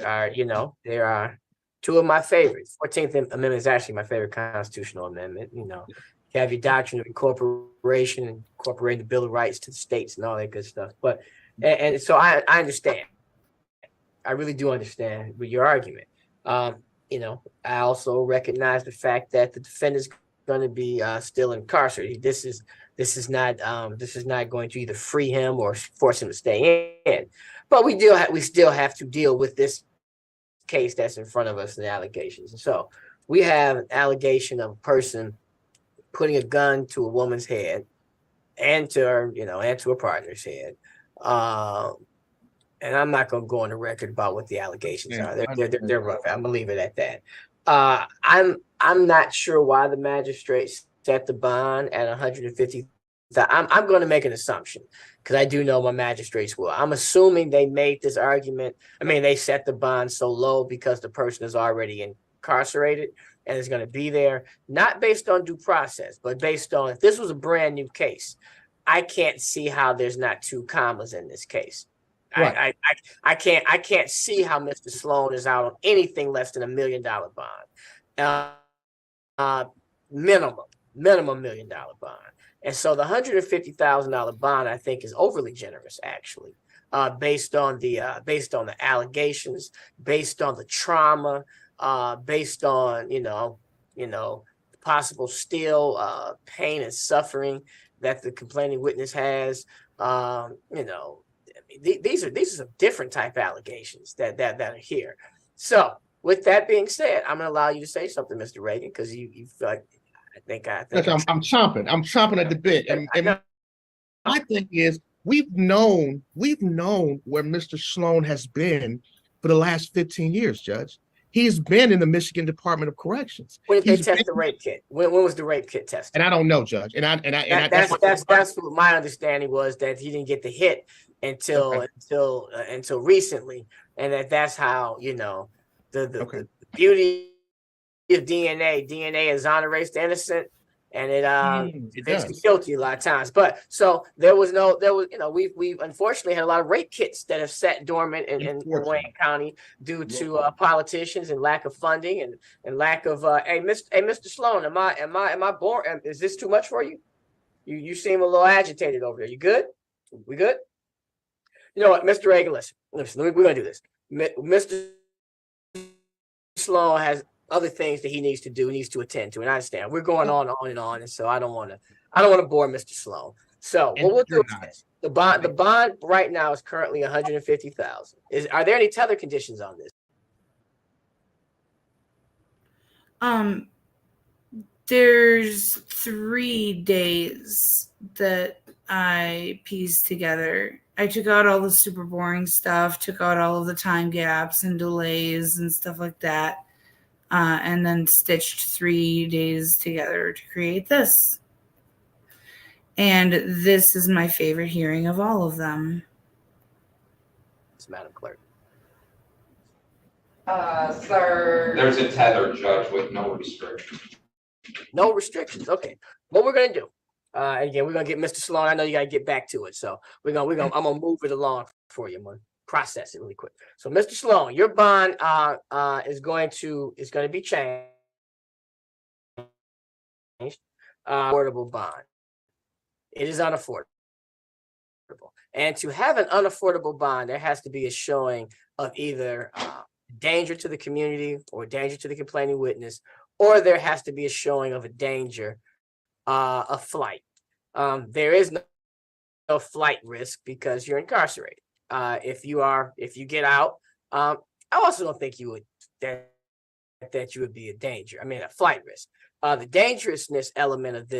Speaker 20: there are two of my favorites. 14th Amendment is actually my favorite constitutional amendment. You have your doctrine of incorporation and incorporating the Bill of Rights to the states and all that good stuff. But and so I understand. I really do understand with your argument. I also recognize the fact that the defendant's going to be still incarcerated. This is not going to either free him or force him to stay in. But we still have to deal with this case that's in front of us and the allegations. And so we have an allegation of a person putting a gun to a woman's head and to her, and to a partner's head. And I'm not going to go on the record about what the allegations are. They're rough. I'm gonna leave it at that. I'm not sure why the magistrate set the bond at 150,000. I'm going to make an assumption because I do know my magistrates will. I'm assuming they made this argument. They set the bond so low because the person is already incarcerated and is going to be there, not based on due process, but based on if this was a brand new case. I can't see how there's not 2 commas in this case. Right. I can't see how Mr. Sloan is out on anything less than $1 million bond. Minimum $1 million bond. And so the $150,000 bond, I think, is overly generous, actually, based on the allegations, based on the trauma, based on possible still pain and suffering that the complaining witness has. These are some different type allegations that are here. So with that being said, I'm going to allow you to say something, Mr. Reagan, because you feel like I think
Speaker 19: I'm chomping at the bit. And my thing is, we've known where Mr. Sloan has been for the last 15 years, Judge. He's been in the Michigan Department of Corrections.
Speaker 20: When did they test the rape kit? When was the rape kit tested?
Speaker 19: And I don't know, Judge.
Speaker 20: That's what my understanding was, that he didn't get the hit until recently, and that's how the beauty of DNA exonerates the innocent, and it makes you guilty a lot of times. But so we've unfortunately had a lot of rape kits that have sat dormant in Wayne County due to politicians and lack of funding and lack of hey Mr. Sloan, am I bored? Is this too much for you? You seem a little agitated over there. You good? We good? You know what, Mr. Reagan, listen, we're gonna do this. Mr. Sloan has other things that he needs to do, needs to attend to, and I understand. We're going on and on, and so I don't want to bore Mr. Sloan. So what we'll do is this. The bond right now is currently 150,000. Are there any tether conditions on this?
Speaker 1: There's 3 days that I pieced together. I took out all the super boring stuff, took out all of the time gaps and delays and stuff like that, and then stitched 3 days together to create this. And this is my favorite hearing of all of them.
Speaker 20: It's Madam Clerk.
Speaker 18: Sir. There's a tether, Judge, with no restrictions.
Speaker 20: No restrictions. Okay. What we're gonna do? Again, we're gonna get Mr. Sloan. I know you gotta get back to it, so I'm gonna move it along for you. I'm gonna process it really quick. So, Mr. Sloan, your bond is going to be changed. Affordable bond. It is unaffordable. And to have an unaffordable bond, there has to be a showing of either danger to the community or danger to the complaining witness, or there has to be a showing of a danger of flight. There is no flight risk because you're incarcerated. If you get out, I also don't think you would that you would be a danger. I mean, a flight risk. The dangerousness element of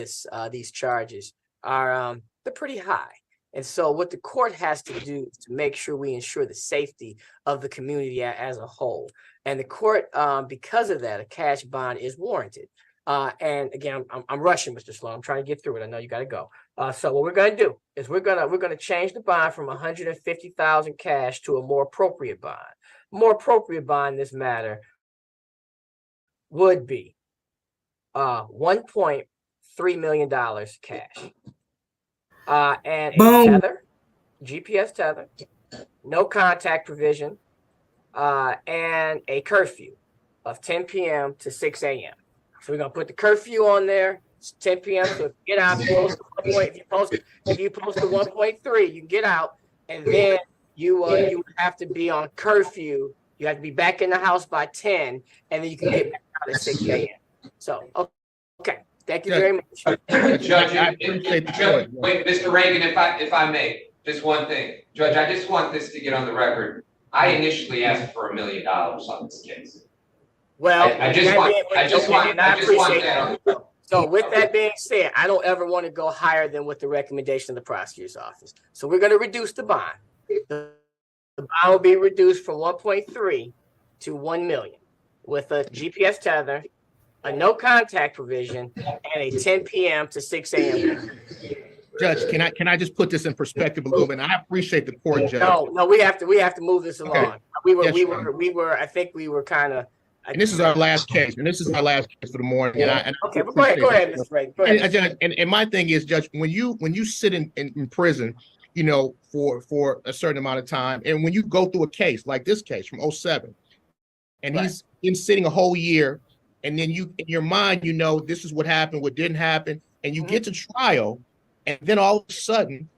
Speaker 20: these charges are they're pretty high. And so what the court has to do is to make sure we ensure the safety of the community as a whole. And the court, because of that, a cash bond is warranted. And again, I'm rushing, Mr. Sloan. I'm trying to get through it. I know you got to go. So what we're going to do is we're going to change the bond from 150,000 cash to a more appropriate bond. More appropriate bond in this matter would be $1.3 million cash. And a tether, GPS tether, no contact provision, and a curfew of 10 p.m. to 6 a.m. So we're gonna put the curfew on there. It's 10 p.m. So if you get out, if you post to 1.3, you can get out, and then you have to be on curfew. You have to be back in the house by 10, and then you can get back out at 6 a.m. So okay. Thank you very much.
Speaker 18: Judge, wait, Mr. Reagan, if I may, just one thing. Judge, I just want this to get on the record. I initially asked for $1 million on this case.
Speaker 20: Well,
Speaker 18: I just want that on the record.
Speaker 20: So with that being said, I don't ever want to go higher than what the recommendation of the prosecutor's office. So we're going to reduce the bond. The bond will be reduced from 1.3 to 1 million with a GPS tether, a no contact provision, and a 10 p.m. to 6 a.m.
Speaker 19: Judge, can I just put this in perspective a little bit? And I appreciate the court, Judge.
Speaker 20: No, we have to move this along.
Speaker 19: Okay.
Speaker 20: I think we were kind of.
Speaker 19: And this is our last case, for the morning.
Speaker 20: Yeah. Go ahead, Mr. Reagan. Go ahead.
Speaker 19: And my thing is, Judge, when you sit in prison, you know, for a certain amount of time, and when you go through a case like this case from 2007, and he's been sitting a whole year, and then you, in your mind, you know, this is what happened, what didn't happen, and you get to trial, and then all of a sudden,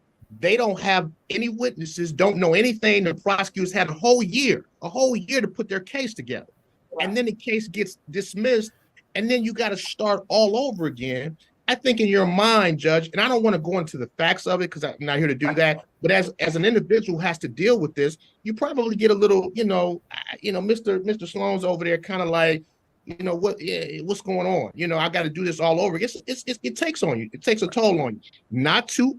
Speaker 19: they don't have any witnesses, don't know anything. The prosecutors had a whole year to put their case together. And then the case gets dismissed, and then you got to start all over again. I think in your mind, Judge, and I don't want to go into the facts of it because I'm not here to do that, but as an individual who has to deal with this, you probably get a little, Mr. Sloan's over there kind of like, what's going on? I got to do this all over. It takes on you. It takes a toll on you. Not to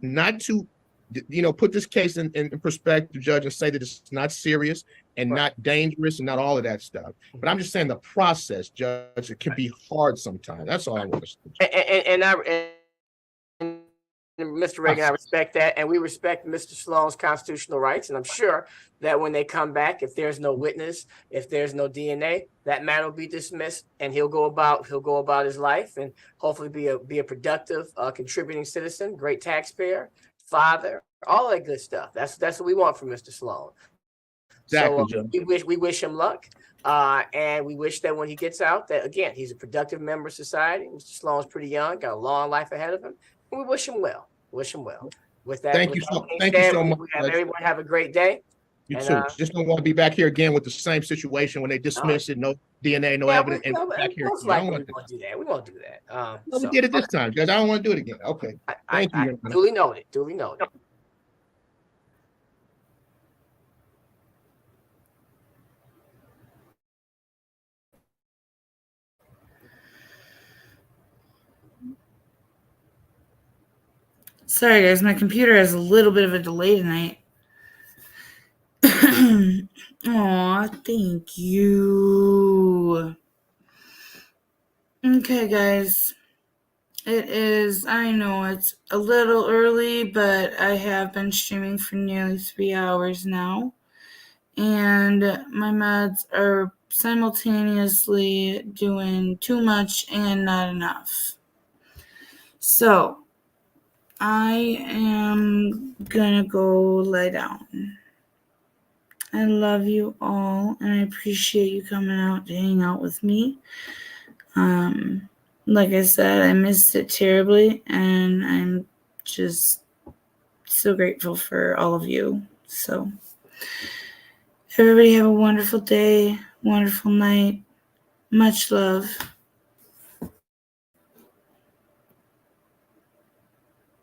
Speaker 19: put this case in perspective, Judge, and say that it's not serious and not dangerous and not all of that stuff. But I'm just saying the process, Judge, it can be hard sometimes. That's all I want to say.
Speaker 20: And Mr. Reagan, I respect that, and we respect Mr. Sloan's constitutional rights. And I'm sure that when they come back, if there's no witness, if there's no DNA, that matter will be dismissed, and he'll go about his life, and hopefully be a productive, contributing citizen, great taxpayer, father, all that good stuff. That's what we want from Mr. Sloan.
Speaker 19: Exactly.
Speaker 20: So we wish him luck, and we wish that when he gets out, that again he's a productive member of society. Mr. Sloan's pretty young, got a long life ahead of him. We wish him well. With that,
Speaker 19: Thank
Speaker 20: with
Speaker 19: you
Speaker 20: that
Speaker 19: so,
Speaker 20: being
Speaker 19: thank you
Speaker 20: said,
Speaker 19: so
Speaker 20: we
Speaker 19: much.
Speaker 20: we have
Speaker 19: Judge.
Speaker 20: everyone have a great day.
Speaker 19: You
Speaker 20: And,
Speaker 19: too. Just don't want to be back here again with the same situation when they dismiss it, no DNA, no
Speaker 20: Yeah,
Speaker 19: evidence, and we're back here.
Speaker 20: most
Speaker 19: again. I don't
Speaker 20: likely we
Speaker 19: want to.
Speaker 20: won't do that. We won't do that.
Speaker 19: No, we did it this time, Judge. I don't want to do it again. Okay. Thank you, Your Honor.
Speaker 20: Duly noted, duly noted.
Speaker 1: Sorry, guys, my computer has a little bit of a delay tonight. Aw, thank you. Okay, guys. It is, I know it's a little early, but I have been streaming for nearly 3 hours now. And my meds are simultaneously doing too much and not enough. So, I am gonna go lie down. I love you all, and I appreciate you coming out to hang out with me. Like I said, I missed it terribly, and I'm just so grateful for all of you. So, everybody have a wonderful day, wonderful night. Much love.